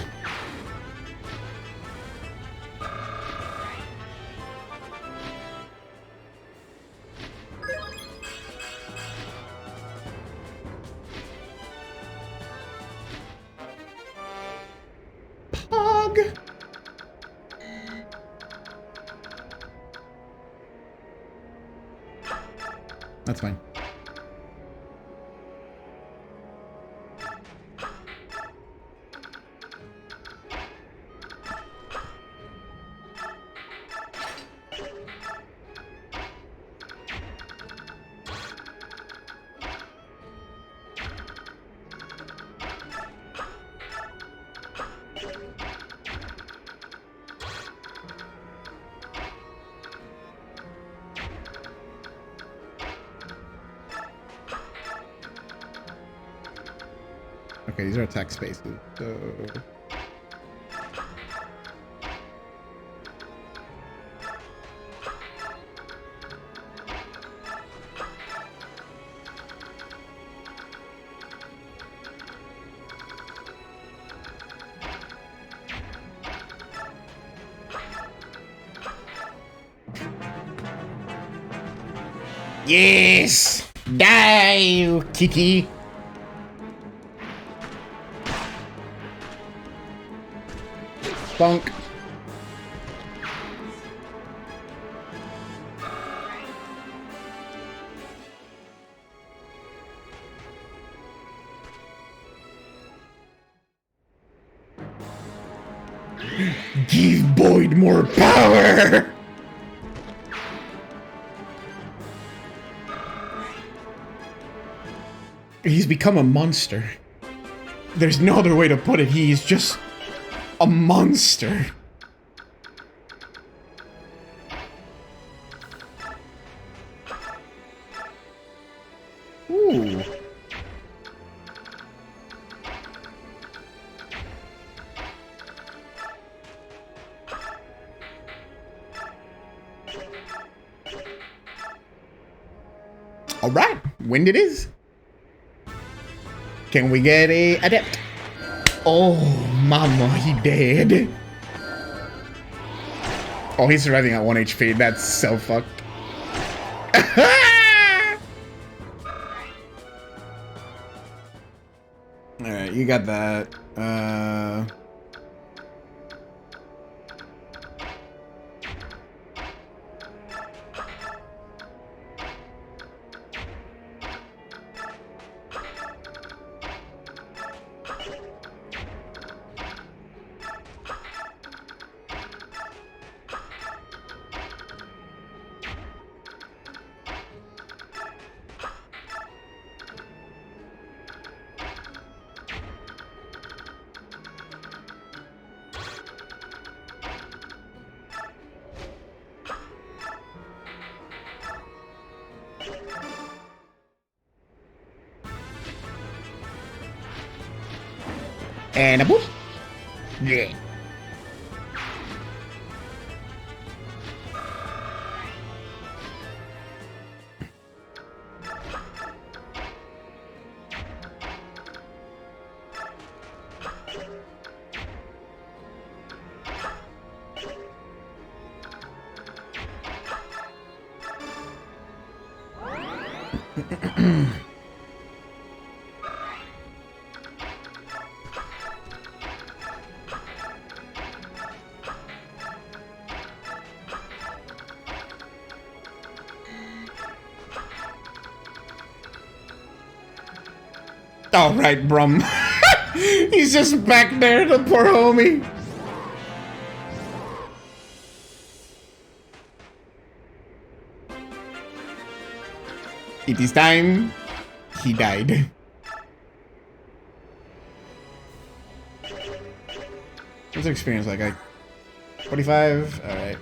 Speaker 1: Pog. That's fine. Okay, these are attack spaces. So... Yes! Die, you Kiki! Bonk. Give Boyd more power! He's become a monster. There's no other way to put it. He's just a monster. Ooh. All right, wind it is. Can we get a adept? Oh, mama, he dead. Oh, he's surviving at 1 HP. That's so fucked. Alright, you got that. And a boop. Yeah. All right, Brum. He's just back there, the poor homie. It is time. He died. What's the experience like? 45? All right.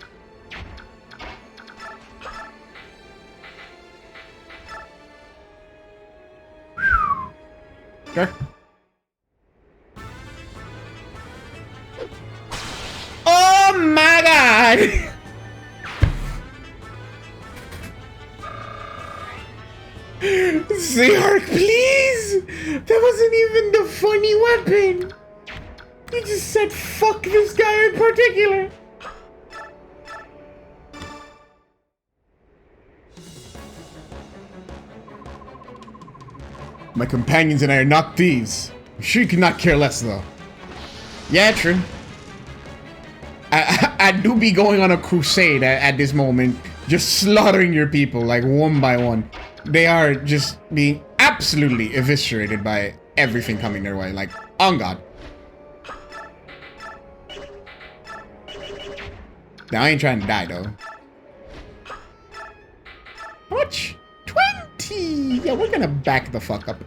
Speaker 1: Sure. Oh my god! Zayark, please! That wasn't even the funny weapon! You just said fuck this guy in particular! My companions and I are not thieves. I'm sure you could not care less, though. Yeah, true. I do be going on a crusade at this moment, just slaughtering your people, like, one by one. They are just being absolutely eviscerated by everything coming their way, like, on God. Now, I ain't trying to die, though. How much? 20! Yeah, we're gonna back the fuck up.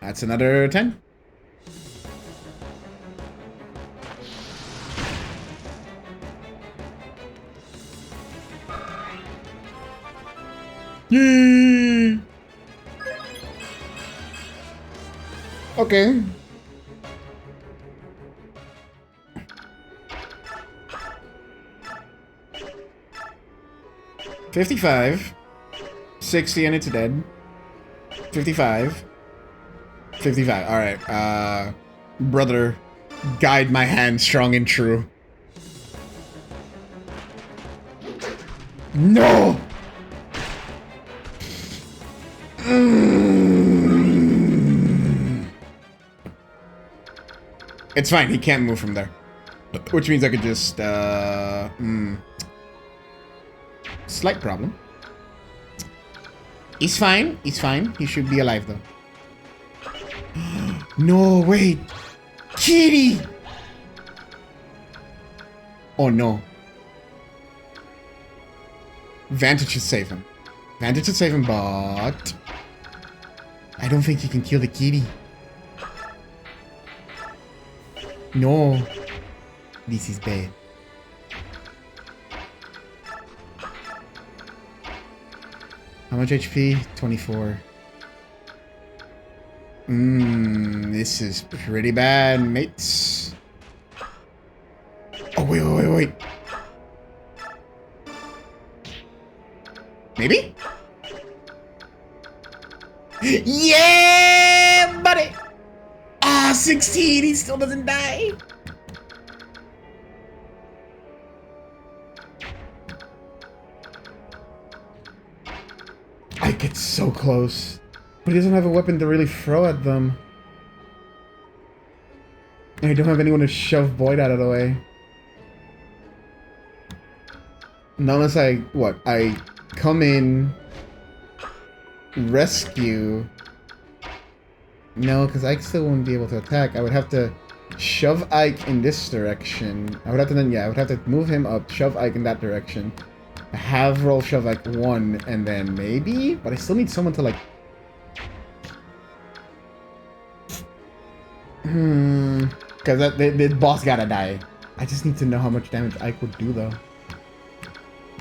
Speaker 1: That's another 10. Yay! Okay. $55. 60 and it's dead. 55. 55. Alright. Brother, guide my hand strong and true. No! It's fine, he can't move from there. Which means I could just, slight problem. He's fine, he's fine. He should be alive, though. No, wait! Kitty! Oh, no. Vantage should save him. Vantage should save him, but... I don't think he can kill the kitty. No. This is bad. How much HP? 24. This is pretty bad, mates. Oh, wait. Maybe? Yeah, buddy! Ah, 16, he still doesn't die. I get so close. But he doesn't have a weapon to really throw at them. And I don't have anyone to shove Boyd out of the way. Not unless I come in, rescue. No, because Ike still wouldn't be able to attack. I would have to shove Ike in this direction. I would have to move him up, shove Ike in that direction. Have roll shove Ike 1, and then maybe? But I still need someone to, like... Because the boss gotta die. I just need to know how much damage Ike would do, though.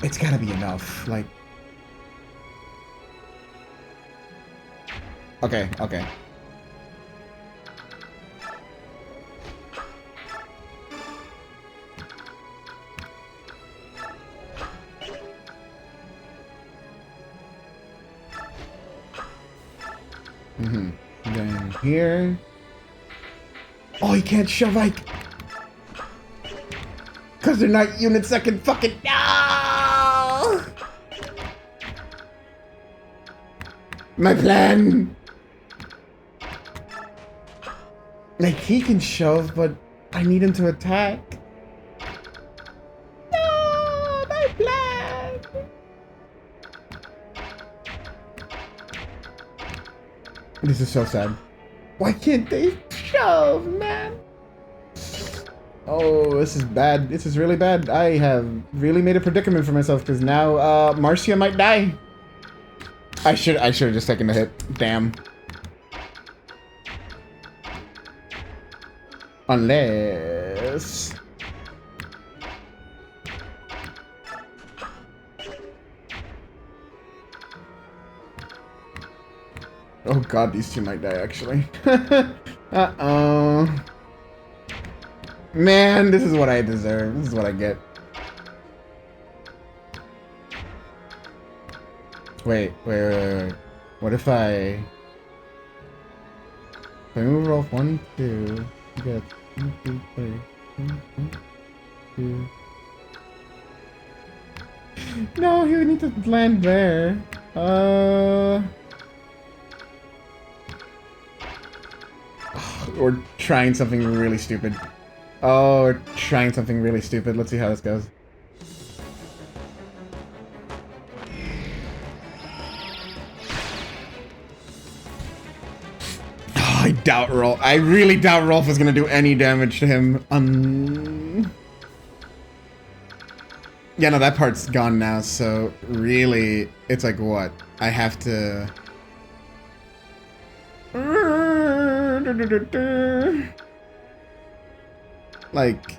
Speaker 1: It's gotta be enough, like... Okay. Then here... Oh, you can't shove Ike! Because they're not units that can fucking... No! My plan! Like, he can shove, but I need him to attack. No! My plan! This is so sad. Why can't they shove, man? Oh, this is bad. This is really bad. I have really made a predicament for myself because now Marcia might die. I should have just taken the hit. Damn. Unless... Oh god, these two might die actually. Uh-oh. Man, this is what I deserve. This is what I get. Wait. What if I move off 1, 2, you get 1, 2, 3, 1, 2. No, he would need to land there. We're trying something really stupid. Oh, we're trying something really stupid. Let's see how this goes. Oh, I doubt Rolf. I really doubt Rolf is gonna do any damage to him. Yeah, no, that part's gone now, so really, it's like what? I have to... Like,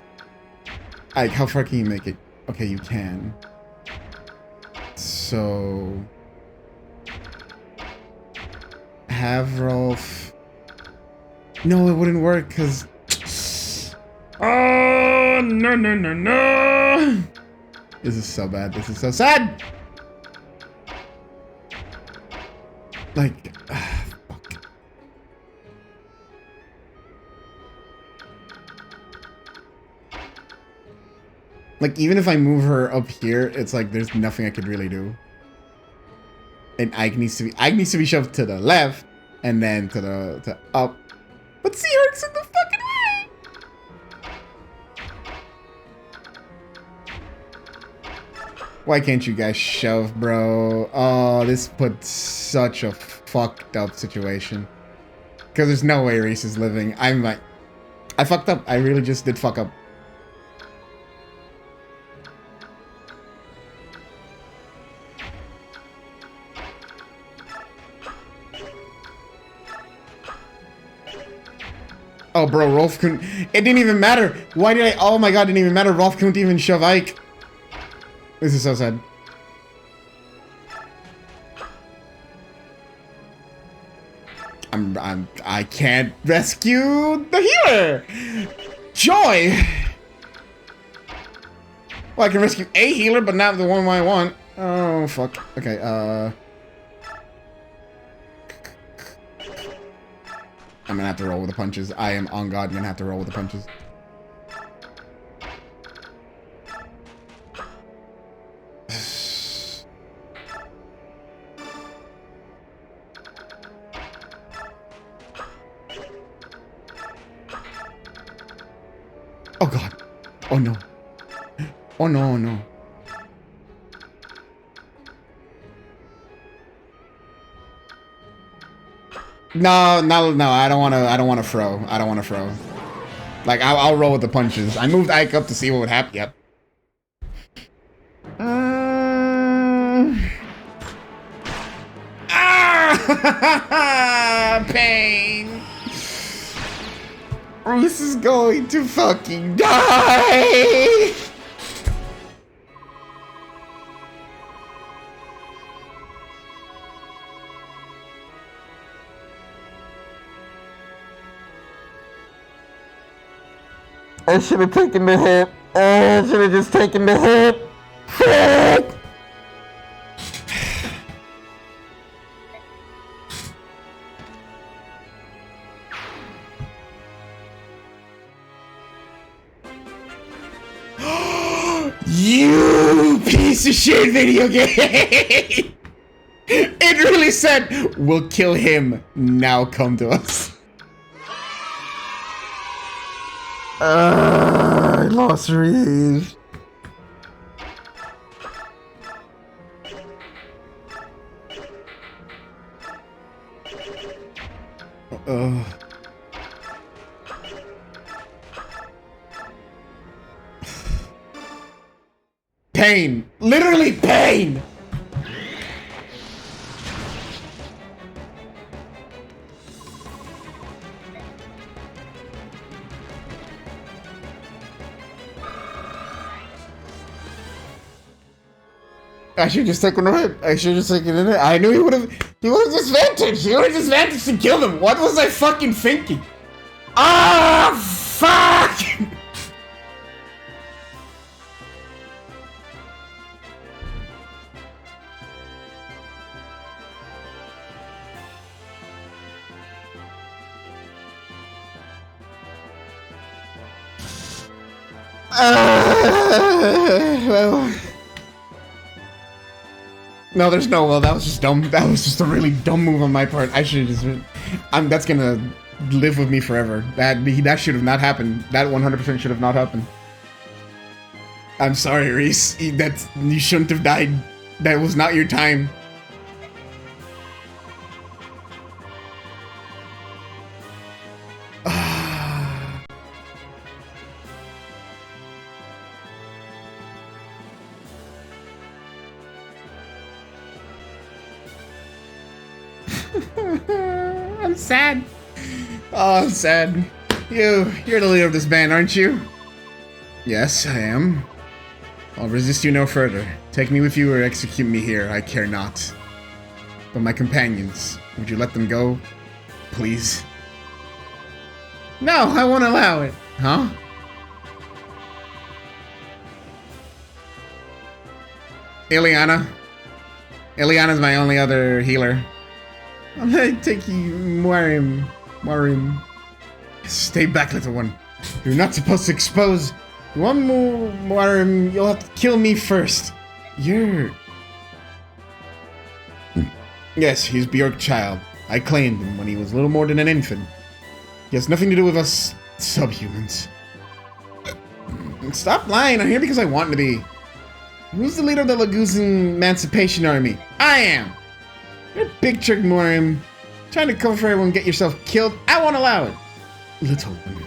Speaker 1: how far can you make it? Okay, you can. So... Have Rolf... No, it wouldn't work, because... Oh, no. This is so bad. This is so sad! Like... fuck. Like, even if I move her up here, it's like there's nothing I could really do. And Ike needs to be shoved to the left, and then to up. But Seahort's in the fucking way! Why can't you guys shove, bro? Oh, this puts such a fucked up situation. Because there's no way Reese is living. I'm like... I fucked up. I really just did fuck up. Oh, bro, Rolf couldn't... It didn't even matter. Why did I... Oh my god, it didn't even matter. Rolf couldn't even shove Ike. This is so sad. I can't rescue the healer! Joy! Well, I can rescue a healer, but not the one I want. Oh, fuck. Okay, I'm gonna have to roll with the punches. I am on God gonna have to roll with the punches. Oh god. Oh no. Oh no, oh no. No, I don't wanna throw. I don't wanna throw. Like, I'll roll with the punches. I moved Ike up to see what would happen. Yep. Pain. Bruce is going to fucking die. I should have taken the hit. I should have just taken the hit. Fuck. You piece of shit video game! It really said, we'll kill him, now come to us. I lost Reeve. Pain. Literally pain. I should just taken it. I should just taken it. I knew he would have disadvantaged. He would have disadvantaged to kill them. What was I fucking thinking? Ah, fuck! Well. No, there's no well. That was just dumb. That was just a really dumb move on my part. I should just. That's gonna live with me forever. That should have not happened. That 100% should have not happened. I'm sorry, Reese. You shouldn't have died. That was not your time. I'm sad. Oh, I'm sad. You're the leader of this band, aren't you? Yes, I am. I'll resist you no further. Take me with you or execute me here, I care not. But my companions, would you let them go? Please? No, I won't allow it. Huh? Ileana? Ileana's my only other healer. I'm gonna take you, Morim. Stay back, little one. You're not supposed to expose one more Morim. You'll have to kill me first. You're... Yes, he's Bjork's child. I claimed him when he was little more than an infant. He has nothing to do with us subhumans. Stop lying, I'm here because I want to be. Who's the leader of the Laguzan Emancipation Army? I am! You're a big trick, Morim. Trying to cover for everyone and get yourself killed? I won't allow it. Little one.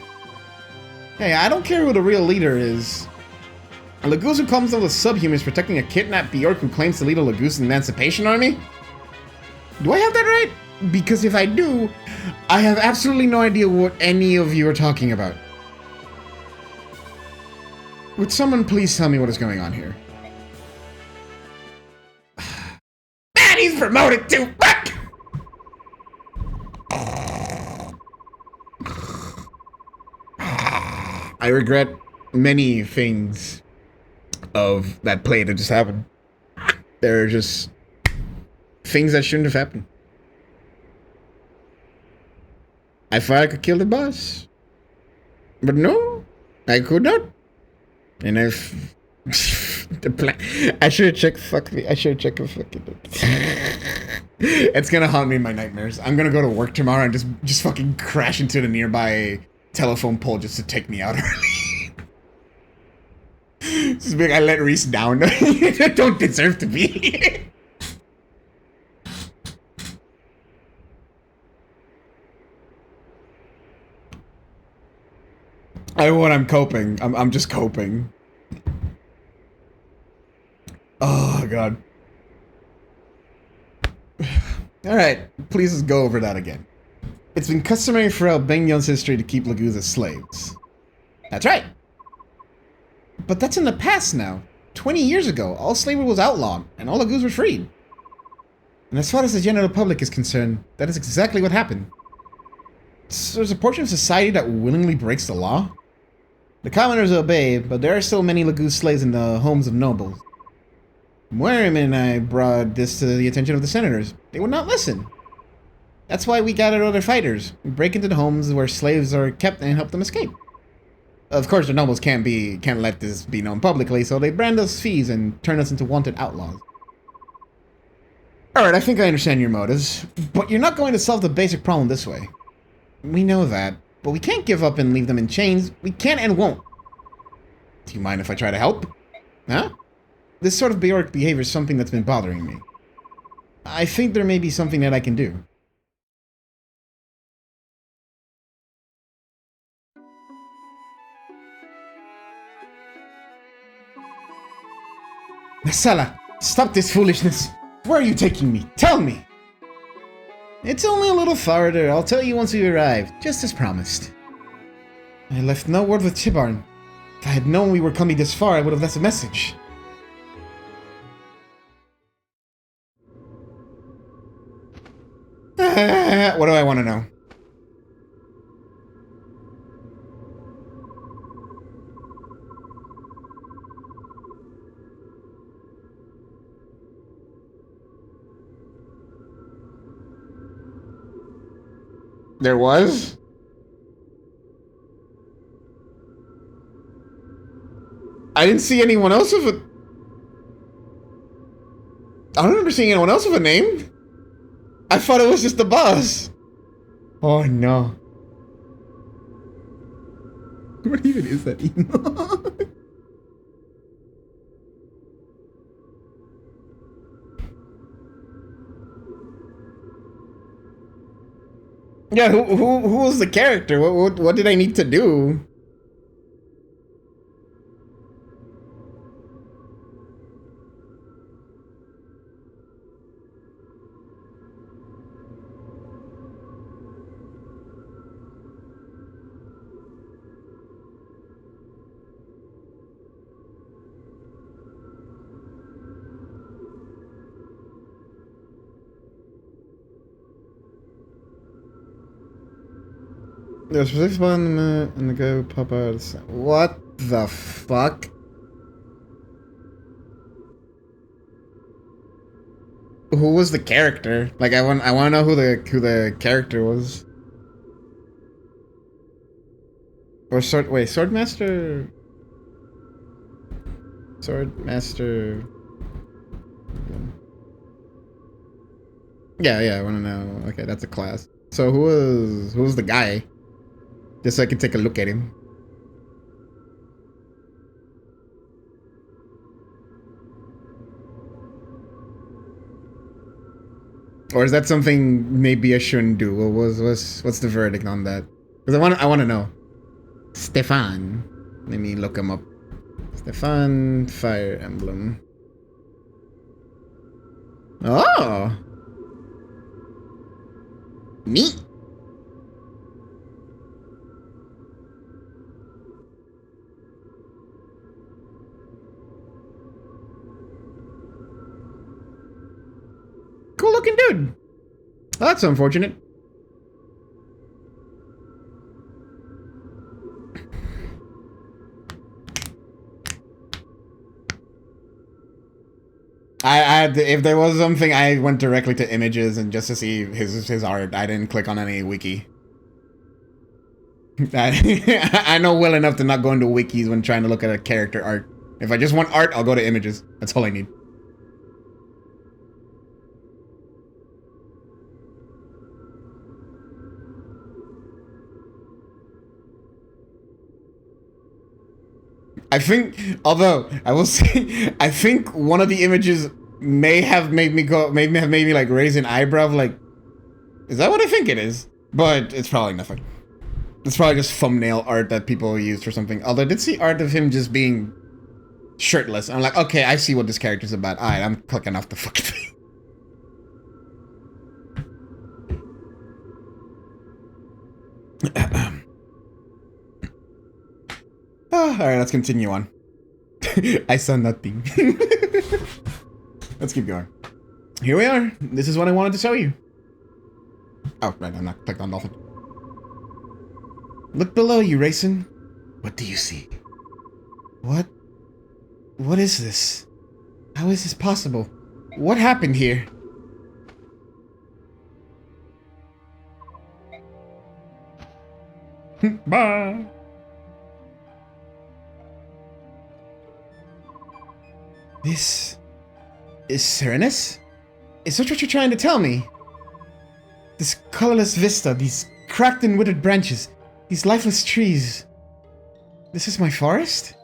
Speaker 1: Hey, I don't care who the real leader is. A Laguzan comes up with subhumans protecting a kidnapped Bjork who claims to lead a Laguzan Emancipation Army? Do I have that right? Because if I do, I have absolutely no idea what any of you are talking about. Would someone please tell me what is going on here? Man, he's promoted too! Fuck! I regret many things of that play that just happened. There are just things that shouldn't have happened. I thought I could kill the boss. But no, I could not. And if the plan, I should have checked. Fuck me. I should have checked. Fucking. It's gonna haunt me in my nightmares. I'm gonna go to work tomorrow and just fucking crash into the nearby telephone pole just to take me out early. Just big. I let Reese down. I don't deserve to be here. I'm coping. I'm just coping. Oh god. Alright, please just go over that again. It's been customary for Albanian's history to keep Laguz as slaves. That's right. But that's in the past now. 20 years ago, all slavery was outlawed, and all Laguz were freed. And as far as the general public is concerned, that is exactly what happened. So there's a portion of society that willingly breaks the law? The commoners obey, but there are still many Laguz slaves in the homes of nobles. Morim and I brought this to the attention of the senators. They would not listen. That's why we gathered other fighters. We break into the homes where slaves are kept and help them escape. Of course, the nobles can't let this be known publicly, so they brand us thieves and turn us into wanted outlaws. Alright, I think I understand your motives, but you're not going to solve the basic problem this way. We know that, but we can't give up and leave them in chains. We can't and won't. Do you mind if I try to help? Huh? This sort of Bjork behavior is something that's been bothering me. I think there may be something that I can do. Nasala, stop this foolishness. Where are you taking me? Tell me! It's only a little farther. I'll tell you once we arrive, just as promised. I left no word with Chibarn. If I had known we were coming this far, I would have left a message. What do I want to know? There was? I didn't see anyone else with a... I don't remember seeing anyone else with a name. I thought it was just the boss. Oh no. What even is that email? Yeah, who was the character? What did I need to do? There's this one and the guy would pop out. What the fuck? Who was the character? Like I want to know who the character was. Or Swordmaster. Swordmaster. Yeah, I want to know. Okay, that's a class. So who was the guy? Just so I can take a look at him. Or is that something maybe I shouldn't do? What's the verdict on that? Because I want to know. Stefan. Let me look him up. Stefan Fire Emblem. Oh. Neat. Cool looking dude. Well, that's unfortunate. If there was something, I went directly to images and just to see his art. I didn't click on any wiki. I know well enough to not go into wikis when trying to look at a character art. If I just want art, I'll go to images. That's all I need. I think, although I will say, I think one of the images may have made me like raise an eyebrow. Like, is that what I think it is? But it's probably nothing. It's probably just thumbnail art that people used or something. Although I did see art of him just being shirtless. I'm like, okay, I see what this character's about. Alright, I'm clicking off the fucking thing. Alright, let's continue on. I saw nothing. Let's keep going. Here we are. This is what I wanted to show you. Oh, right, I'm not clicked on nothing. Look below you, Racing. What do you see? What is this? How is this possible? What happened here? Bye. This is Serenus? Is that what you're trying to tell me? This colorless vista, these cracked and withered branches, these lifeless trees. This is my forest?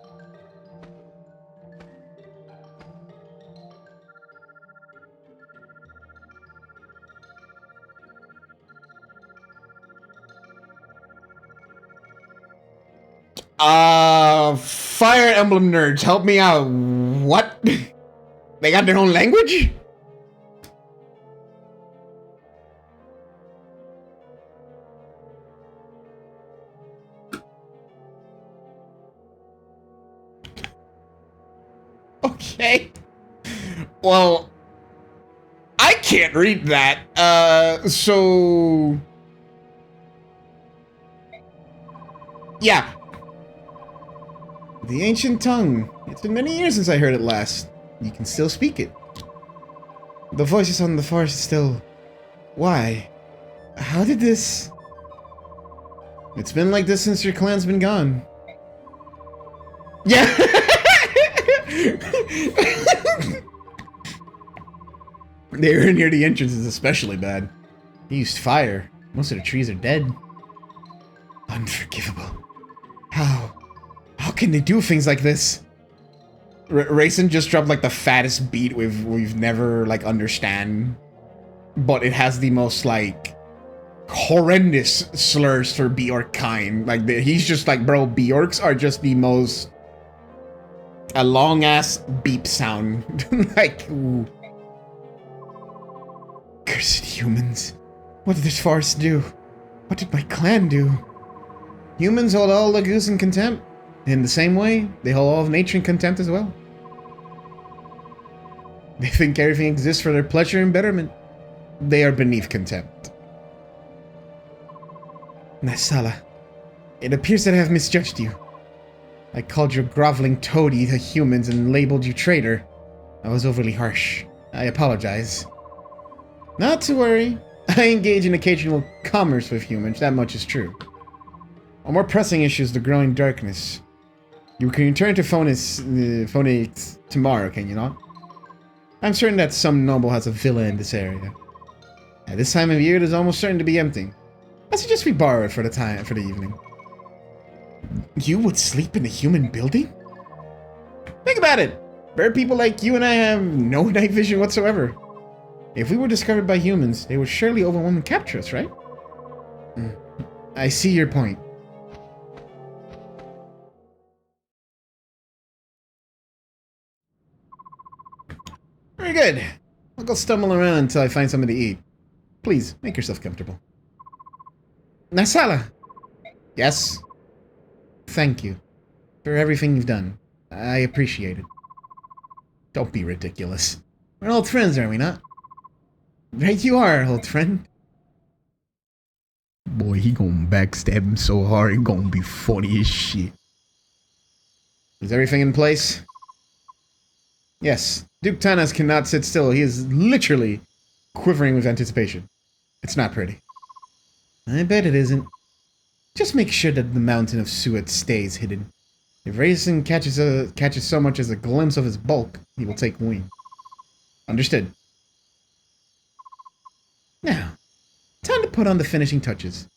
Speaker 1: Fire Emblem nerds, help me out. What? They got their own language? Okay. Well, I can't read that. So... Yeah. The ancient tongue. It's been many years since I heard it last. You can still speak it. The voices on the forest still... Why? How did this... It's been like this since your clan's been gone. Yeah! The area near the entrance is especially bad. He used fire. Most of the trees are dead. Unforgivable. How? How can they do things like this? Rayson just dropped like the fattest beat we've never like understand. But it has the most like horrendous slurs for Bjork kind. Like he's just like, bro, Bjorks are just the most a long ass beep sound. Like, ooh. Cursed humans. What did this forest do? What did my clan do? Humans hold all Lagoos in contempt. In the same way, they hold all of nature in contempt as well. They think everything exists for their pleasure and betterment. They are beneath contempt. Nasala, it appears that I have misjudged you. I called you a groveling toady to humans and labeled you traitor. I was overly harsh. I apologize. Not to worry. I engage in occasional commerce with humans, that much is true. A more pressing issue is the growing darkness. You can return to Phoenix tomorrow, can you not? I'm certain that some noble has a villa in this area. At this time of year, it is almost certain to be empty. I suggest we borrow it for the evening. You would sleep in a human building? Think about it. Bird people like you and I have no night vision whatsoever. If we were discovered by humans, they would surely overwhelm and capture us, right? I see your point. Very good. I'll go stumble around until I find something to eat. Please, make yourself comfortable. Nasala! Yes? Thank you for everything you've done. I appreciate it. Don't be ridiculous. We're old friends, are we not? Right you are, old friend. Boy, he gonna backstab him so hard, it gonna be funny as shit. Is everything in place? Yes. Duke Tanas cannot sit still. He is literally quivering with anticipation. It's not pretty. I bet it isn't. Just make sure that the mountain of suet stays hidden. If Rayson catches so much as a glimpse of his bulk, he will take wing. Understood. Now, time to put on the finishing touches.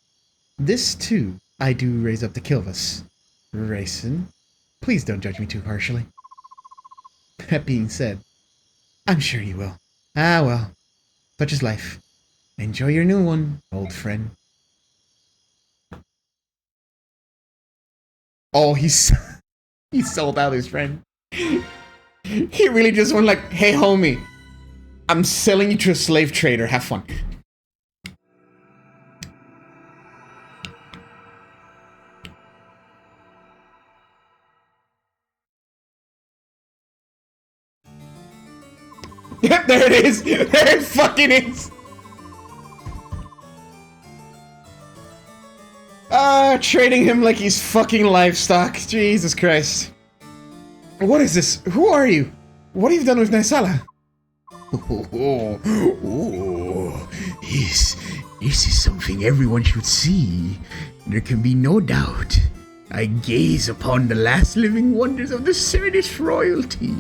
Speaker 1: This, too, I do raise up to Kilvas. Rayson, please don't judge me too harshly. That being said, I'm sure you will. Ah, well. Such is life. Enjoy your new one, old friend. Oh, he sold out his friend. He really just went like, hey, homie, I'm selling you to a slave trader. Have fun. Yep, there it is. There it fucking is. Trading him like he's fucking livestock. Jesus Christ. What is this? Who are you? What have you done with Naisala?
Speaker 3: This is something everyone should see. There can be no doubt. I gaze upon the last living wonders of the Cernus royalty.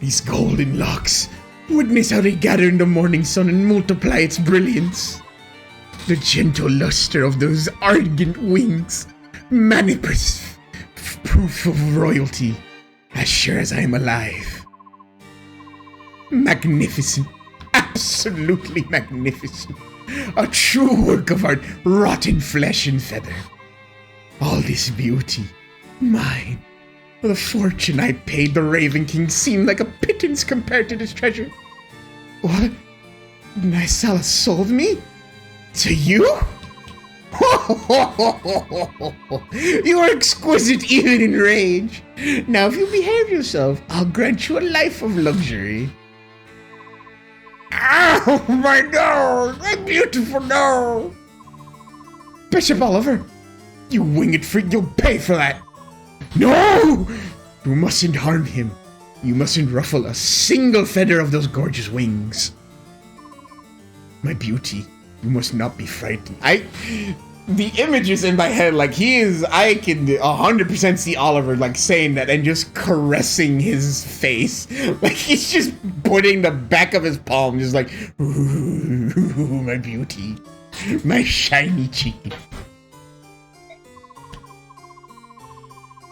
Speaker 3: These golden locks, witness how they gather in the morning sun and multiply its brilliance. The gentle luster of those ardent wings, manifest proof of royalty, as sure as I am alive. Magnificent, absolutely magnificent. A true work of art, wrought in flesh and feather. All this beauty, mine. The fortune I paid the Raven King seemed like a pittance compared to this treasure. What? Naisala sold me? To you? You are exquisite even in rage. Now, if you behave yourself, I'll grant you a life of luxury. Ow, my nose! My beautiful nose! Bishop Oliver, you winged freak, you'll pay for that. No! You mustn't harm him. You mustn't ruffle a single feather of those gorgeous wings. My beauty, you must not be frightened. The image is in my head, like I can 100% see Oliver like saying that and just caressing his face. Like he's just putting the back of his palm, just like, ooh, my beauty, my shiny cheek.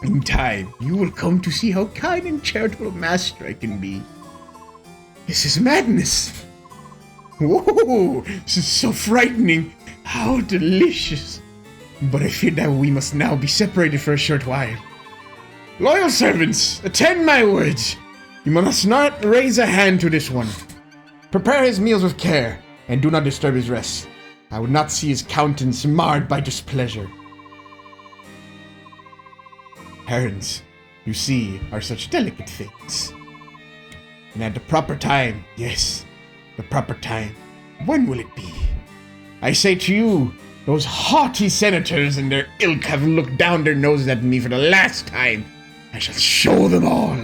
Speaker 3: In time, you will come to see how kind and charitable a master I can be. This is madness. Whoa, this is so frightening. How delicious. But I fear that we must now be separated for a short while. Loyal servants, attend my words. You must not raise a hand to this one. Prepare his meals with care, and do not disturb his rest. I would not see his countenance marred by displeasure. Herons, you see, are such delicate things. And at the proper time, yes, the proper time, when will it be? I say to you, those haughty senators and their ilk have looked down their noses at me for the last time. I shall show them all.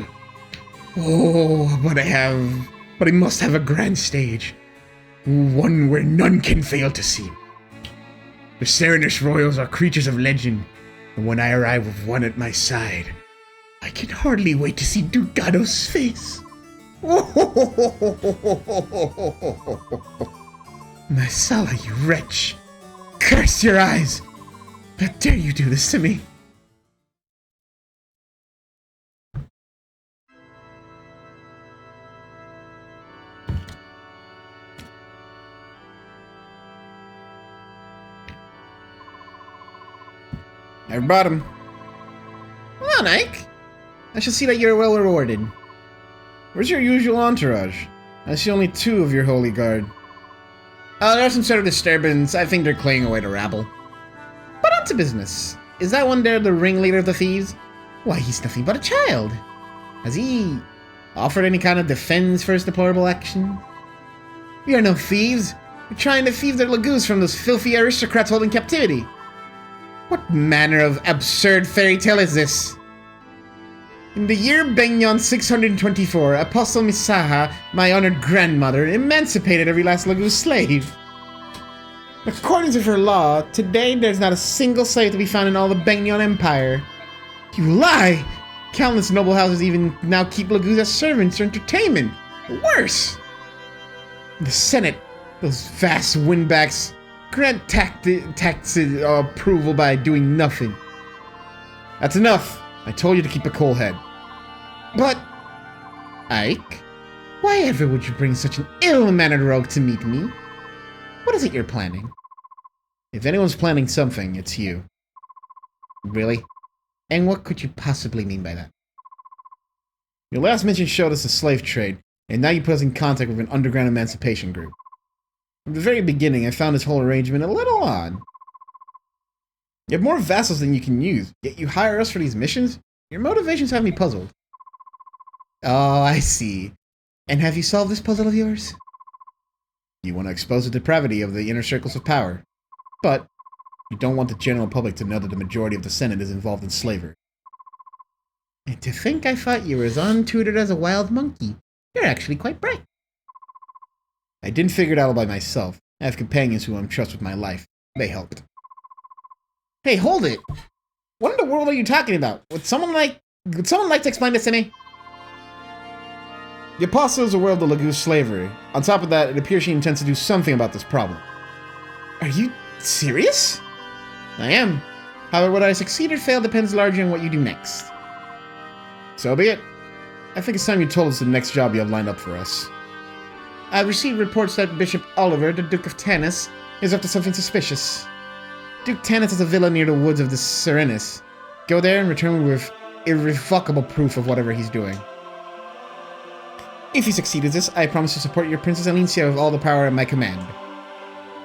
Speaker 3: Oh, but I must have a grand stage. One where none can fail to see. The Serenus Royals are creatures of legend, and when I arrive with one at my side, I can hardly wait to see Ducado's face. Masala, you wretch! Curse your eyes! How dare you do this to me? I brought him. Come on, Ike. I shall see that you're well rewarded. Where's your usual entourage? I see only 2 of your holy guard. Oh, there's some sort of disturbance. I think they're clearing away the rabble. But on to business. Is that one there the ringleader of the thieves? Why, he's nothing but a child. Has he offered any kind of defense for his deplorable action? We are no thieves. We're trying to thieve their lagoons from those filthy aristocrats held in captivity. What manner of absurd fairy tale is this? In the year Benyon 624, Apostle Misaha, my honored grandmother, emancipated every last Laguz slave. According to her law, today there's not a single slave to be found in all the Benyon Empire. You lie! Countless noble houses even now keep Laguz as servants or entertainment. Or worse! The Senate, those vast windbacks, grant tax approval by doing nothing. That's enough. I told you to keep a cool head. But, Ike, why ever would you bring such an ill-mannered rogue to meet me? What is it you're planning? If anyone's planning something, it's you. Really? And what could you possibly mean by that? Your last mission showed us the slave trade, and now you put us in contact with an underground emancipation group. From the very beginning, I found this whole arrangement a little odd. You have more vassals than you can use, yet you hire us for these missions? Your motivations have me puzzled. Oh, I see. And have you solved this puzzle of yours? You want to expose the depravity of the inner circles of power, but you don't want the general public to know that the majority of the Senate is involved in slavery. And to think I thought you were as untutored as a wild monkey. You're actually quite bright. I didn't figure it out all by myself. I have companions who I trust with my life. They helped. Hey, hold it! What in the world are you talking about? Would someone like to explain this to me? The Apostle is aware of the Laguz slavery. On top of that, it appears she intends to do something about this problem. Are you serious? I am. However, whether I succeed or fail depends largely on what you do next. So be it. I think it's time you told us the next job you have lined up for us. I've received reports that Bishop Oliver, the Duke of Tanis, is up to something suspicious. Duke Tanis has a villa near the woods of the Serenus. Go there and return with irrevocable proof of whatever he's doing. If he succeeds this, I promise to support your Princess Alicia with all the power at my command.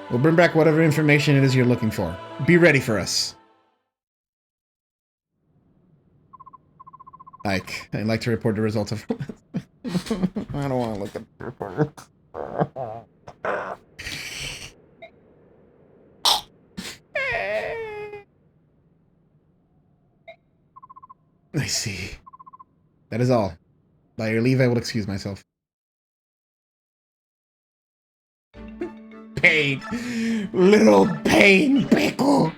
Speaker 1: We'll bring back whatever information it is you're looking for. Be ready for us. Ike, I'd like to report the results of... I don't want to look at the report. I see. That is all. By your leave, I will excuse myself.
Speaker 2: Pain. Little pain, pickle.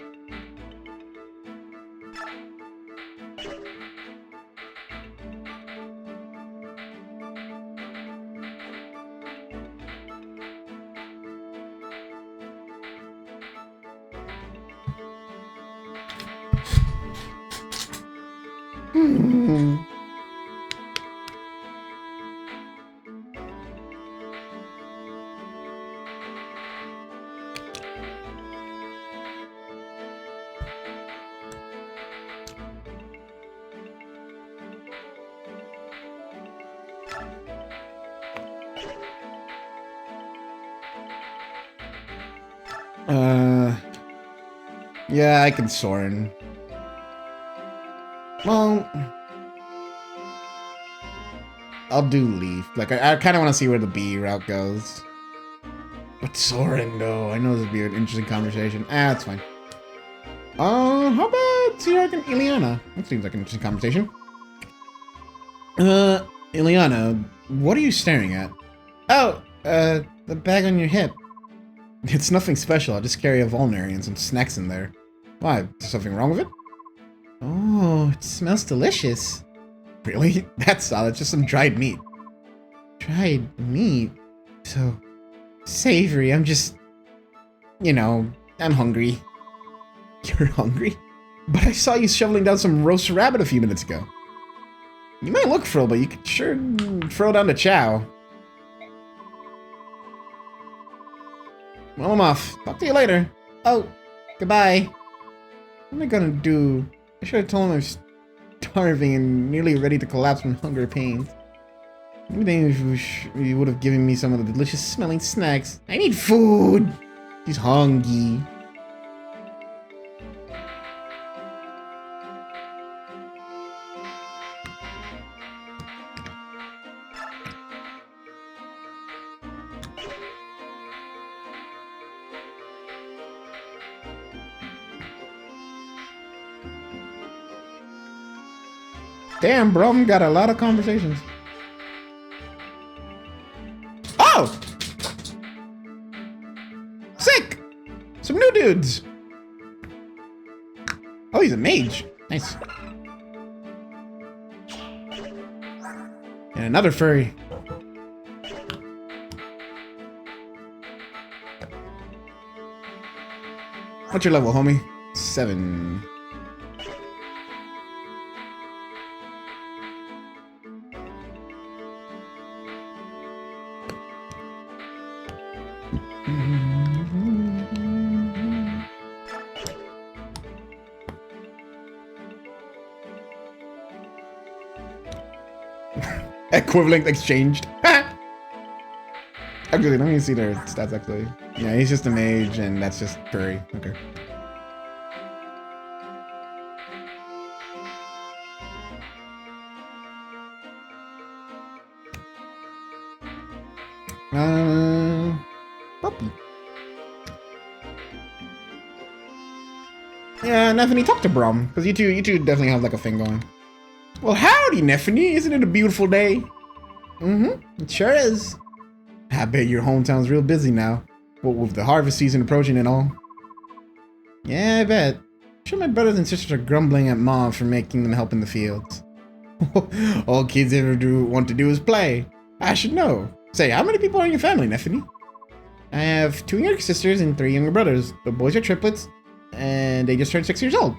Speaker 1: Yeah, I can Soren. Well, I'll do leaf. Like, I kind of want to see where the B route goes. But Soren, though, I know this would be an interesting conversation. That's fine. How about Sirach and Ileana? That seems like an interesting conversation. Ileana, what are you staring at? Oh, the bag on your hip. It's nothing special. I just carry a vulnerary and some snacks in there. Why? Is there something wrong with it? Oh, it smells delicious. Really? That's solid. Just some dried meat. Dried meat? So savory. I'm just... You know, I'm hungry. You're hungry? But I saw you shoveling down some roast rabbit a few minutes ago. You might look full, but you could sure throw down the chow. Well, I'm off. Talk to you later. Oh, goodbye. What am I gonna do? I should have told him I was starving and nearly ready to collapse from hunger pains. Maybe you would have given me some of the delicious smelling snacks. I need food! He's hungry. Damn, bro, got a lot of conversations. Oh! Sick! Some new dudes! Oh, he's a mage. Nice. And another furry. What's your level, homie? 7. Equivalent exchanged. Actually, let me see their stats, actually. Yeah, he's just a mage, and that's just furry. Okay. Puppy. Yeah, Neffany, talk to Brom, because you two definitely have like a thing going. Well, howdy, Neffany. Isn't it a beautiful day? Mm-hmm. It sure is. I bet your hometown's real busy now. What with the harvest season approaching and all. Yeah, I bet. I'm sure my brothers and sisters are grumbling at Mom for making them help in the fields. All kids ever want to do is play. I should know. Say, how many people are in your family, Neffany? I have 2 younger sisters and 3 younger brothers. The boys are triplets, and they just turned 6 years old.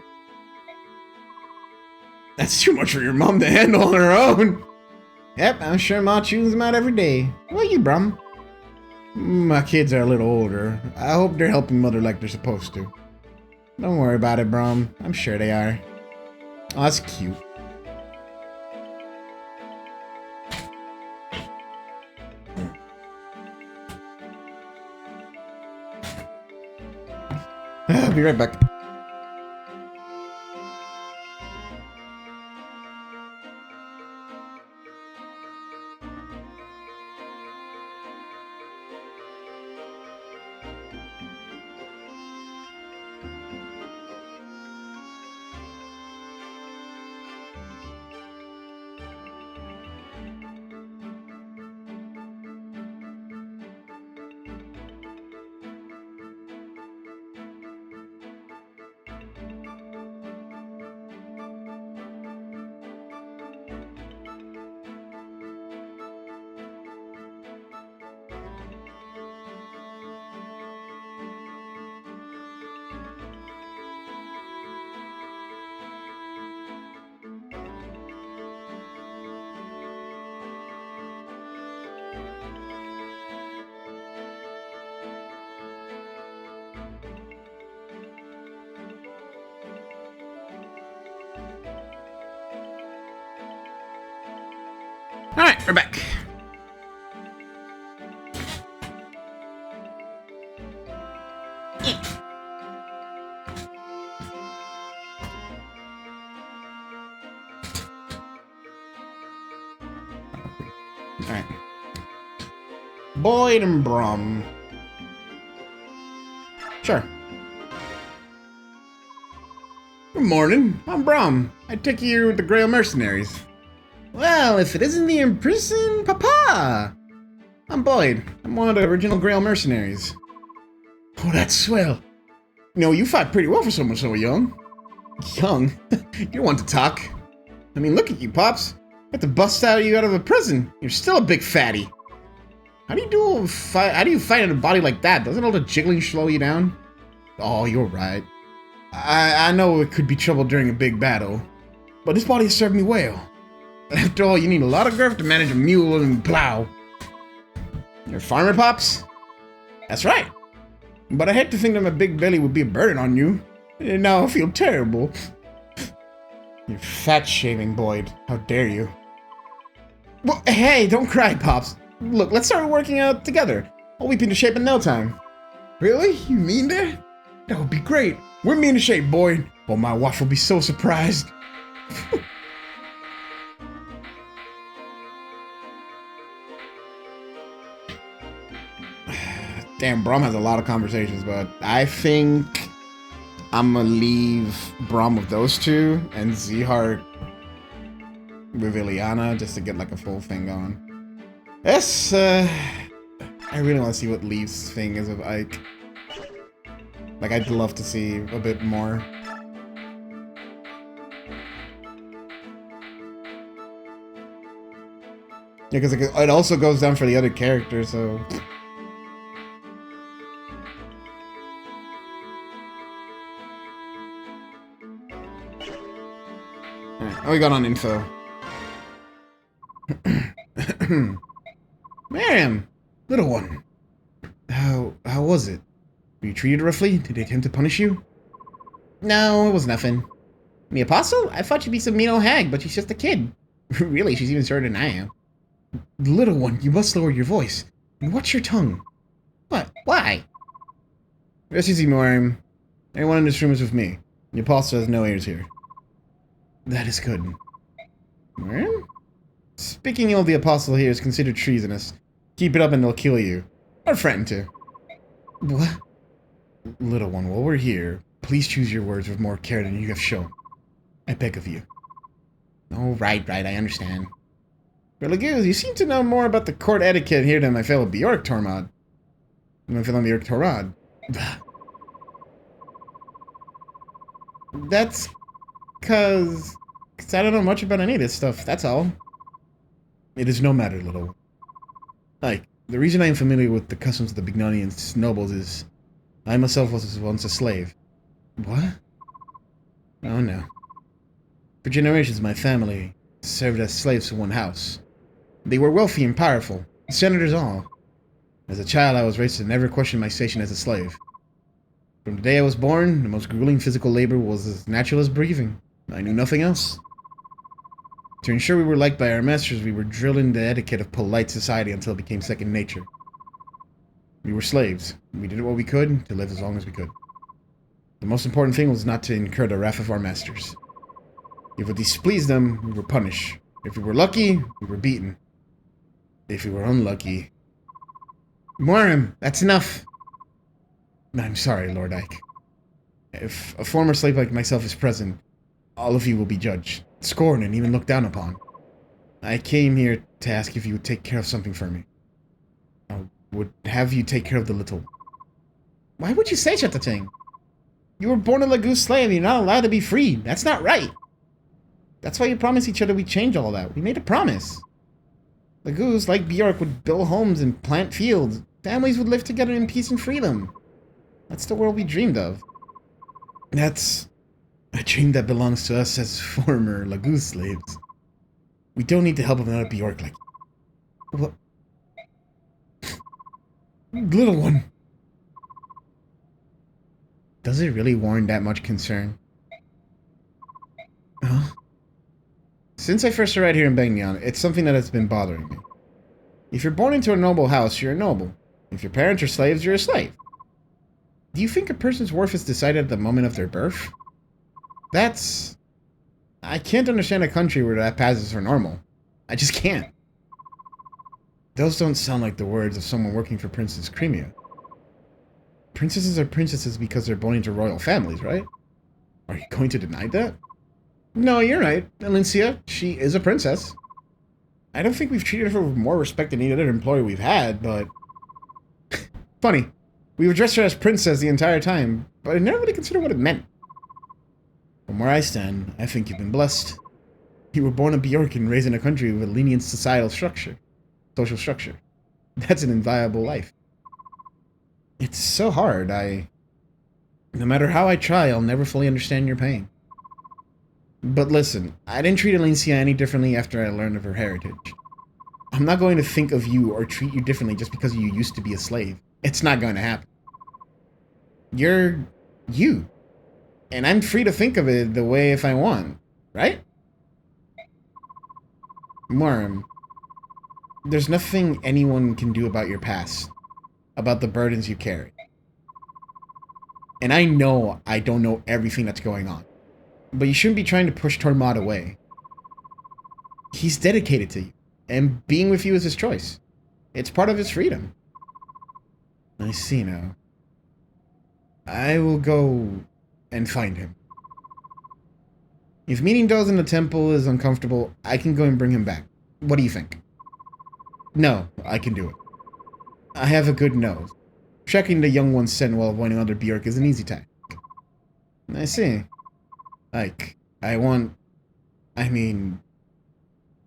Speaker 1: That's too much for your mom to handle on her own. Yep, I'm sure Ma chews them out every day. What are you, Brum? My kids are a little older. I hope they're helping Mother like they're supposed to. Don't worry about it, Brum. I'm sure they are. Oh, that's cute. be right back.
Speaker 3: Alright, we're back. Alright. Boyd and Brum. Sure. Good morning. I'm Brum. I take you with the Grail Mercenaries.
Speaker 1: Well, if it isn't the imprisoned papa! I'm Boyd. I'm one of the original Grail Mercenaries.
Speaker 3: Oh, that's swell. You know, you fought pretty well for someone so young.
Speaker 1: Young?
Speaker 3: You want to talk.
Speaker 1: I mean, look at you, Pops. I had to bust you out of the prison. You're still a big fatty. How do you fight in a body like that? Doesn't all the jiggling slow you down?
Speaker 3: Oh, you're right. I know it could be trouble during a big battle, but this body has served me well. After all, you need a lot of girth to manage a mule and plow.
Speaker 1: You're a farmer, Pops?
Speaker 3: That's right. But I hate to think that my big belly would be a burden on you. And now I feel terrible.
Speaker 1: You fat shaving Boyd. How dare you?
Speaker 3: Well, hey, don't cry, Pops. Look, let's start working out together.
Speaker 1: I'll whip into shape in no time.
Speaker 3: Really? You mean that? That would be great. Whip me into shape, Boyd. Oh, my wife will be so surprised.
Speaker 1: Damn, Brum has a lot of conversations, but I think I'm gonna leave Brum with those two and Zihar with Ileana just to get like a full thing going. Yes, I really want to see what Leaf's thing is of Ike. Like, I'd love to see a bit more. Yeah, because it also goes down for the other characters, so... Alright, what we got on info?
Speaker 3: Miriam, little one.
Speaker 1: How was it? Were you treated roughly? Did they attempt to punish you?
Speaker 2: No, it was nothing. The apostle? I thought she'd be some mean old hag, but she's just a kid. Really, she's even shorter than I am.
Speaker 1: Little one, you must lower your voice. And watch your tongue.
Speaker 2: What? Why?
Speaker 1: Rest easy, Miriam. Everyone in this room is with me. The apostle has no ears here. That is good. Miriam? Speaking ill of the apostle here is considered treasonous. Keep it up and they'll kill you. Or threaten to. What? Little one, while we're here, please choose your words with more care than you have shown. I beg of you.
Speaker 2: Oh, right, I understand.
Speaker 1: Religieuse, you seem to know more about the court etiquette here than my fellow Bjork Tormod. That's cause I don't know much about any of this stuff, that's all. It is no matter, little. Like, the reason I am familiar with the customs of the Bignonian nobles is I myself was once a slave. What? Oh no. For generations my family served as slaves to one house. They were wealthy and powerful, senators all. As a child I was raised to never question my station as a slave. From the day I was born, the most grueling physical labor was as natural as breathing. I knew nothing else. To ensure we were liked by our masters, we were drilled in the etiquette of polite society until it became second nature. We were slaves. We did what we could to live as long as we could. The most important thing was not to incur the wrath of our masters. If we displeased them, we were punished. If we were lucky, we were beaten. If we were unlucky... Morim, that's enough! I'm sorry, Lord Ike. If a former slave like myself is present, all of you will be judged, scorned, and even looked down upon. I came here to ask if you would take care of something for me. I would have you take care of the little. Why would you say such a thing? You were born a Laguz slave and you're not allowed to be free. That's not right. That's why you promised each other we'd change all that. We made a promise. Laguz, like Bjork, would build homes and plant fields. Families would live together in peace and freedom. That's the world we dreamed of. That's a dream that belongs to us as former Laguz slaves. We don't need the help of another Bjork like you. What? Little one. Does it really warrant that much concern? Huh? Since I first arrived here in Bangyan, it's something that has been bothering me. If you're born into a noble house, you're a noble. If your parents are slaves, you're a slave. Do you think a person's worth is decided at the moment of their birth? I can't understand a country where that passes for normal. I just can't. Those don't sound like the words of someone working for Princess Cremia. Princesses are princesses because they're born into royal families, right? Are you going to deny that? No, you're right. Alincia, she is a princess. I don't think we've treated her with more respect than any other employee we've had, but... Funny. We've addressed her as princess the entire time, but I never really considered what it meant. From where I stand, I think you've been blessed. You were born a Bjork and raised in a country with a lenient social structure. That's an inviolable life. It's so hard, no matter how I try, I'll never fully understand your pain. But listen, I didn't treat Alicia any differently after I learned of her heritage. I'm not going to think of you or treat you differently just because you used to be a slave. It's not going to happen. You're you. And I'm free to think of it the way if I want, right? Morim, there's nothing anyone can do about your past, about the burdens you carry. And I know I don't know everything that's going on, but you shouldn't be trying to push Tormod away. He's dedicated to you, and being with you is his choice. It's part of his freedom. I see now. I will go and find him. If meeting those in the temple is uncomfortable, I can go and bring him back. What do you think? No, I can do it. I have a good nose. Checking the young one's scent while avoiding other Bjork is an easy task. I see.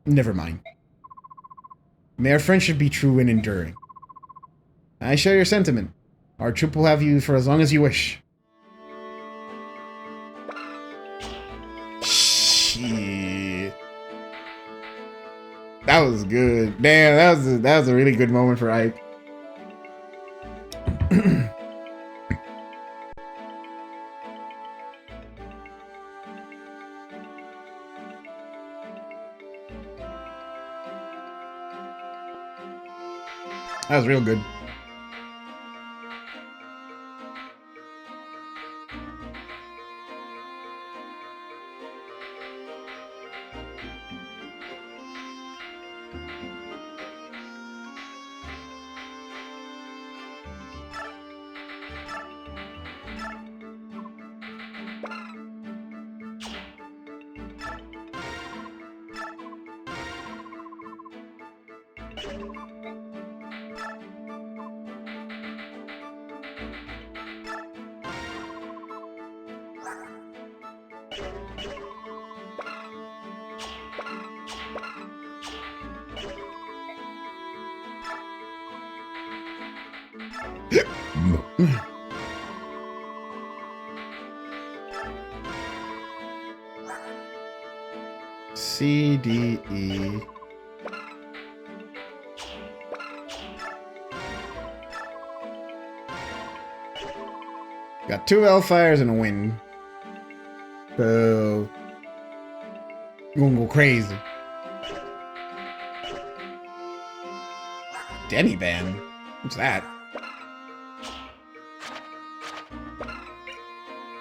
Speaker 1: Never mind. May our friendship be true and enduring. I share your sentiment. Our troop will have you for as long as you wish. Shit. That was good. Damn, that was a really good moment for Ike. That was real good. C, D, E. Got two Hellfires and a wind. So... you're gonna go crazy. Demi Band? What's that?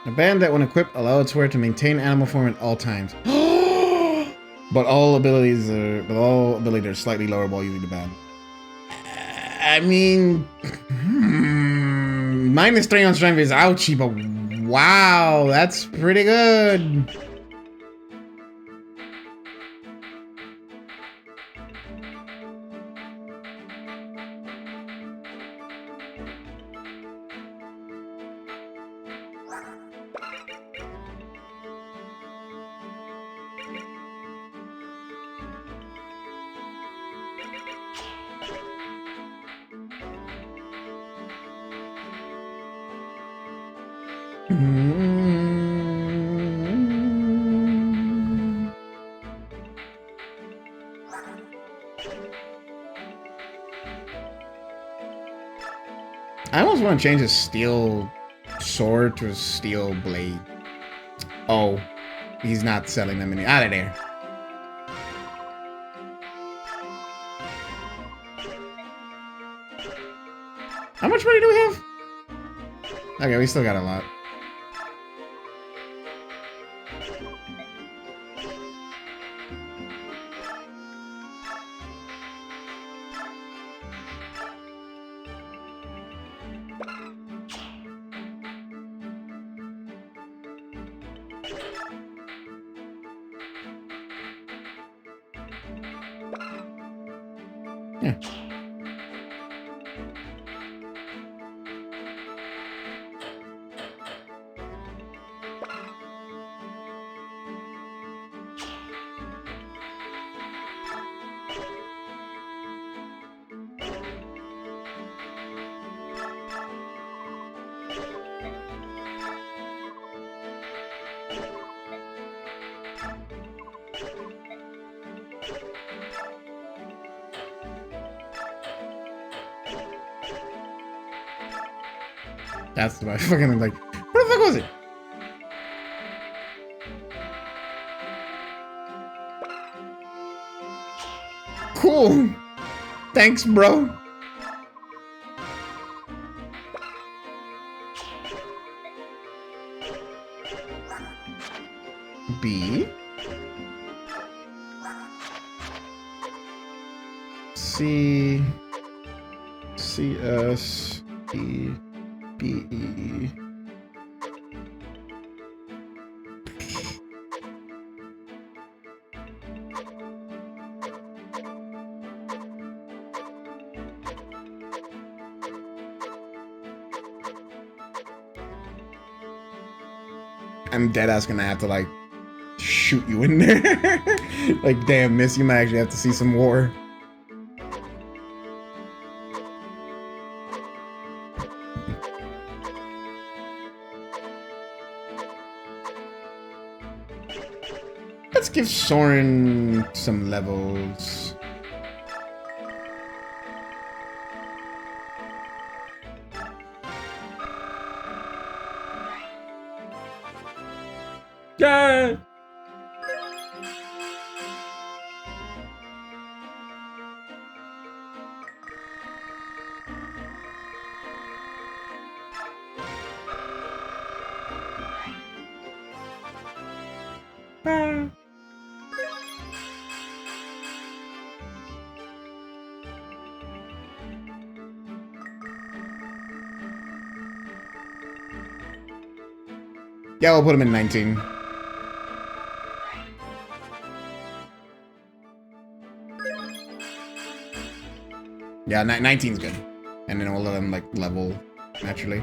Speaker 1: A band that, when equipped, allow its wearer to maintain animal form at all times. but all abilities are slightly lower while using the band. I mean, -3 on strength is ouchie, but wow, that's pretty good. I almost want to change his steel sword to a steel blade. Oh, he's not selling them any. Out of there. How much money do we have? Okay, we still got a lot. Yeah. That's my fucking like. Where the fuck was it? Cool. Thanks, bro. B. C. C. S. E. B. E. I'm deadass gonna have to like shoot you in there. Like, damn, miss, you might actually have to see some war. Let's give Soren some levels. Yeah. Yeah, we'll put him in 19. Yeah, 19's good. And then we'll let him, like, level naturally.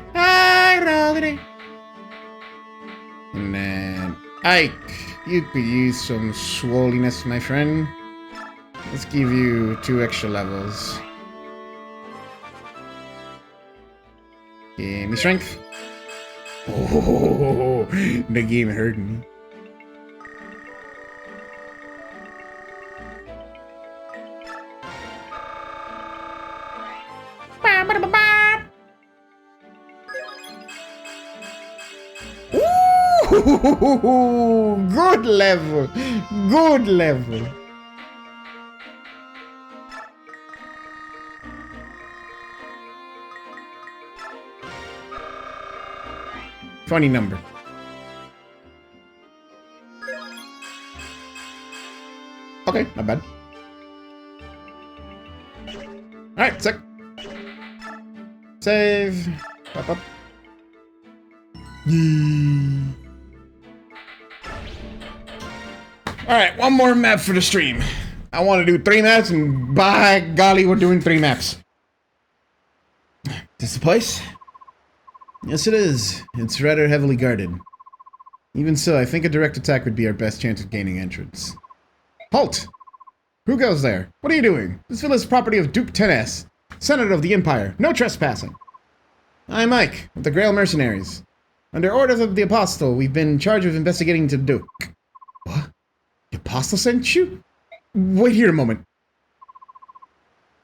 Speaker 1: And then, Ike, you could use some swoliness, my friend. Let's give you 2 extra levels. Give me strength. Oh, the game hurt me. Ooh, good level. Good level. Funny number. Okay, not bad. Alright, sick. Save. Up. Yee. Alright, one more map for the stream. I want to do 3 maps, and by golly, we're doing 3 maps. This the place? Yes, it is. It's rather heavily guarded. Even so, I think a direct attack would be our best chance of gaining entrance. Halt! Who goes there? What are you doing? This villa is property of Duke Tennis, Senator of the Empire. No trespassing. I'm Mike, of the Grail Mercenaries. Under orders of the Apostle, we've been in charge of investigating the Duke. What? The Apostle sent you? Wait here a moment.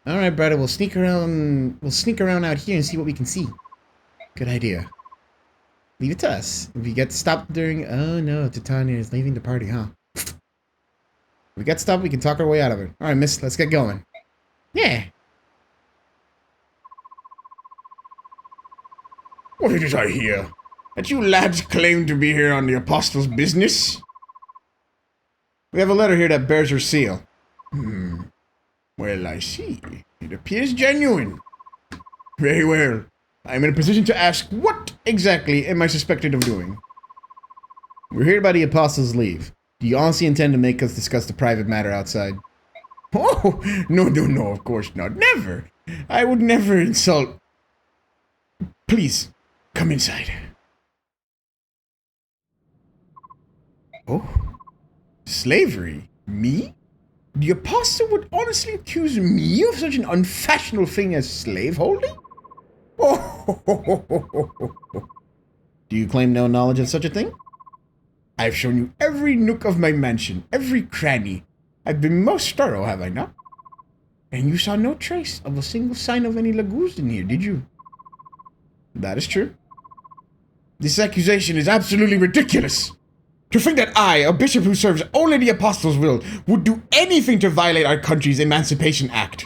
Speaker 1: Alright, brother, we'll sneak around out here and see what we can see. Good idea. Leave it to us. If we get stopped during... Oh no, Titania is leaving the party, huh? If we get stopped, we can talk our way out of it. Alright, miss, let's get going. Yeah.
Speaker 3: What did I hear? That you lads claim to be here on the Apostle's business?
Speaker 1: We have a letter here that bears your seal.
Speaker 3: Well, I see. It appears genuine. Very well. I am in a position to ask, what exactly am I suspected of doing?
Speaker 1: We're here by the Apostle's leave. Do you honestly intend to make us discuss the private matter outside?
Speaker 3: Oh, no, of course not. Never. I would never insult... Please, come inside. Oh, slavery? Me? The Apostle would honestly accuse me of such an unfashionable thing as slaveholding? Oh,
Speaker 1: do you claim no knowledge of such a thing?
Speaker 3: I've shown you every nook of my mansion, every cranny. I've been most thorough, have I not? And you saw no trace of a single sign of any lagoons in here, did you?
Speaker 1: That is true.
Speaker 3: This accusation is absolutely ridiculous. To think that I, a bishop who serves only the Apostle's will, would do anything to violate our country's Emancipation Act.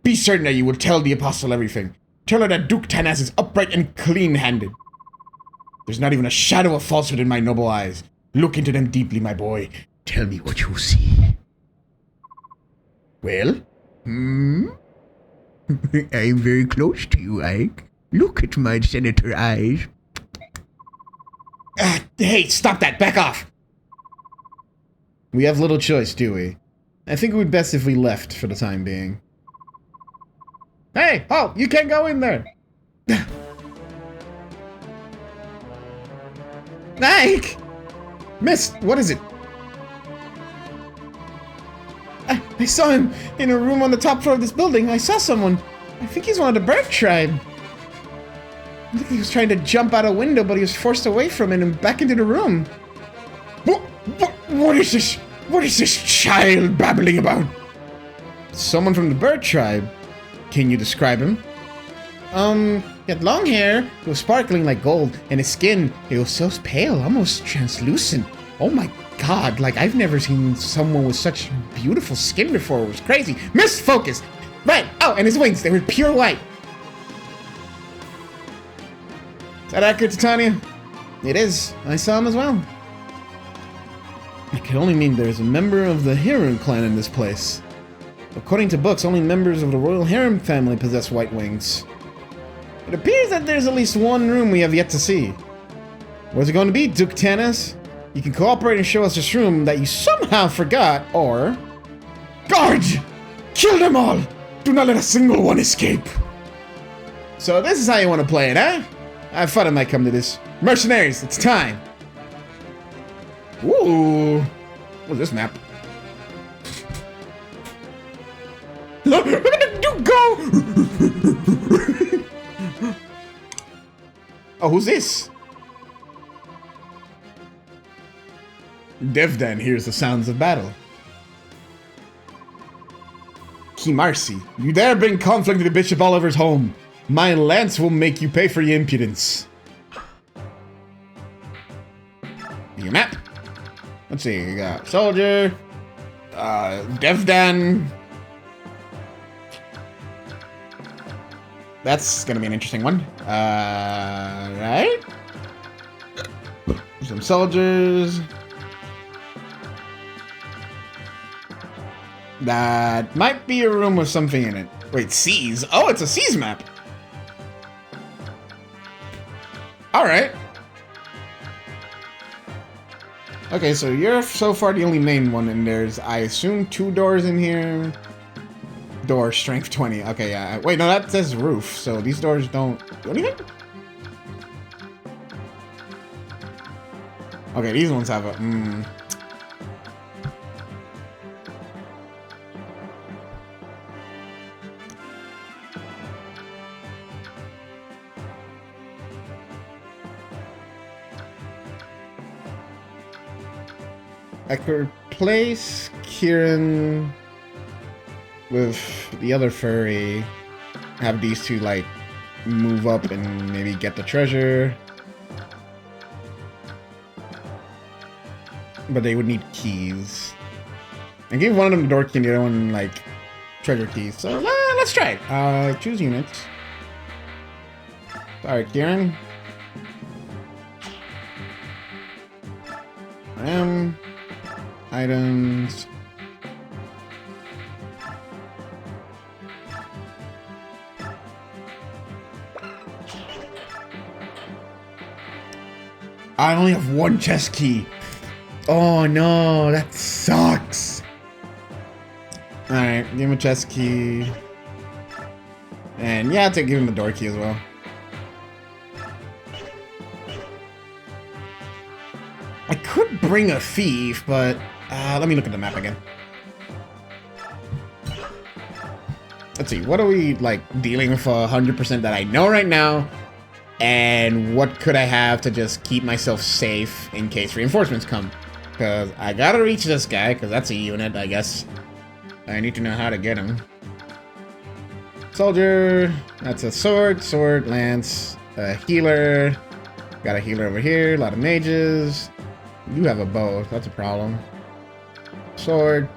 Speaker 3: Be certain that you will tell the Apostle everything. Tell her that Duke Tanas is upright and clean-handed. There's not even a shadow of falsehood in my noble eyes. Look into them deeply, my boy. Tell me what you see. Well? I'm very close to you, Ike. Look at my senator eyes. Hey, stop that! Back off!
Speaker 1: We have little choice, do we? I think it would be best if we left for the time being. Hey! Oh, you can't go in there! Ike! Miss, what is it? I saw him in a room on the top floor of this building. I saw someone. I think he's one of the bird tribe. I think he was trying to jump out a window, but he was forced away from it and back into the room.
Speaker 3: What is this? What is this child babbling about?
Speaker 1: Someone from the bird tribe. Can you describe him? He had long hair, it was sparkling like gold, and his skin, it was so pale, almost translucent. Oh my god, like I've never seen someone with such beautiful skin before. It was crazy. Missed focus! Right, oh, and his wings, they were pure white. Is that accurate, Titania? It is. I saw him as well. It could only mean there's a member of the Harem clan in this place. According to books, only members of the royal harem family possess white wings. It appears that there's at least one room we have yet to see. Where's it going to be, Duke Tanas? You can cooperate and show us this room that you somehow forgot, or...
Speaker 3: Guards! Kill them all! Do not let a single one escape!
Speaker 1: So this is how you want to play it, huh? I thought I might come to this. Mercenaries, it's time! Ooh! What's this map?
Speaker 3: Look at you go!
Speaker 1: Oh, who's this? Devdan hears the sounds of battle. Kimarsi, you dare bring conflict to the Bishop Oliver's home. My lance will make you pay for your impudence. Your map. Let's see, you got soldier, Devdan. That's gonna be an interesting one. Right? Some soldiers. That might be a room with something in it. Wait, seas? Oh, it's a seas map. Alright. Okay, so you're so far the only main one, and there's, I assume, 2 doors in here. Door, strength 20. Okay, yeah. Wait, no, that says roof, so these doors don't do anything? Okay, these ones have a, I could replace Kieran with the other furry. Have these two, like, move up and maybe get the treasure. But they would need keys. And give one of them the door key and the other one, like, treasure keys. So, let's try it. Choose units. Alright, Kieran. Items. I only have 1 chest key. Oh no, that sucks. Alright, give him a chest key. And yeah, I'll give him the door key as well. I could bring a thief, but let me look at the map again. Let's see, what are we, like, dealing with 100% that I know right now? And what could I have to just keep myself safe in case reinforcements come? Because I gotta reach this guy, because that's a unit, I guess. I need to know how to get him. Soldier, that's a sword, lance, a healer. Got a healer over here, a lot of mages. You have a bow, that's a problem. Sword,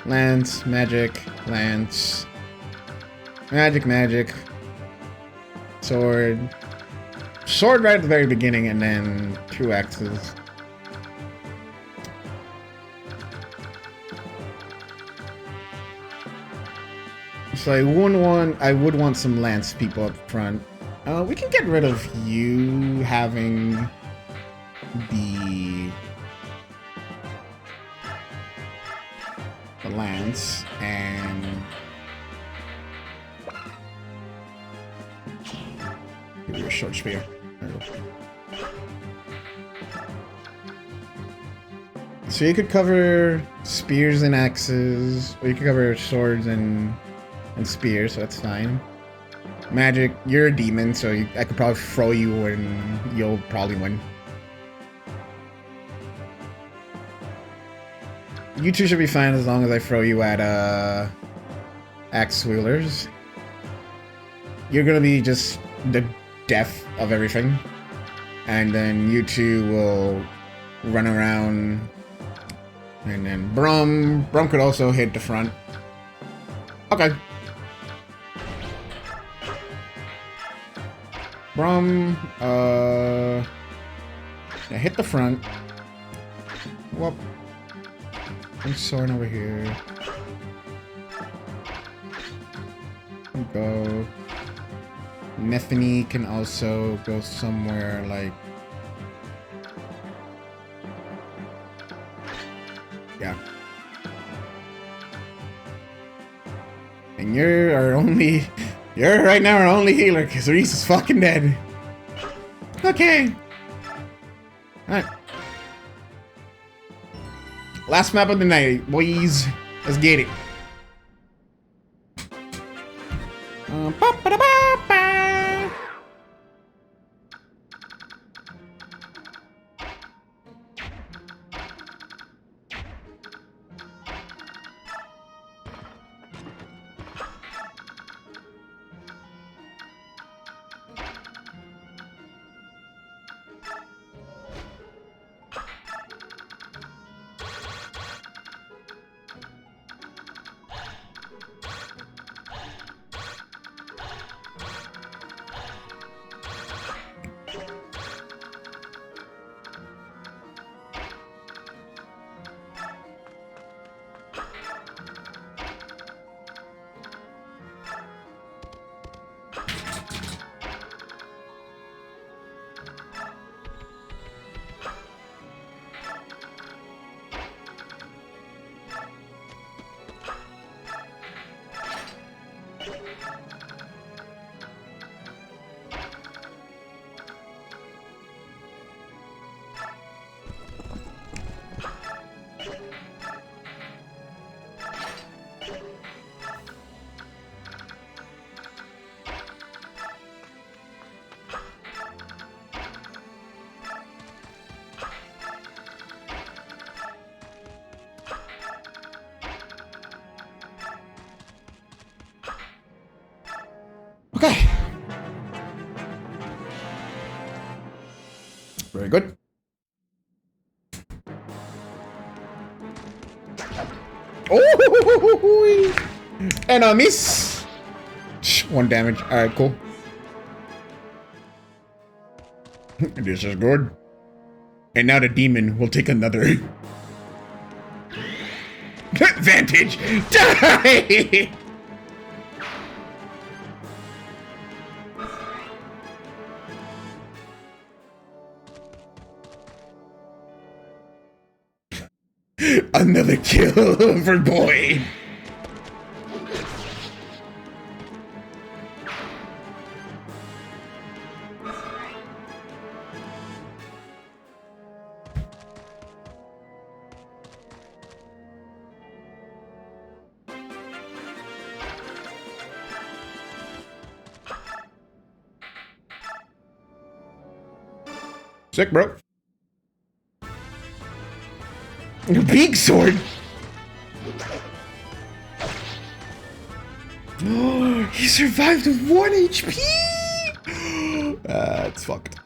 Speaker 1: lance, magic, lance, magic, sword right at the very beginning, and then 2 axes. So I would want some lance people up front. We can get rid of you having the lance, and give you a short spear. There we go. So you could cover spears and axes, or you could cover swords and spears, so that's fine. Magic, you're a demon, so I could probably throw you and you'll probably win. You two should be fine as long as I throw you at axe wielders. You're gonna be just the death of everything, and then you two will run around, and then Brum could also hit the front. Okay. Brum, yeah, hit the front. Whoop. I'm soaring over here. Go. Nethany can also go somewhere like... Yeah. And you're our only... You're right now our only healer, because Reese is fucking dead. Okay. Alright. Last map of the night, boys. Let's get it. Okay. Very good. Oh! And a miss. 1 damage. Alright, cool. This is good. And now the demon will take another. Vantage! Die! Another kill for Boyd. Sick, bro. Big sword. He survived with 1 HP. It's fucked.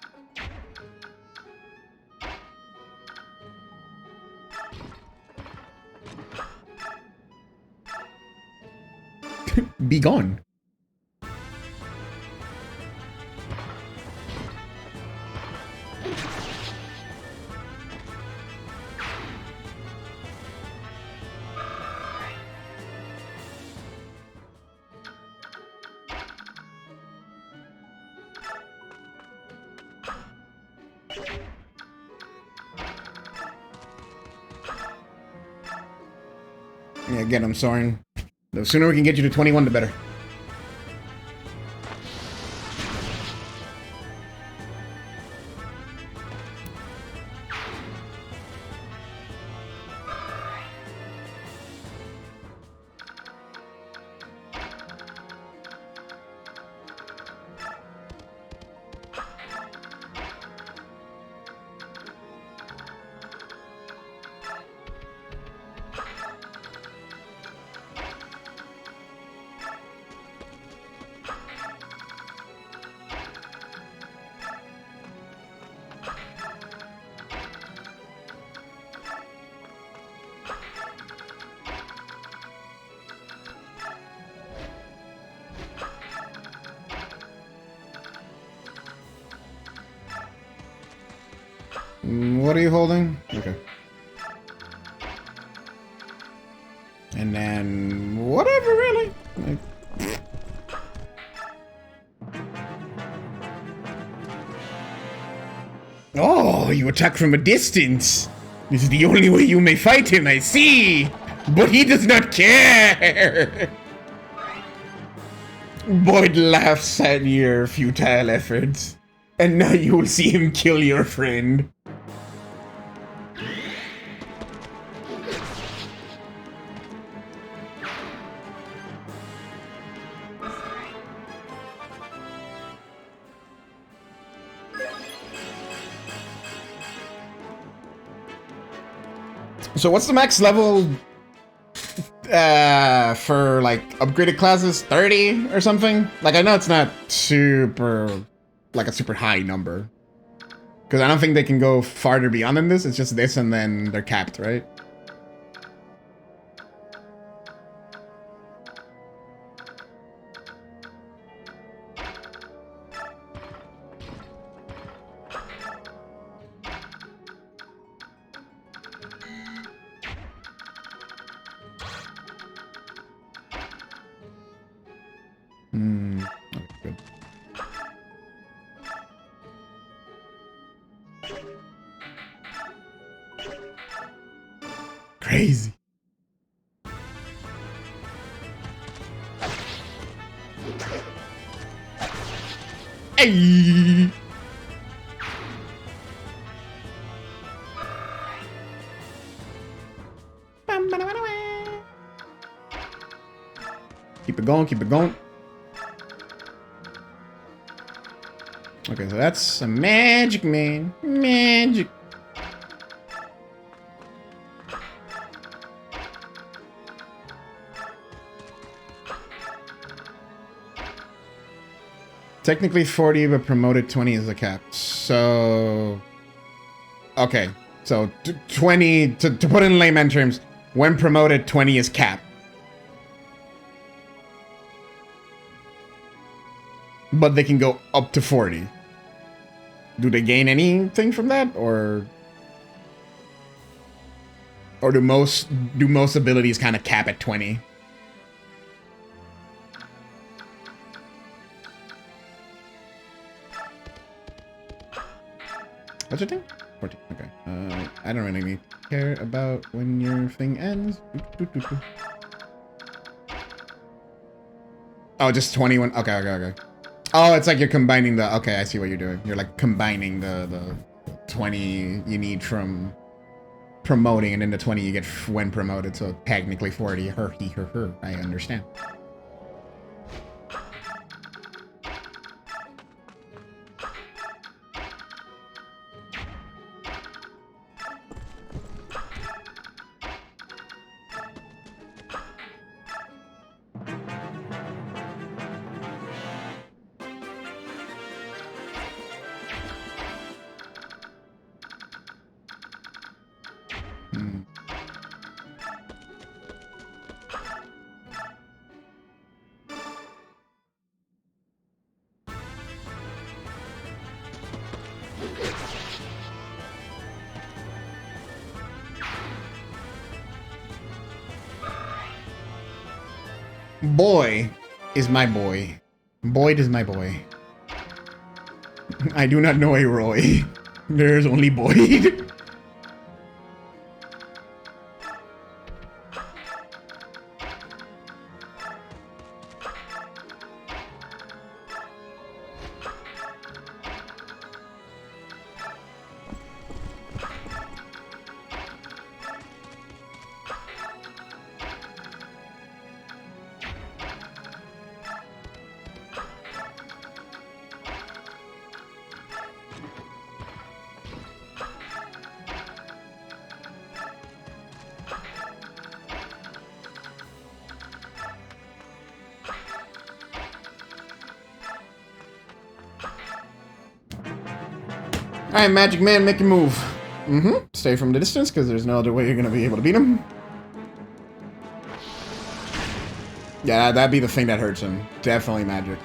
Speaker 1: Be gone. Yeah, again, I'm sorry. The sooner we can get you to 21, the better. What are you holding? Okay. And then whatever, really. Like, oh, you attack from a distance. This is the only way you may fight him, I see. But he does not care. Boyd laughs at your futile efforts. And now you will see him kill your friend. So what's the max level for like upgraded classes? 30 or something? Like I know it's not super like a super high number. Because I don't think they can go farther beyond than this. It's just this and then they're capped, right? Okay, good. Crazy. Hey. Keep it going, keep it going. Okay, so that's a magic man. Magic. Technically 40, but promoted 20 is the cap. So... Okay. So 20, to put in layman terms, when promoted, 20 is cap. But they can go up to 40. Do they gain anything from that, or do most abilities kind of cap at 20? What's your thing? 14. Okay. I don't really care about when your thing ends. Oh, just 21. Okay. Oh, it's like you're combining the... Okay, I see what you're doing. You're like combining the 20 you need from promoting, and then the 20 you get when promoted, so technically 40. Her. I understand. Boy is my boy. Boyd is my boy. I do not know a Roy. There's only Boyd. Alright, Magic Man, make your move. Stay from the distance, because there's no other way you're going to be able to beat him. Yeah, that'd be the thing that hurts him. Definitely magic.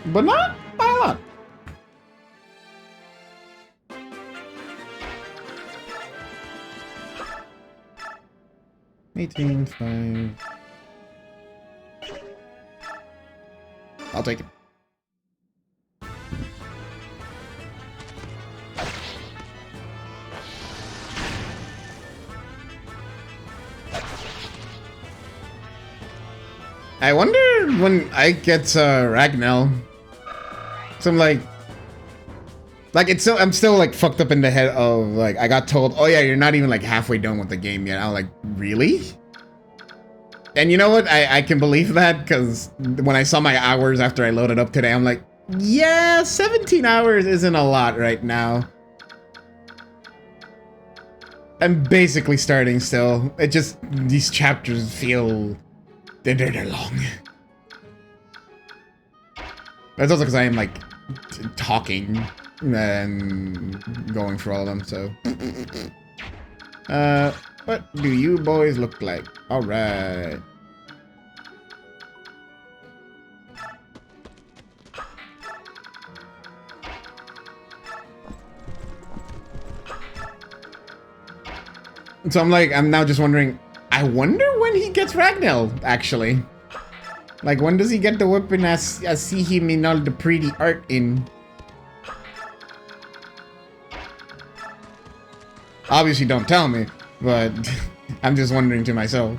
Speaker 1: But not by a lot. $18.5. I'll take it. I wonder when I get Ragnell. So I'm like it's still, I'm still like fucked up in the head of like, I got told, oh yeah, you're not even like halfway done with the game yet. I'm like, really? And you know what? I can believe that, because when I saw my hours after I loaded up today, I'm like, yeah, 17 hours isn't a lot right now. I'm basically starting still. It just, these chapters feel... They're long. That's also because I am like talking and going for all of them, so. What do you boys look like? Alright. So I'm now just wondering, I wonder when he gets Ragnell, actually. Like, when does he get the weapon I see him in all the pretty art in? Obviously don't tell me, but I'm just wondering to myself.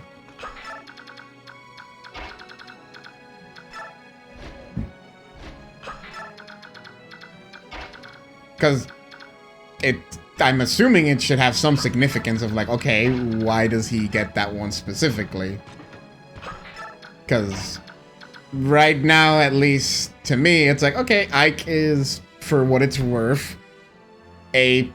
Speaker 1: Because I'm assuming it should have some significance of like, okay, why does he get that one specifically? Because right now, at least to me, it's like, okay, Ike is, for what it's worth, a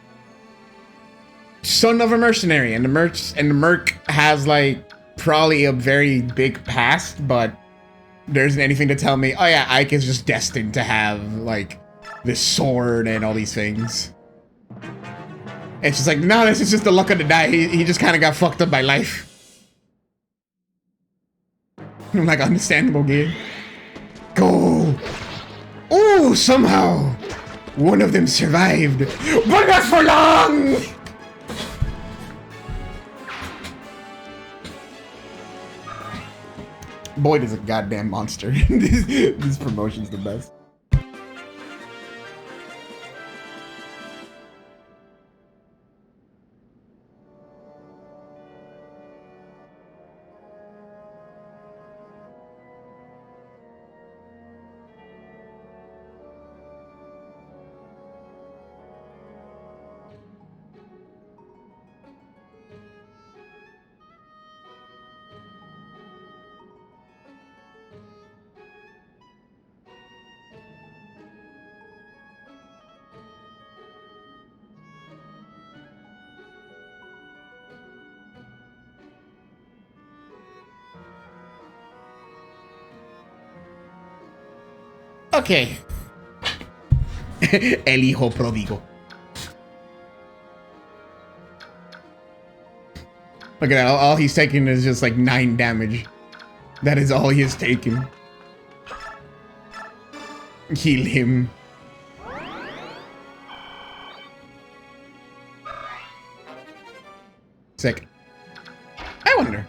Speaker 1: son of a mercenary, and the merc has like probably a very big past, but
Speaker 3: there isn't anything to tell me, oh yeah, Ike is just destined to have, like, this sword and all these things. It's just like, no, this is just the luck of the die. He just kind of got fucked up by life. I'm like, understandable, game. Go! Ooh, somehow, one of them survived, but not for long! Boyd is a goddamn monster. This promotion's the best.
Speaker 2: Okay.
Speaker 3: El hijo pródigo. Look at that, all he's taking is just like 9 damage. That is all he has taken. Heal him. Sick. I wonder.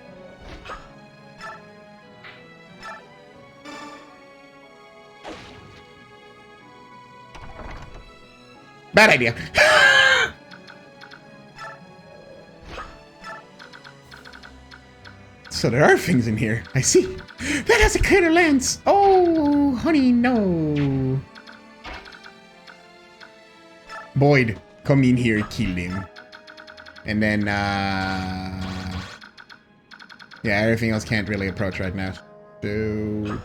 Speaker 3: Bad idea. So there are things in here. I see. That has a crater lance. Oh, honey, no. Boyd, come in here, kill him. And then, yeah, everything else can't really approach right now. So,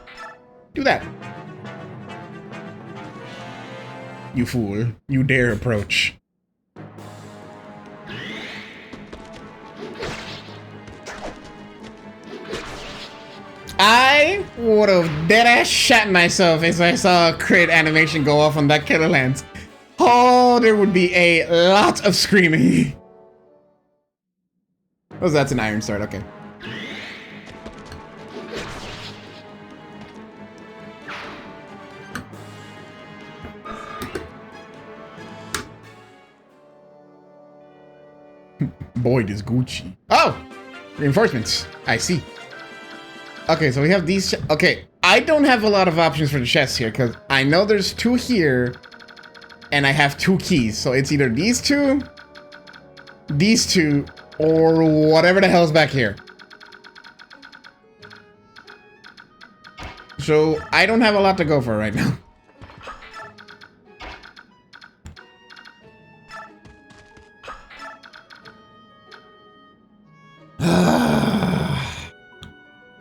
Speaker 3: do that. You fool. You dare approach.
Speaker 2: I would have deadass shat myself as I saw a crit animation go off on that killer lance.
Speaker 3: Oh, there would be a lot of screaming.
Speaker 2: Oh, that's an iron sword, okay.
Speaker 3: Boyd is Gucci. Oh! Reinforcements. I see.
Speaker 2: Okay, so we have these. Okay, I don't have a lot of options for the chests here because I know there's 2 here and I have 2 keys. So it's either these 2, or whatever the hell's back here. So I don't have a lot to go for right now.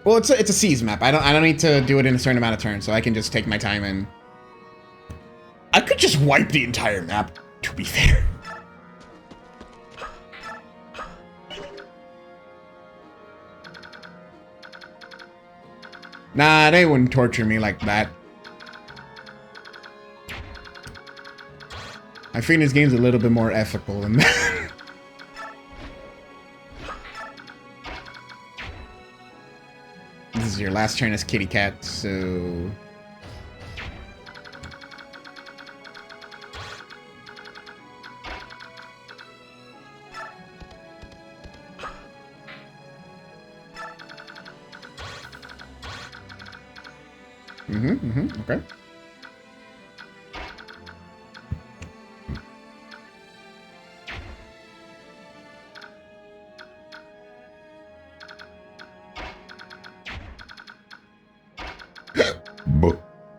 Speaker 2: Well, it's a seas map. I don't need to do it in a certain amount of turns, so I can just take my time and.
Speaker 3: I could just wipe the entire map, to be fair.
Speaker 2: Nah, they wouldn't torture me like that.
Speaker 3: I think this game's a little bit more ethical than that.
Speaker 2: This is your last turn as kitty cat, so.
Speaker 3: Okay.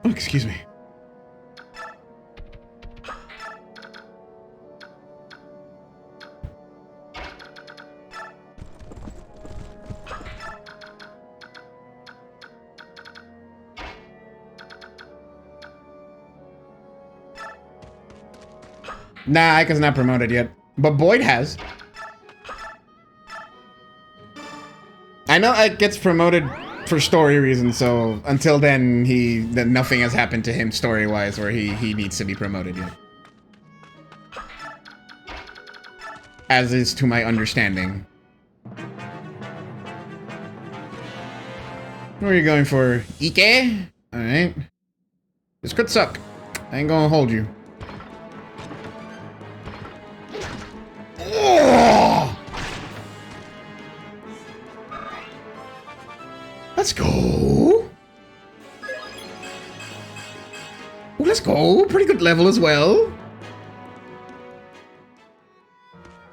Speaker 2: Oh, excuse me.
Speaker 3: Nah, Ika's not promoted yet. But Boyd has.
Speaker 2: I know it gets promoted
Speaker 1: for story reasons. So until then, nothing has happened to him story wise where he needs to be promoted yet. As is to my understanding. What are you going for? Ike? Alright. This could suck. I ain't gonna hold you. Oh! Let's go. Ooh, let's go. Pretty good level as well.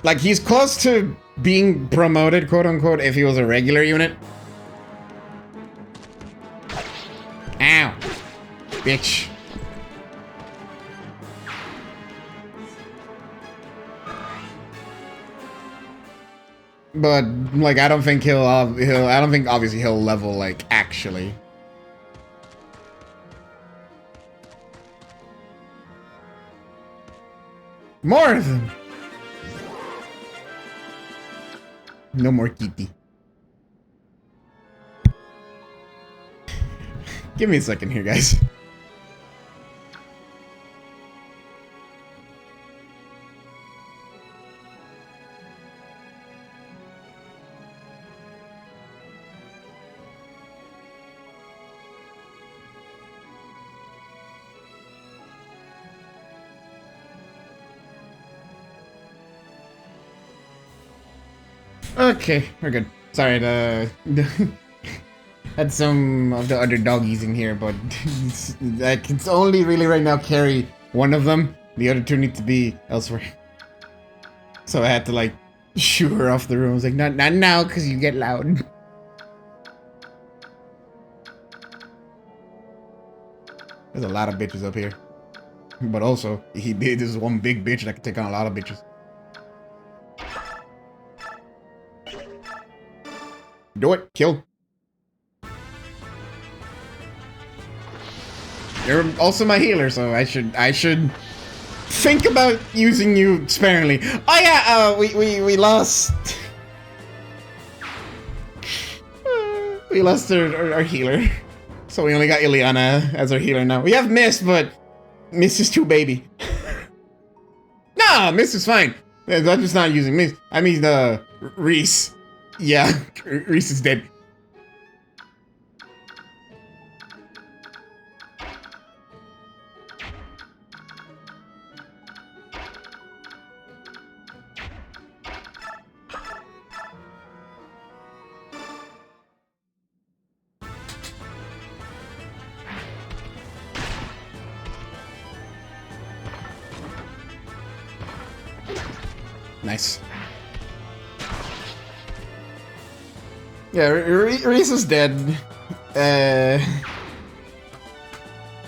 Speaker 1: Like, he's close to being promoted, quote unquote, if he was a regular unit. Ow. Bitch. But, like, I don't think obviously he'll level, like, actually. More of them. No more Kitty. Give me a second here, guys. Okay, we're good. Sorry, had some of the other doggies in here, but I can only really right now carry one of them. The other two need to be elsewhere. So I had to like shoo her off the room. I was like, not now, because you get loud. There's a lot of bitches up here. But also, this is one big bitch that can take on a lot of bitches. Do it. Kill. You're also my healer, so I should think about using you sparingly. Oh yeah, we lost. We lost our healer, so we only got Ileana as our healer now. We have Miss, but Miss is too baby. Nah, Miss is fine. I'm just not using Miss. I mean, Reese. Yeah, Reese is dead. Nice. Yeah, Reese is dead.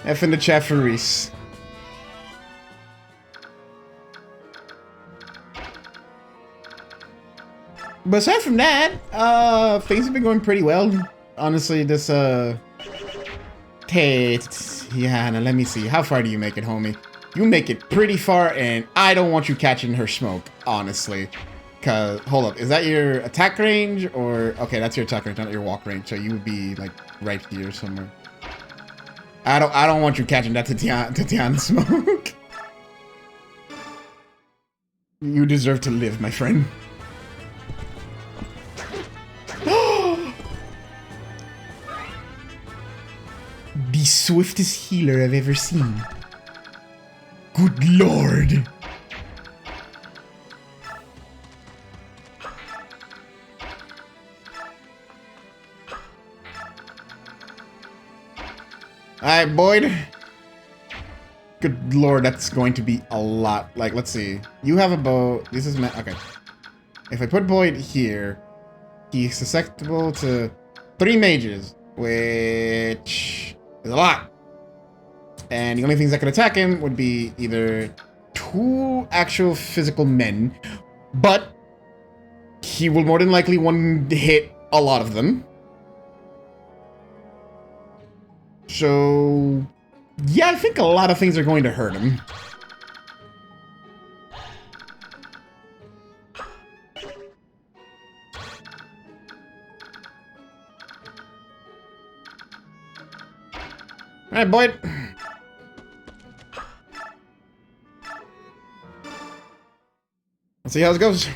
Speaker 1: F in the chat for Reese. But aside from that, things have been going pretty well. Honestly, this, yeah, now let me see. How far do you make it, homie? You make it pretty far, and I don't want you catching her smoke, honestly. Cause, hold up, is that your attack range, or... Okay, that's your attack range, not your walk range, so you would be, like, right here somewhere. I don't want you catching that Tatiana smoke. You deserve to live, my friend. The swiftest healer I've ever seen. Good lord. Alright, Boyd. Good lord, that's going to be a lot. Like, let's see. You have a bow. This is... Okay. If I put Boyd here, he's susceptible to 3 mages, which is a lot. And the only things that could attack him would be either 2 actual physical men, but he will more than likely one-hit a lot of them. So, yeah, I think a lot of things are going to hurt him. Alright, Boyd. Let's see how this goes.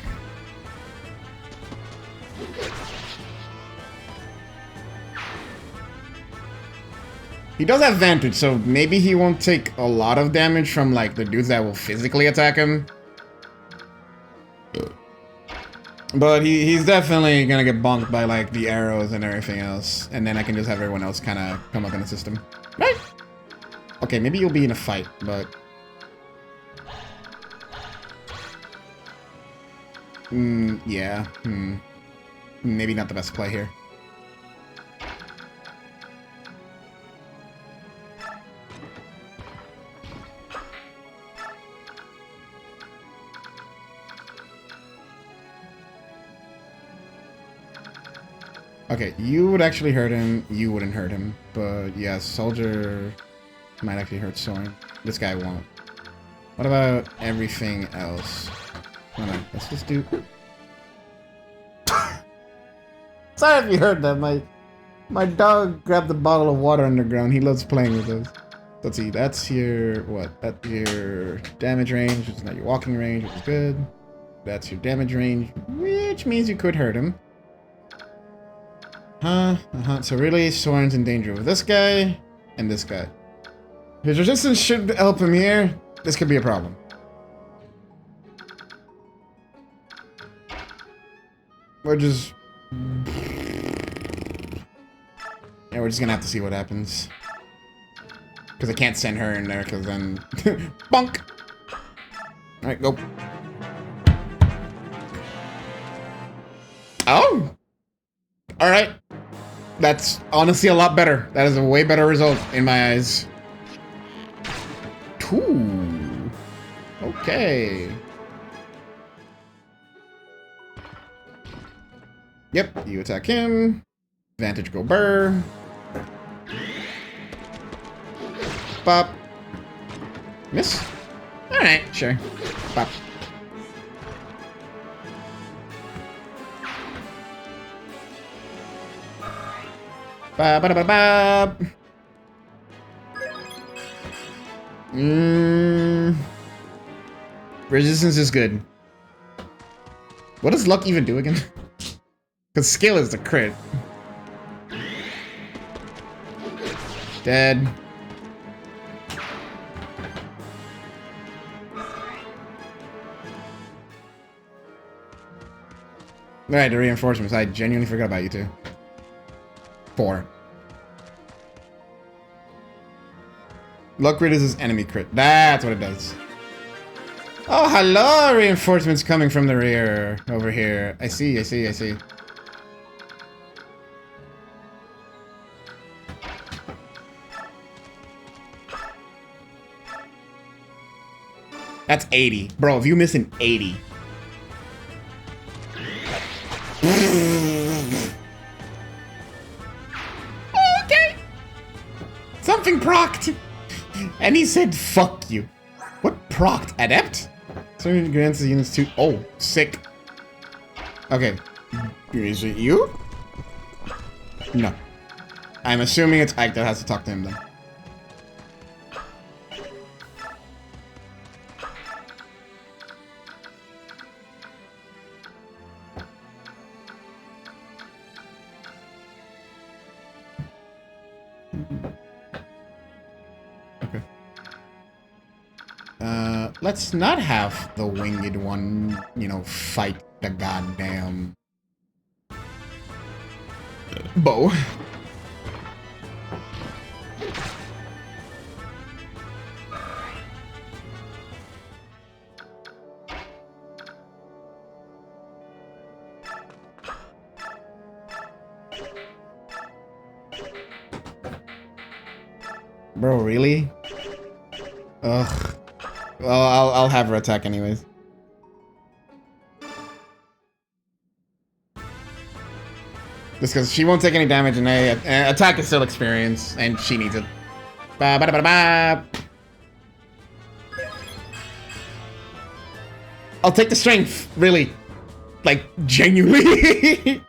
Speaker 1: He does have Vantage, so maybe he won't take a lot of damage from, like, the dudes that will physically attack him. But he's definitely gonna get bonked by, like, the arrows and everything else. And then I can just have everyone else kind of come up in the system. Right? Okay, maybe you'll be in a fight, but... yeah. Maybe not the best play here. Okay, you would actually hurt him, you wouldn't hurt him. But yeah, Soldier might actually hurt Soren. This guy won't. What about everything else? Hold on, let's just do... Sorry if you heard that, my dog grabbed a bottle of water underground. He loves playing with those. Let's see, that's your... what? That's your damage range, which is not your walking range, which is good. That's your damage range, which means you could hurt him. So really, Soren's in danger with this guy and this guy. His resistance should help him here. This could be a problem. We're just... yeah, we're just gonna have to see what happens. Because I can't send her in there, because then... bonk! Alright, go. Oh! Alright. That's honestly a lot better. That is a way better result in my eyes. Ooh. Okay. Yep, you attack him. Vantage go burr. Bop. Miss? Alright, sure. Bop. Ba ba ba ba. Resistance is good. What does luck even do again? Because skill is the crit. Dead. Alright, the reinforcements. I genuinely forgot about you two. 4. Luck reduces enemy crit. That's what it does. Oh, hello! Reinforcements coming from the rear. Over here. I see. That's 80. Bro, if you miss an 80. Okay. Something procced. And he said, fuck you. What procced? Adept? Something grants the units to... oh, sick. Okay. Is it you? No. I'm assuming it's Ike that has to talk to him then. Okay. Let's not have the winged one, you know, fight the goddamn bow. Bro, really? Ugh. Well, I'll have her attack anyways. Just because she won't take any damage and attack is still experience, and she needs it. Ba ba ba ba ba. I'll take the strength, really. Like, genuinely.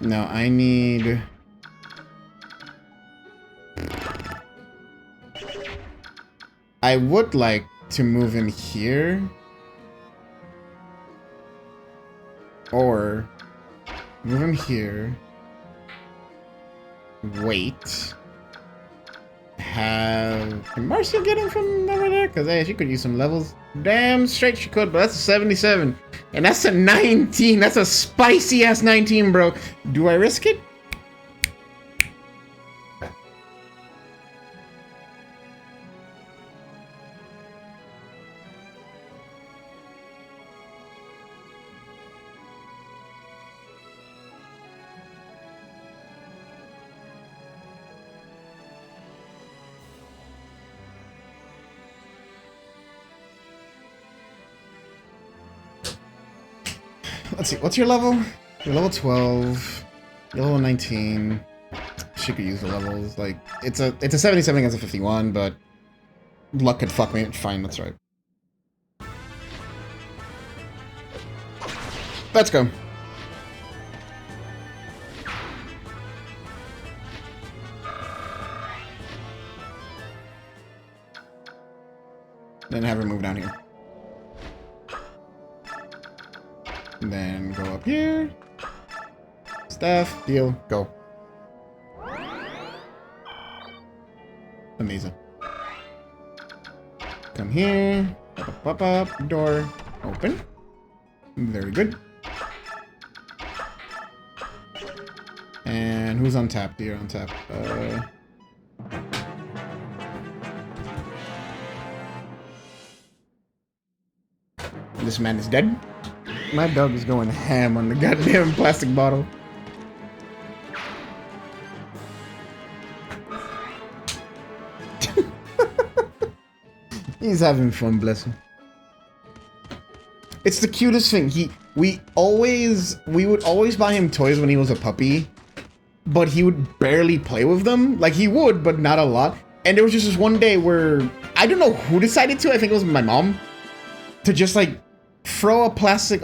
Speaker 1: No, I need... I would like to move him here. Or move him here. Wait. Can Marcia get him from over there? Because hey, she could use some levels. Damn straight she could, but that's a 77. And that's a 19. That's a spicy ass 19, bro. Do I risk it? Let's see, what's your level? You're level 12. You're level 19. She could use the levels. Like, it's a 77 against a 51, but luck could fuck me. Fine, that's right. Let's go. Then have her move down here. And then go up here. Staff, deal, go. Amazing. Come here. Up, door. Open. Very good. And who's on tap? You're on tap. This man is dead. My dog is going ham on the goddamn plastic bottle. He's having fun, bless him. It's the cutest thing. We would always buy him toys when he was a puppy, but he would barely play with them. Like he would, but not a lot. And there was just this one day where I don't know who decided to. I think it was my mom to just like throw a plastic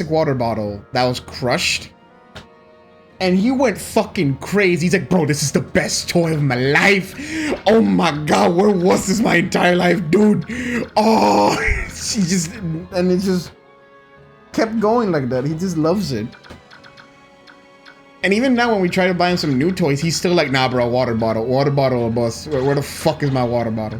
Speaker 1: water bottle that was crushed. And he went fucking crazy. He's like, bro, this is the best toy of my life. Oh my god, where was this my entire life, dude? Oh, and it just kept going like that. He just loves it. And even now when we try to buy him some new toys, he's still like, nah, bro, water bottle or bus. Where the fuck is my water bottle?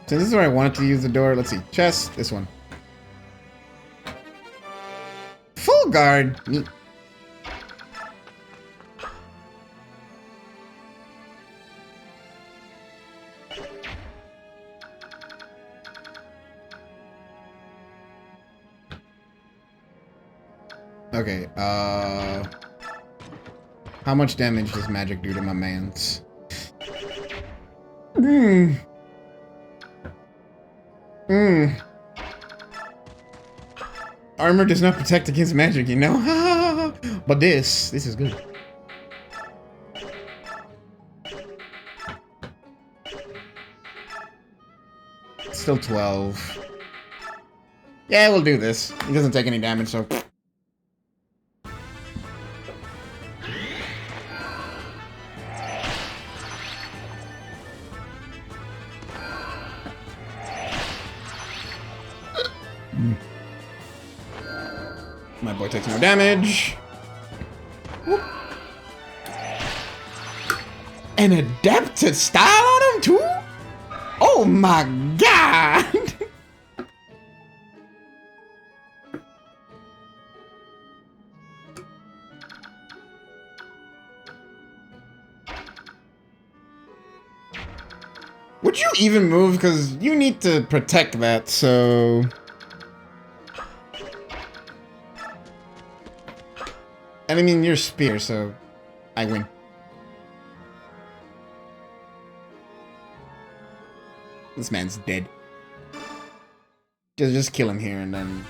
Speaker 1: So this is where I wanted to use the door. Let's see. Chest. This one. Full guard. Neat. Okay, how much damage does magic do to my mans? Armor does not protect against magic, you know? But this is good. Still 12. Yeah, we'll do this. He doesn't take any damage, so... My boy takes no damage. Whoop. An adapted style on him too? Oh my god! Would you even move? Because you need to protect that, so... And I mean, you're spear, so I win. This man's dead. Just kill him here and then...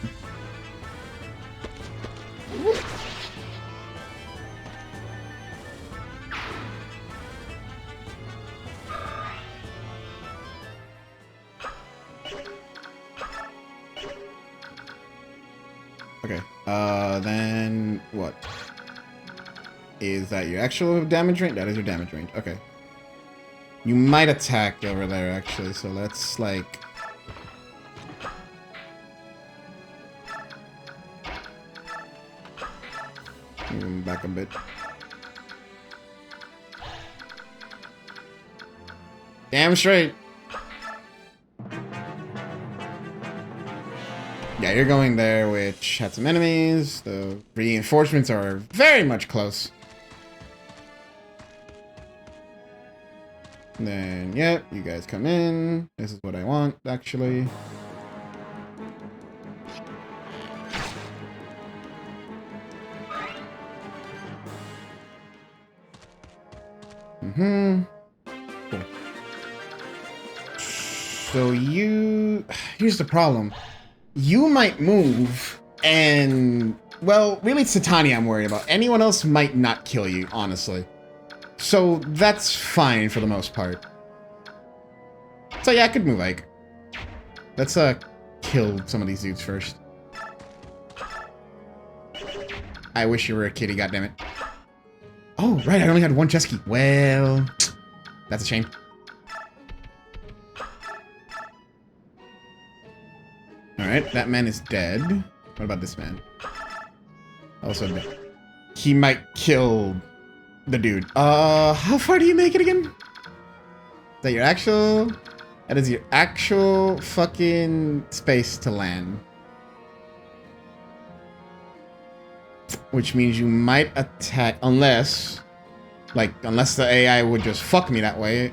Speaker 1: Okay. Then what? Is that your actual damage range? That is your damage range. Okay. You might attack over there, actually, so let's, like... Move back a bit. Damn straight. Yeah, you're going there, which had some enemies. The reinforcements are very much close. And then, yep, you guys come in. This is what I want, actually. Mm-hmm. Cool. So you... Here's the problem. You might move, and... Well, really it's Satani I'm worried about. Anyone else might not kill you, honestly. So that's fine for the most part. So yeah, I could move Ike. Let's kill some of these dudes first. I wish you were a kitty, goddammit. Oh, right, I only had one chest key. Well, that's a shame. Alright, that man is dead. What about this man? Also dead. He might kill the dude. How far do you make it again? Is that your actual... That is your actual fucking space to land. Which means you might attack, unless the AI would just fuck me that way.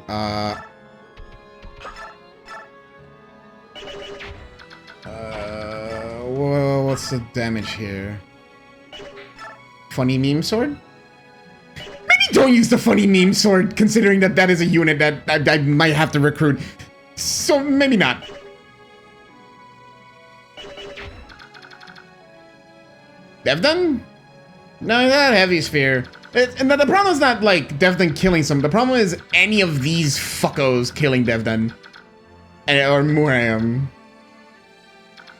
Speaker 1: What's the damage here? Funny meme sword? Maybe don't use the funny meme sword, considering that that is a unit that I might have to recruit. So maybe not. Devdun? No, that heavy sphere. And the problem is not like Devdun killing some. The problem is any of these fuckos killing Devdun. Or Muriam.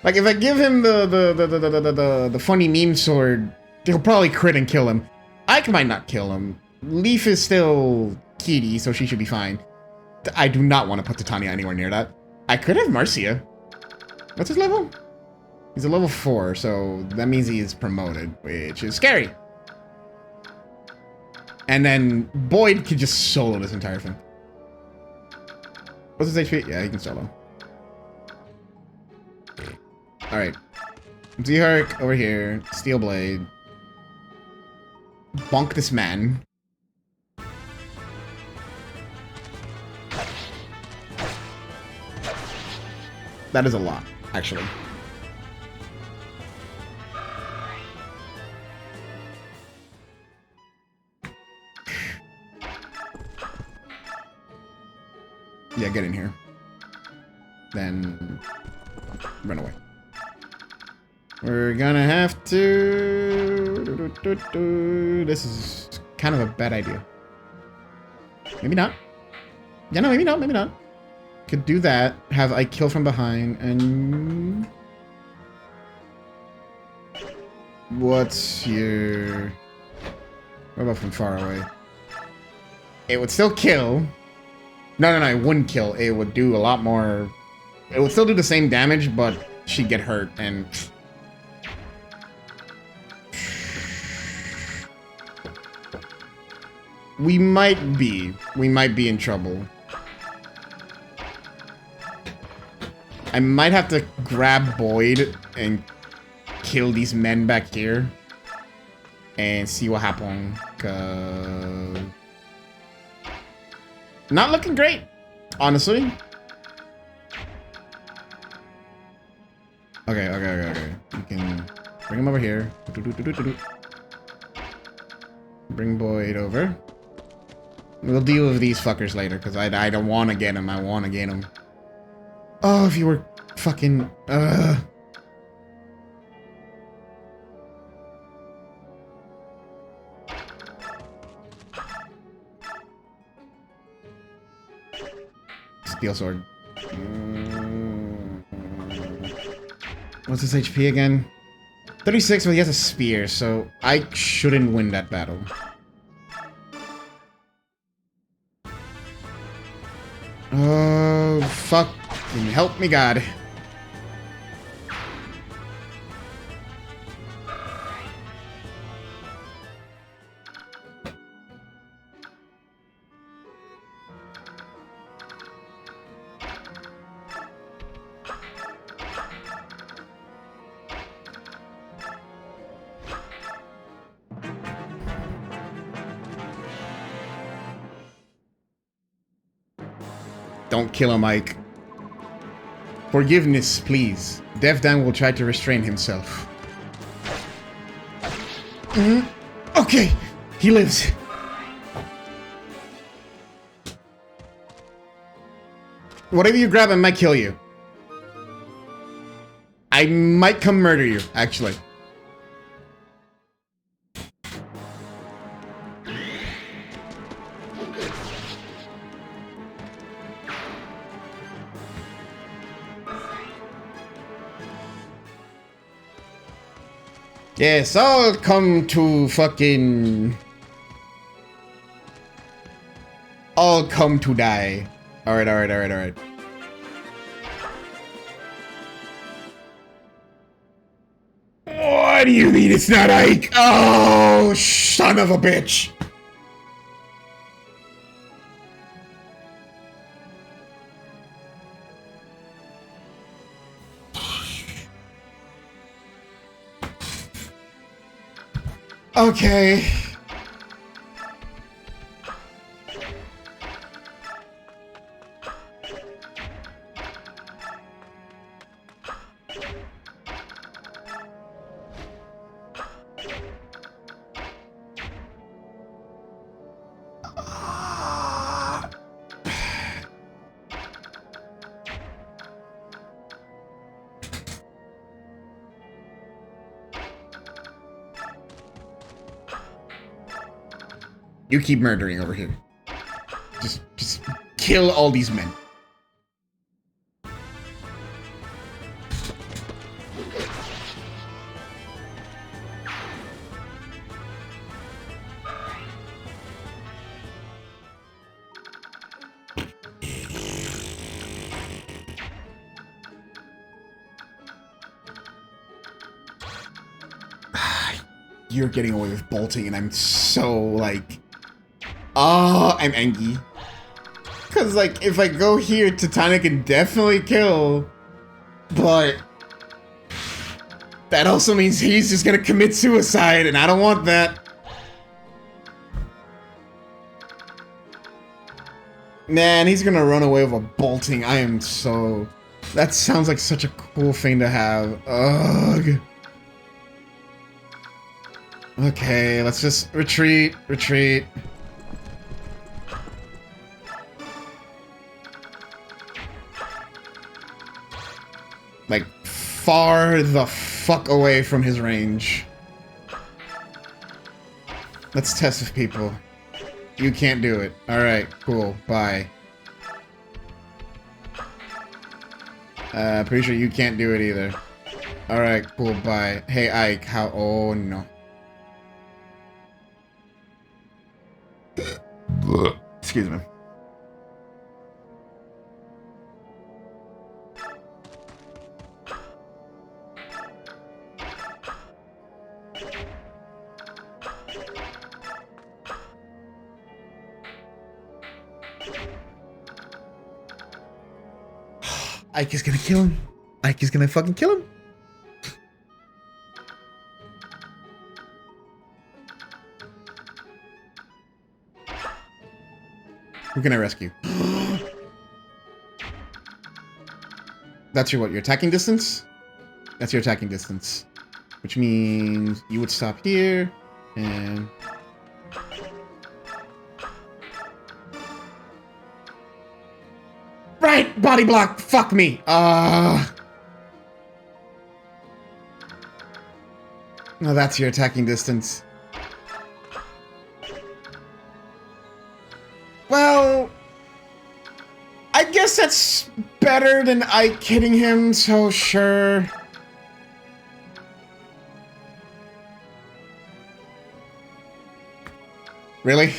Speaker 1: Like if I give him the funny meme sword, he'll probably crit and kill him. Ike might not kill him. Leaf is still kitty, so she should be fine. I do not want to put Titania anywhere near that. I could have Marcia. What's his level? He's a level 4, so that means he is promoted, which is scary. And then Boyd could just solo this entire thing. What's his HP? Yeah, he can solo. Alright. Z-Hark over here. Steel Blade. Bonk this man. That is a lot, actually. Yeah, get in here. Then run away. We're gonna have to... This is kind of a bad idea. Maybe not. Yeah, no, maybe not, maybe not. Could do that, have I kill from behind, and... What's your... What about from far away? It would still kill. No, it wouldn't kill. It would do a lot more... It would still do the same damage, but she'd get hurt, and... We might be in trouble. I might have to grab Boyd and kill these men back here and see what happens. Not looking great, honestly. Okay. You can bring him over here. Bring Boyd over. We'll deal with these fuckers later, because I don't want to get him. I want to get him. Oh, if you were fucking... Steel sword. What's his HP again? 36, well, he has a spear, so I shouldn't win that battle. Oh, fucking help me, God. Don't kill him, Ike. Forgiveness, please. Devdan will try to restrain himself. Okay, he lives. Whatever you grab, I might kill you. I might come murder you, actually. Yes, I'll come to fucking... I'll come to die. Alright, alright, alright, alright. What do you mean it's not Ike? Oh, son of a bitch. Okay. You keep murdering over here. Just kill all these men. You're getting away with bolting, and I'm so, like... Oh, I'm angry. Because, like, if I go here, Titania can definitely kill. But... that also means he's just gonna commit suicide, and I don't want that. Man, he's gonna run away with a bolting. I am so... That sounds like such a cool thing to have. Ugh. Okay, let's just retreat, retreat. Like, far the fuck away from his range. Let's test with people. You can't do it. Alright, cool, bye. Pretty sure you can't do it either. Alright, cool, bye. Hey, Ike, how- oh no. Excuse me. Ike is gonna kill him. Ike is gonna fucking kill him. Who can I rescue? That's your what? Your attacking distance? That's your attacking distance. Which means you would stop here and... Right! Body block! Fuck me! No, that's your attacking distance. Well... I guess that's better than Ike hitting him, so sure. Really?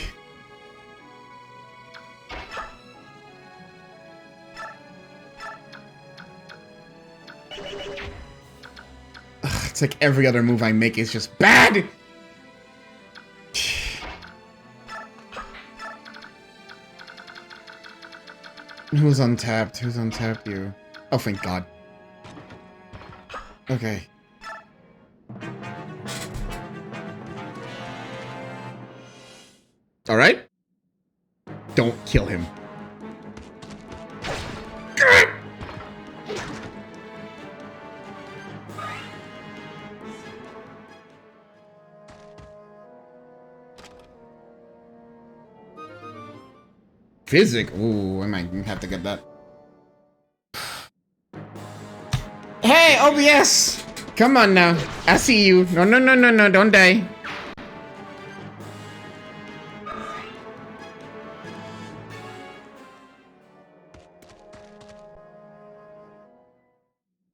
Speaker 1: Ugh, it's like every other move I make is just bad! Who's untapped? Who's untapped you? Oh, thank God. Okay. Alright? Don't kill him. Physic? Ooh, I might have to get that.
Speaker 2: Hey, OBS! Come on now. I see you. No, no, no, no, no, don't die.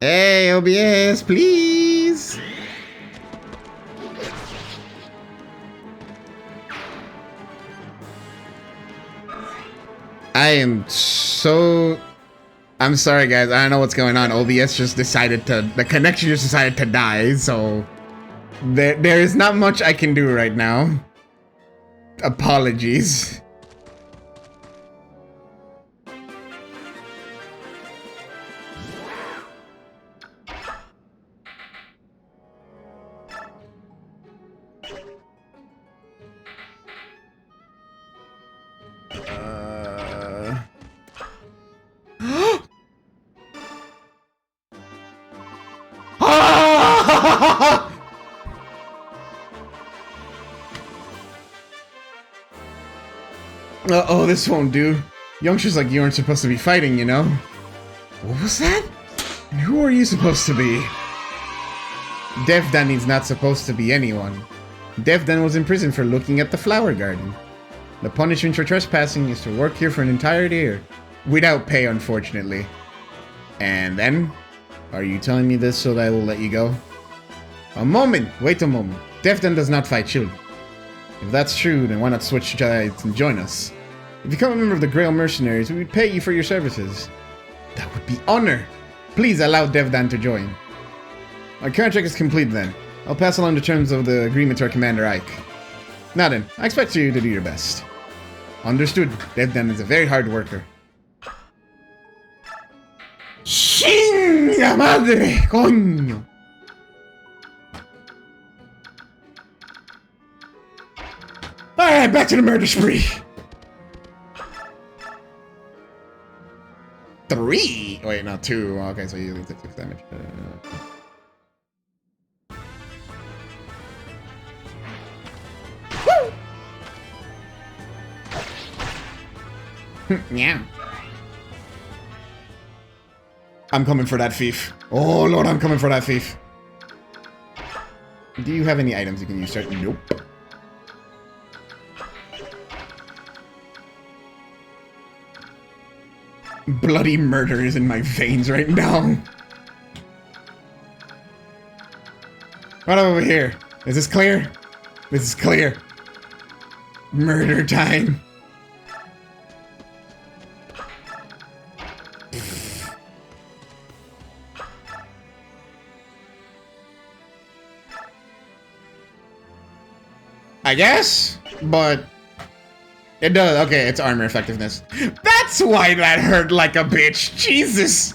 Speaker 1: Hey, OBS, please! I am so... I'm sorry, guys. I don't know what's going on. OBS just decided to... The connection just decided to die, so... There is not much I can do right now. Apologies. Uh-oh, this won't do. Youngsters like you aren't supposed to be fighting, you know? What was that? And who are you supposed to be? Devdan is not supposed to be anyone. Devdan was in prison for looking at the flower garden. The punishment for trespassing is to work here for an entire year. Without pay, unfortunately. And then? Are you telling me this so that I will let you go? A moment! Wait a moment. Devdan does not fight children. If that's true, then why not switch sides and join us? If you become a member of the Grail Mercenaries, we would pay you for your services. That would be honor! Please allow Devdan to join. Our contract is complete then. I'll pass along the terms of the agreement to our Commander Ike. Now then, I expect you to do your best. Understood. Devdan is a very hard worker. ¡Chinga madre! ¡Coño! Alright, back to the murder spree! 3? Wait, no, 2. Okay, so you take 6 damage.
Speaker 2: Yeah.
Speaker 1: I'm coming for that thief. Oh lord, I'm coming for that thief. Do you have any items you can use, sir? Nope. Bloody murder is in my veins right now. Right over here. Is this clear? This is clear. Murder time. I guess, but it does. Okay, it's armor effectiveness. That's why that hurt like a bitch. Jesus.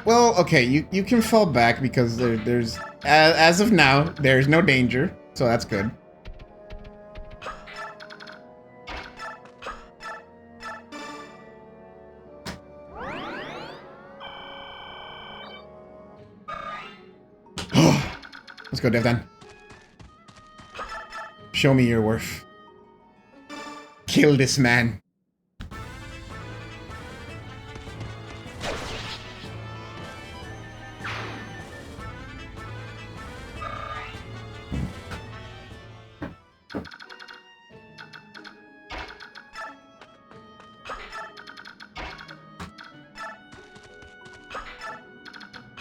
Speaker 1: Well, okay, you can fall back because there's as of now there's no danger, so that's good. Let's go, Devdan. Show me your worth. Kill this man.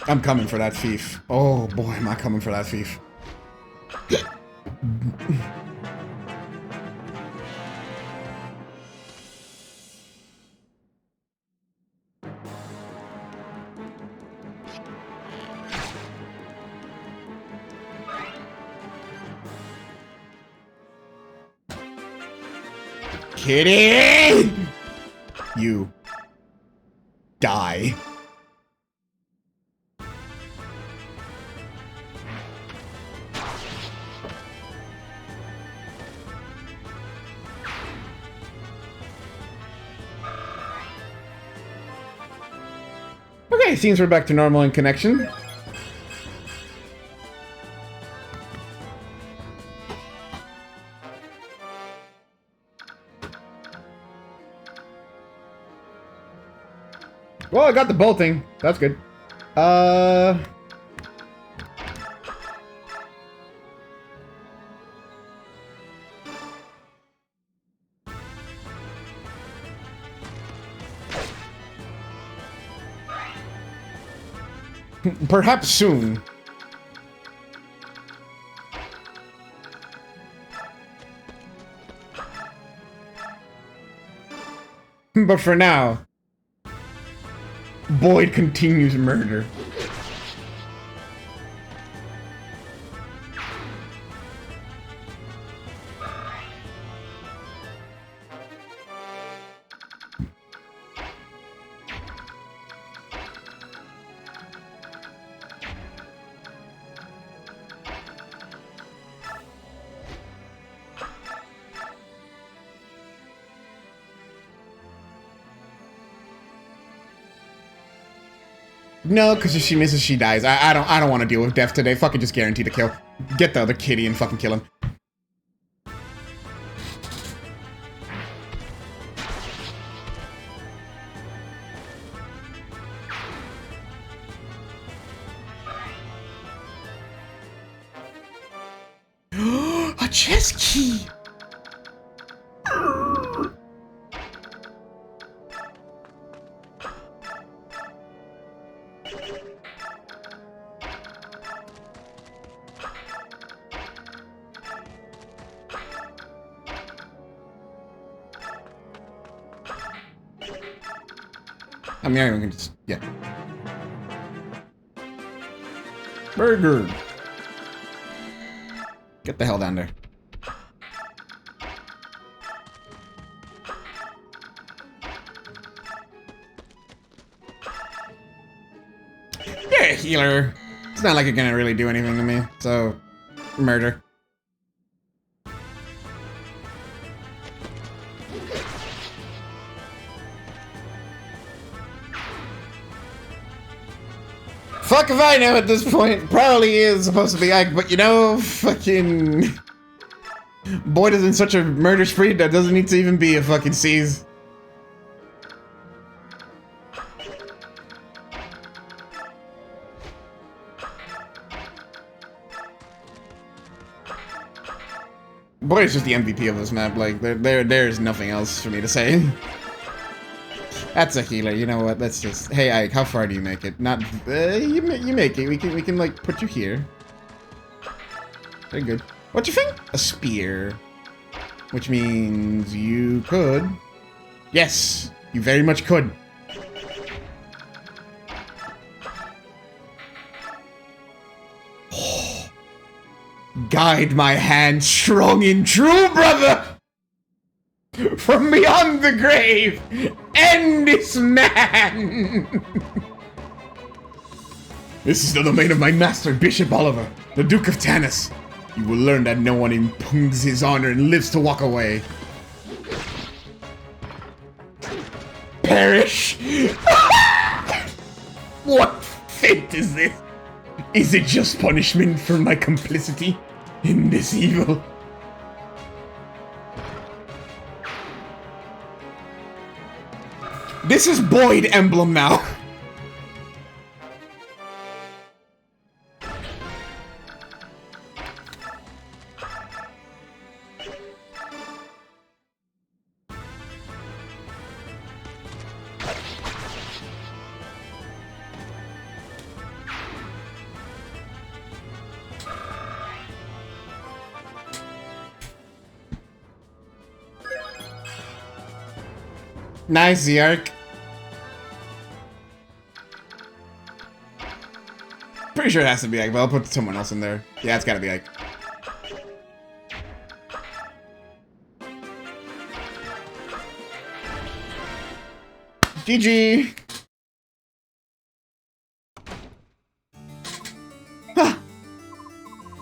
Speaker 3: I'm coming for that thief. Oh boy, am I coming for that thief. Kitty! You die. Okay, seems we're back to normal in connection. Well, I got the bolting. That's good. Perhaps soon. But for now, Boyd continues murder. No, because if she misses, she dies. I don't want to deal with death today. Fucking just guarantee the kill. Get the other kitty and fucking kill him. A chest key! I mean, I can just, yeah. Burger! Get the hell down there. You're a healer. It's not like you're gonna really do anything to me, so... Murder. Fuck if I know at this point. Probably is supposed to be Ike, but you know, fucking... Boyd is in such a murder spree that doesn't need to even be a fucking C's. Boyd is just the MVP of this map. Like, there's nothing else for me to say. That's a healer. You know what? Let's just... Hey, Ike, how far do you make it? Not... you make it. We can, like, put you here. Very good. What you think? A spear. Which means you could... Yes! You very much could. Guide my hand strong and true, brother! From beyond the grave, end this man! This is the domain of my master, Bishop Oliver, the Duke of Tanis. You will learn that no one impugns his honor and lives to walk away. Perish! What fate is this? Is it just punishment for my complicity in this evil? This is Boyd Emblem now.
Speaker 1: Nice, the arc. Pretty sure it has to be Ike, but I'll put someone else in there. Yeah, it's gotta be Ike. GG!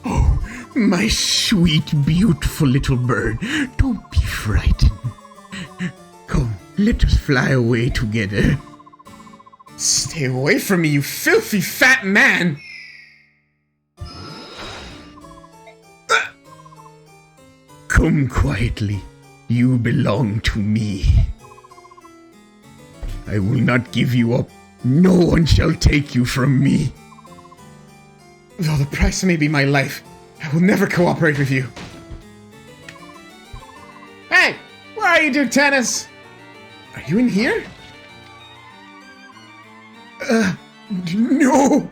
Speaker 3: Oh, my sweet, beautiful little bird. Don't be frightened. Come, let us fly away together.
Speaker 1: Stay away from me, you filthy fat man!
Speaker 3: Come quietly. You belong to me. I will not give you up. No one shall take you from me.
Speaker 1: Though the price may be my life, I will never cooperate with you. Hey! Where are you, Duke Tennis? Are you in here?
Speaker 3: No!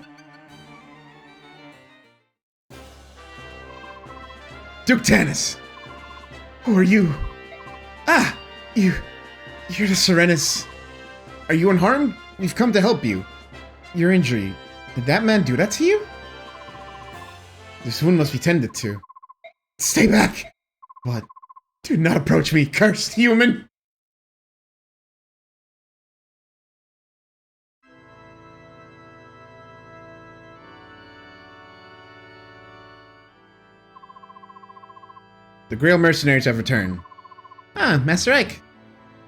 Speaker 1: Duke Tennis! Who are you? Ah! You're the Serenus. Are you unharmed? We've come to help you. Your injury. Did that man do that to you? This wound must be tended to. Stay back! What? Do not approach me, cursed human! The Grail mercenaries have returned. Ah, Master Ike.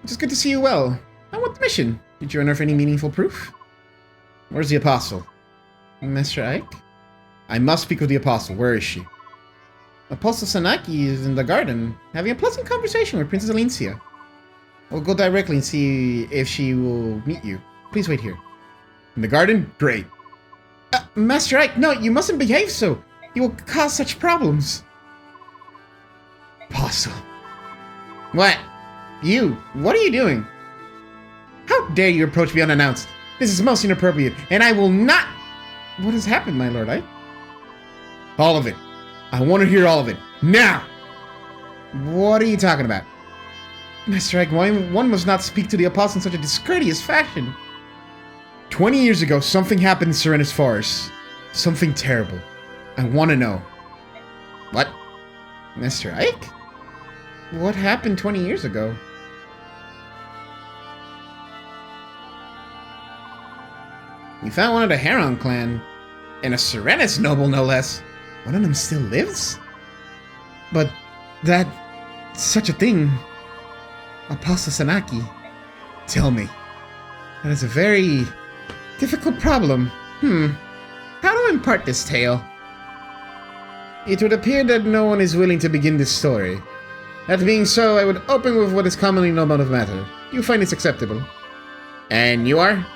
Speaker 1: It is good to see you well. On what mission? Did you unearth any meaningful proof? Where's the Apostle? Master Ike? I must speak with the Apostle. Where is she? Apostle Sanaki is in the garden, having a pleasant conversation with Princess Alincia. I'll go directly and see if she will meet you. Please wait here. In the garden? Great. Master Ike, no, you mustn't behave so. You will cause such problems. Apostle. What? You, what are you doing? How dare you approach me unannounced? This is most inappropriate, and I will not... What has happened, my lord? All of it. I want to hear all of it. Now! What are you talking about? Master Ike, one must not speak to the Apostle in such a discourteous fashion. 20 years ago, something happened in Serenus Forest. Something terrible. I want to know. What? Master Ike? What happened 20 years ago? We found one of the Heron clan. And a Serenus noble, no less. One of them still lives? But that... such a thing... Apostle Sanaki... Tell me. That is a very... difficult problem. How to impart this tale? It would appear that no one is willing to begin this story. That being so, I would open with what is commonly known about the matter. You find this acceptable? And you are?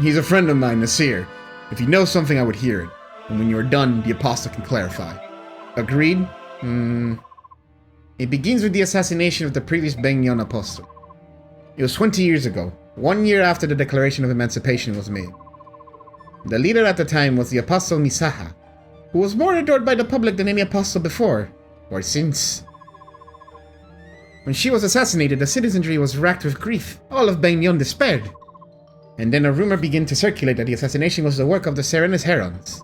Speaker 1: He's a friend of mine, Nasir. If he knows something, I would hear it. And when you are done, the Apostle can clarify. Agreed? It begins with the assassination of the previous Bengyon Apostle. It was 20 years ago, 1 year after the Declaration of Emancipation was made. The leader at the time was the Apostle Misaha, who was more adored by the public than any apostle before, or since. When she was assassinated, the citizenry was racked with grief. All of Bengyon despaired. And then a rumor began to circulate that the assassination was the work of the Serenus Herons.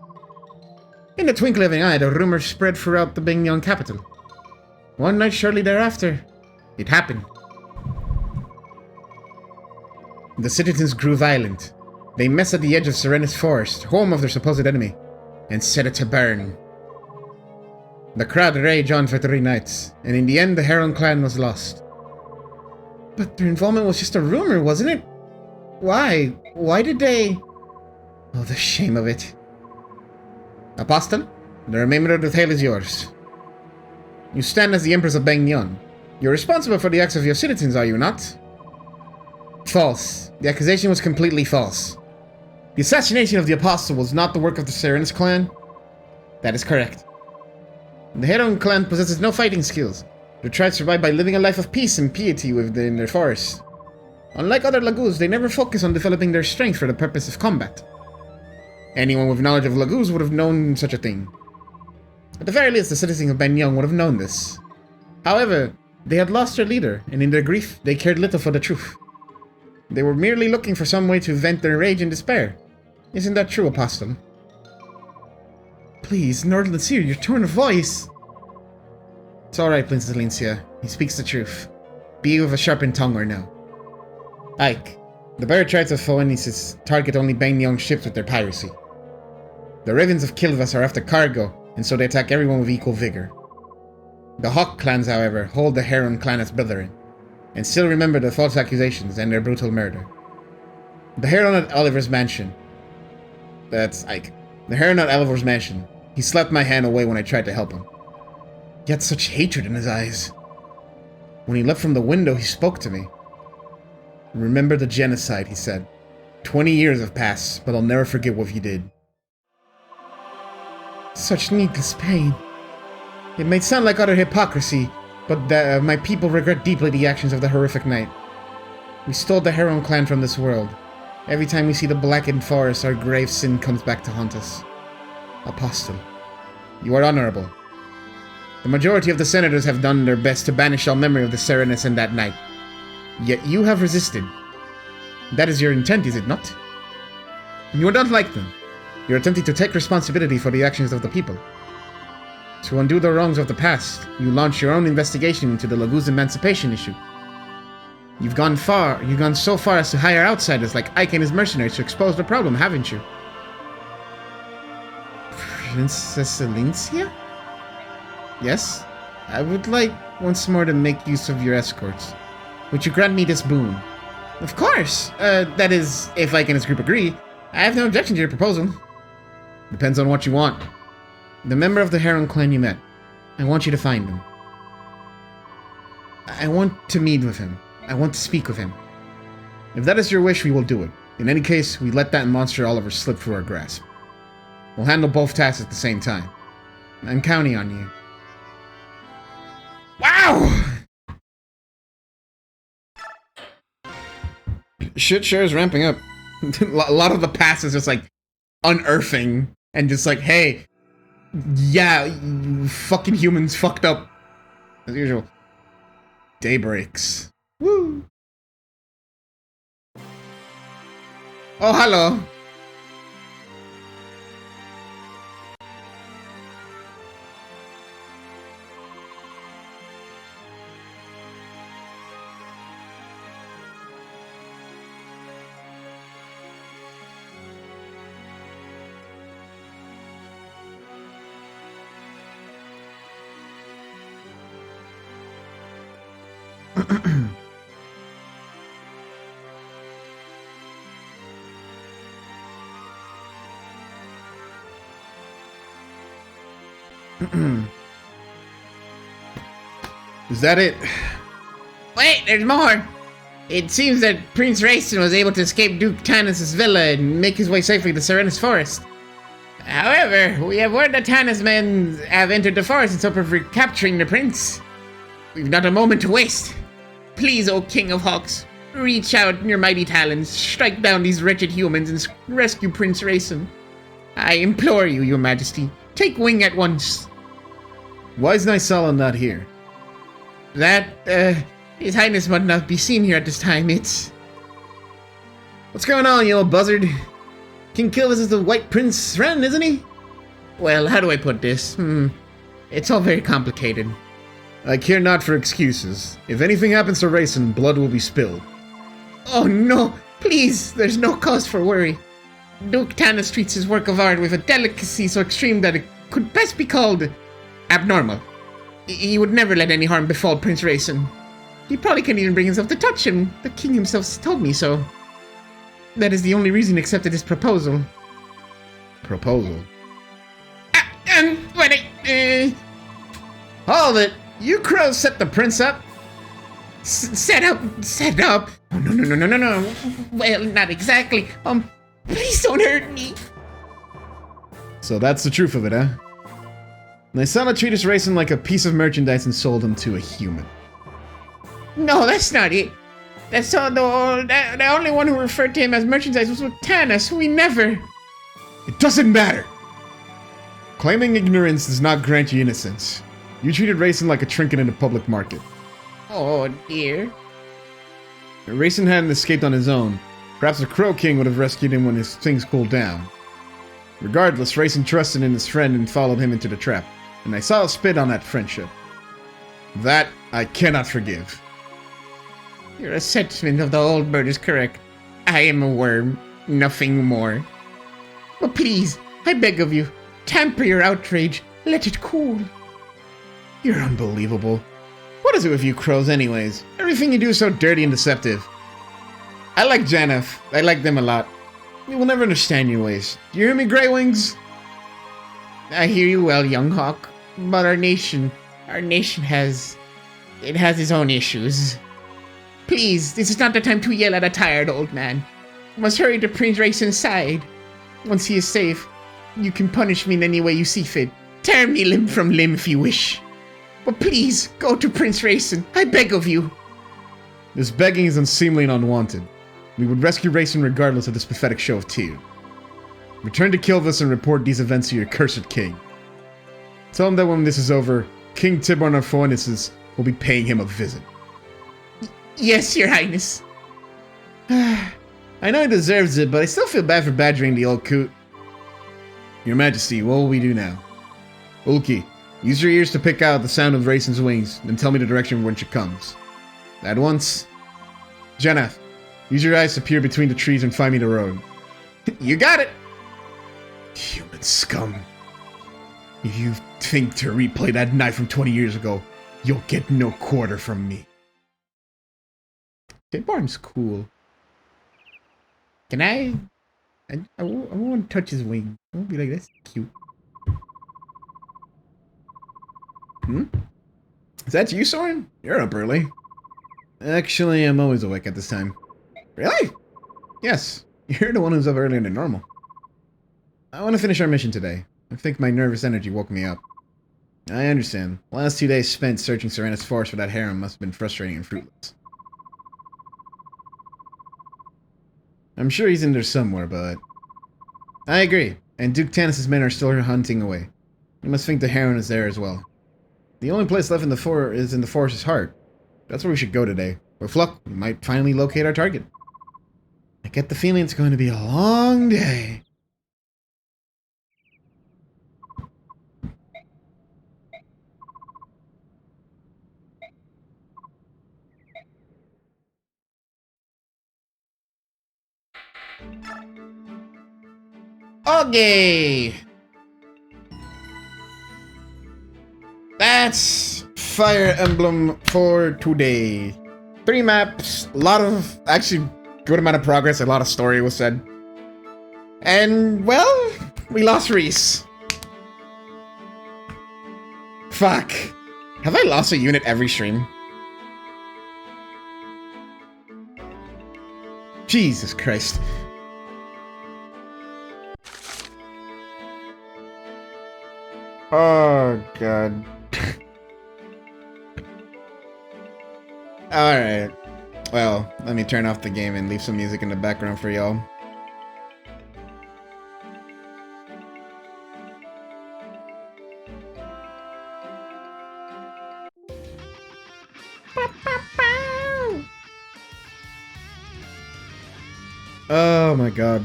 Speaker 1: In the twinkling of an eye, the rumor spread throughout the Bengyon capital. One night shortly thereafter, it happened. The citizens grew violent. They met at the edge of Serenus Forest, home of their supposed enemy, and set it to burn. The crowd raged on for 3 nights, and in the end the Heron clan was lost. But their involvement was just a rumor, wasn't it? Why? Why did they... Oh, the shame of it. Apostle, the remainder of the tale is yours. You stand as the Empress of Bengyon. You're responsible for the acts of your citizens, are you not? False. The accusation was completely false. The assassination of the Apostle was not the work of the Serenus clan. That is correct. The Heron clan possesses no fighting skills. Their tribes survive by living a life of peace and piety within their forests. Unlike other Lagoos, they never focus on developing their strength for the purpose of combat. Anyone with knowledge of Lagoos would have known such a thing. At the very least, the citizens of Bengyon would have known this. However, They had lost their leader, and in their grief, they cared little for the truth. They were merely looking for some way to vent their rage and despair. Isn't that true, Apostle? Please, Nordland Seer, your tone of voice! It's alright, Princess Alicia. He speaks the truth. Be with a sharpened tongue or no. Ike, the bare tribes of Phoenicis target only Bane young ships with their piracy. The Ravens of Kilvas are after cargo, and so they attack everyone with equal vigor. The Hawk clans, however, hold the Heron clan as brethren, and still remember the false accusations and their brutal murder. The Heron at Oliver's mansion. That's Ike. The Heron at Oliver's mansion. He slapped my hand away when I tried to help him. He had such hatred in his eyes. When he leapt from the window, he spoke to me. Remember the genocide, he said. 20 years have passed, but I'll never forget what you did. Such needless pain. It may sound like utter hypocrisy, but my people regret deeply the actions of the horrific night. We stole the Heron clan from this world. Every time we see the blackened forest, our grave sin comes back to haunt us. Apostle, you are honorable. The majority of the senators have done their best to banish all memory of the Serenus and that night. Yet you have resisted. That is your intent, is it not? You are not like them. You're attempting to take responsibility for the actions of the people. To undo the wrongs of the past, you launch your own investigation into the Laguz emancipation issue. You've gone so far as to hire outsiders like Ike and his mercenaries to expose the problem, haven't you? Princess Alicia? Yes? I would like once more to make use of your escorts. Would you grant me this boon? Of course! That is, if Ike and his group agree. I have no objection to your proposal. Depends on what you want. The member of the Heron clan you met. I want you to find him. I want to meet with him. I want to speak with him. If that is your wish, we will do it. In any case, we let that monster Oliver slip through our grasp. We'll handle both tasks at the same time. I'm counting on you. Wow! Shit sure is ramping up. A lot of the past is just like unearthing and just like, hey, yeah, you fucking humans fucked up as usual. Day breaks. Woo! Oh, hello. Is that it?
Speaker 2: Wait, there's more! It seems that Prince Rayson was able to escape Duke Tanis' villa and make his way safely to Serenus Forest. However, we have word that Tanis' men have entered the forest in hope of recapturing the prince. We've not a moment to waste. Please, O King of Hawks, reach out your mighty talons, strike down these wretched humans, and rescue Prince Rayson. I implore you, your majesty, take wing at once.
Speaker 1: Why is Nysala not here?
Speaker 2: That, His Highness must not be seen here at this time. It's...
Speaker 1: What's going on, you old buzzard? King Kilvis is the White Prince's friend, isn't he?
Speaker 2: Well, how do I put this? It's all very complicated.
Speaker 1: I care not for excuses. If anything happens to Rayson, blood will be spilled.
Speaker 2: Oh no! Please, there's no cause for worry. Duke Tanis treats his work of art with a delicacy so extreme that it could best be called abnormal. He would never let any harm befall Prince Rayson. He probably can't even bring himself to touch him. The king himself told me so. That is the only reason he accepted his proposal.
Speaker 1: Proposal?
Speaker 2: When
Speaker 1: Hold it! You crows set the prince up?
Speaker 2: Set up? Oh, no. Well, not exactly. Please don't hurt me.
Speaker 1: So that's the truth of it, huh? Nysala treated Rayson like a piece of merchandise and sold him to a human.
Speaker 2: No, that's not it. That's all. The only one who referred to him as merchandise was with Tanis. We never.
Speaker 1: It doesn't matter. Claiming ignorance does not grant you innocence. You treated Rayson like a trinket in the public market.
Speaker 2: Oh dear.
Speaker 1: Rayson hadn't escaped on his own. Perhaps the Crow King would have rescued him when his things cooled down. Regardless, Rayson trusted in his friend and followed him into the trap, and I saw a spit on that friendship. That I cannot forgive.
Speaker 2: Your assessment of the old bird is correct. I am a worm, nothing more. But please, I beg of you, temper your outrage. Let it cool.
Speaker 1: You're unbelievable. What is it with you crows anyways? Everything you do is so dirty and deceptive. I like Janeth. I like them a lot. We will never understand your ways. Do you hear me, Grey Wings?
Speaker 2: I hear you well, young hawk. But our nation has its own issues. Please, this is not the time to yell at a tired old man. You must hurry to Prince Rayson's side. Once he is safe, you can punish me in any way you see fit. Tear me limb from limb if you wish. But please, go to Prince Rayson. I beg of you.
Speaker 1: This begging is unseemly and unwanted. We would rescue Rayson regardless of this pathetic show of tear. Return to Kilvis and report these events to your cursed king. Tell him that when this is over, King Tiborn of Phoenixes will be paying him a visit.
Speaker 2: Yes, your highness.
Speaker 1: I know he deserves it, but I still feel bad for badgering the old coot. Your Majesty, what will we do now? Ulki, use your ears to pick out the sound of Rayson's wings, then tell me the direction whence it comes. At once. Janeth, use your eyes to peer between the trees and find me the road.
Speaker 2: You got it!
Speaker 1: Human scum. If you think to replay that night from 20 years ago, you'll get no quarter from me. Tiborn's cool.
Speaker 2: Can I want to touch his wing. I want to be like, that's cute.
Speaker 1: Is that you, Soren? You're up early. Actually, I'm always awake at this time. Really? Yes. You're the one who's up earlier than normal. I want to finish our mission today. I think my nervous energy woke me up. I understand. The last 2 days spent searching Serenus Forest for that harem must have been frustrating and fruitless. I'm sure he's in there somewhere, but... I agree. And Duke Tanis' men are still hunting away. You must think the harem is there as well. The only place left in the forest's heart. That's where we should go today. With luck, we might finally locate our target. I get the feeling it's going to be a long day. Okay. That's Fire Emblem for today. 3 maps, a lot of, actually, good amount of progress, a lot of story was said. And, well, we lost Reese. Fuck. Have I lost a unit every stream? Jesus Christ. Oh, God. Alright. Well, let me turn off the game and leave some music in the background for y'all. Oh my God.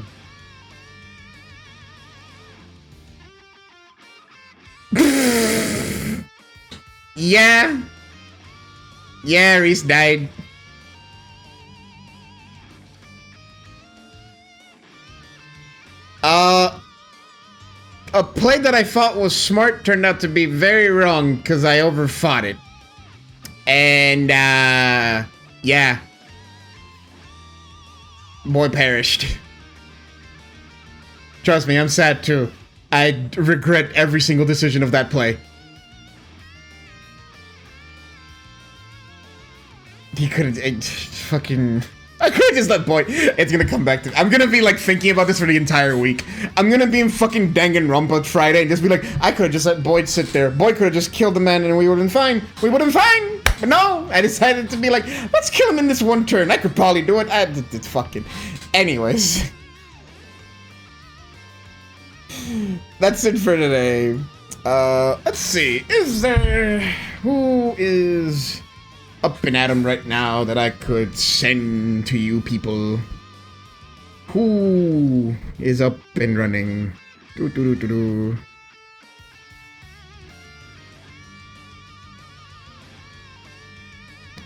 Speaker 2: Yeah. Yeah, Reese died. A play that I thought was smart turned out to be very wrong because I overthought it. And, yeah. Boy perished. Trust me, I'm sad too. I regret every single decision of that play. He could've, fucking... I could've just let Boyd... It's gonna come back to... I'm gonna be, like, thinking about this for the entire week. I'm gonna be in fucking Danganronpa Friday and just be like, I could've just let Boyd sit there. Boyd could've just killed the man and we would've been fine. We would've been fine! But no! I decided to be like, let's kill him in this one turn. I could probably do it. It's fucking... Anyways. That's it for today. Let's see. Is there... Who is...
Speaker 3: up and at 'em right now that I could send to you people. Who is up and running? Do.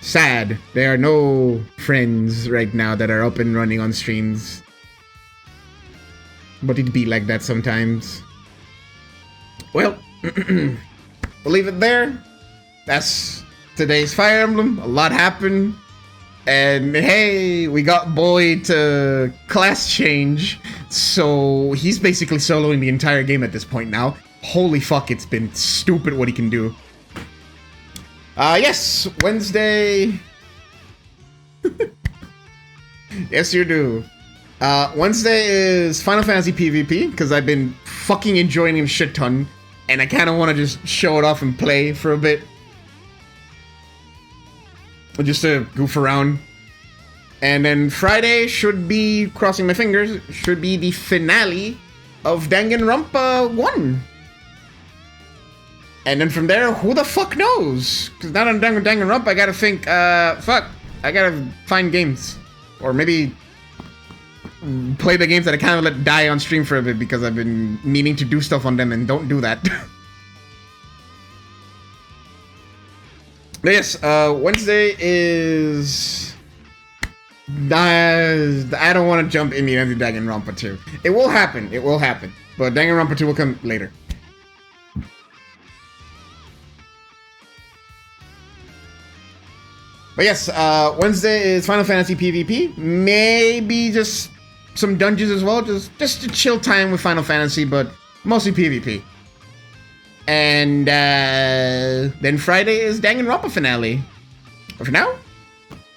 Speaker 3: Sad. There are no friends right now that are up and running on streams. But it'd be like that sometimes. Well, we'll leave it there. That's today's Fire Emblem. A lot happened. And hey, we got Boy to class change. So he's basically soloing the entire game at this point now. Holy fuck, it's been stupid what he can do. Yes, Wednesday. Yes, you do. Wednesday is Final Fantasy PvP, because I've been fucking enjoying him shit ton, and I kind of want to just show it off and play for a bit. Just to goof around. And then Friday should be, crossing my fingers, should be the finale of Danganronpa 1. And then from there, who the fuck knows? Because now that I'm done with Danganronpa, I gotta think, fuck, I gotta find games. Or maybe play the games that I kind of let die on stream for a bit because I've been meaning to do stuff on them and don't do that. But yes, Wednesday is... I don't want to jump immediately into Danganronpa 2. It will happen, but Danganronpa 2 will come later. But yes, Wednesday is Final Fantasy PvP. Maybe just some dungeons as well. Just a chill time with Final Fantasy, but mostly PvP. And then Friday is Danganronpa finale. But for now,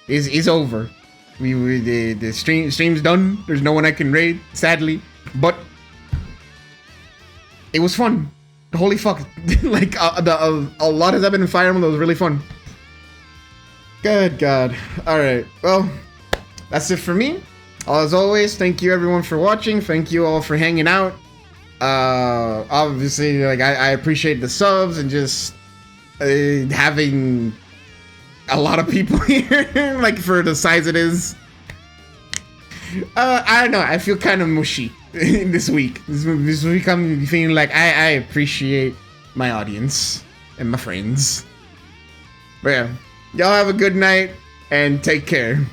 Speaker 3: is over. The stream's done. There's no one I can raid, sadly. But it was fun. Holy fuck! Like a lot has happened in Fire Emblem that was really fun. Good God. Alright, well, that's it for me. As always, thank you everyone for watching. Thank you all for hanging out. Obviously, like, I appreciate the subs and just having a lot of people here, like, for the size it is. I don't know, I feel kind of mushy this week. This week I'm feeling like I appreciate my audience and my friends. But yeah. Y'all have a good night, and take care.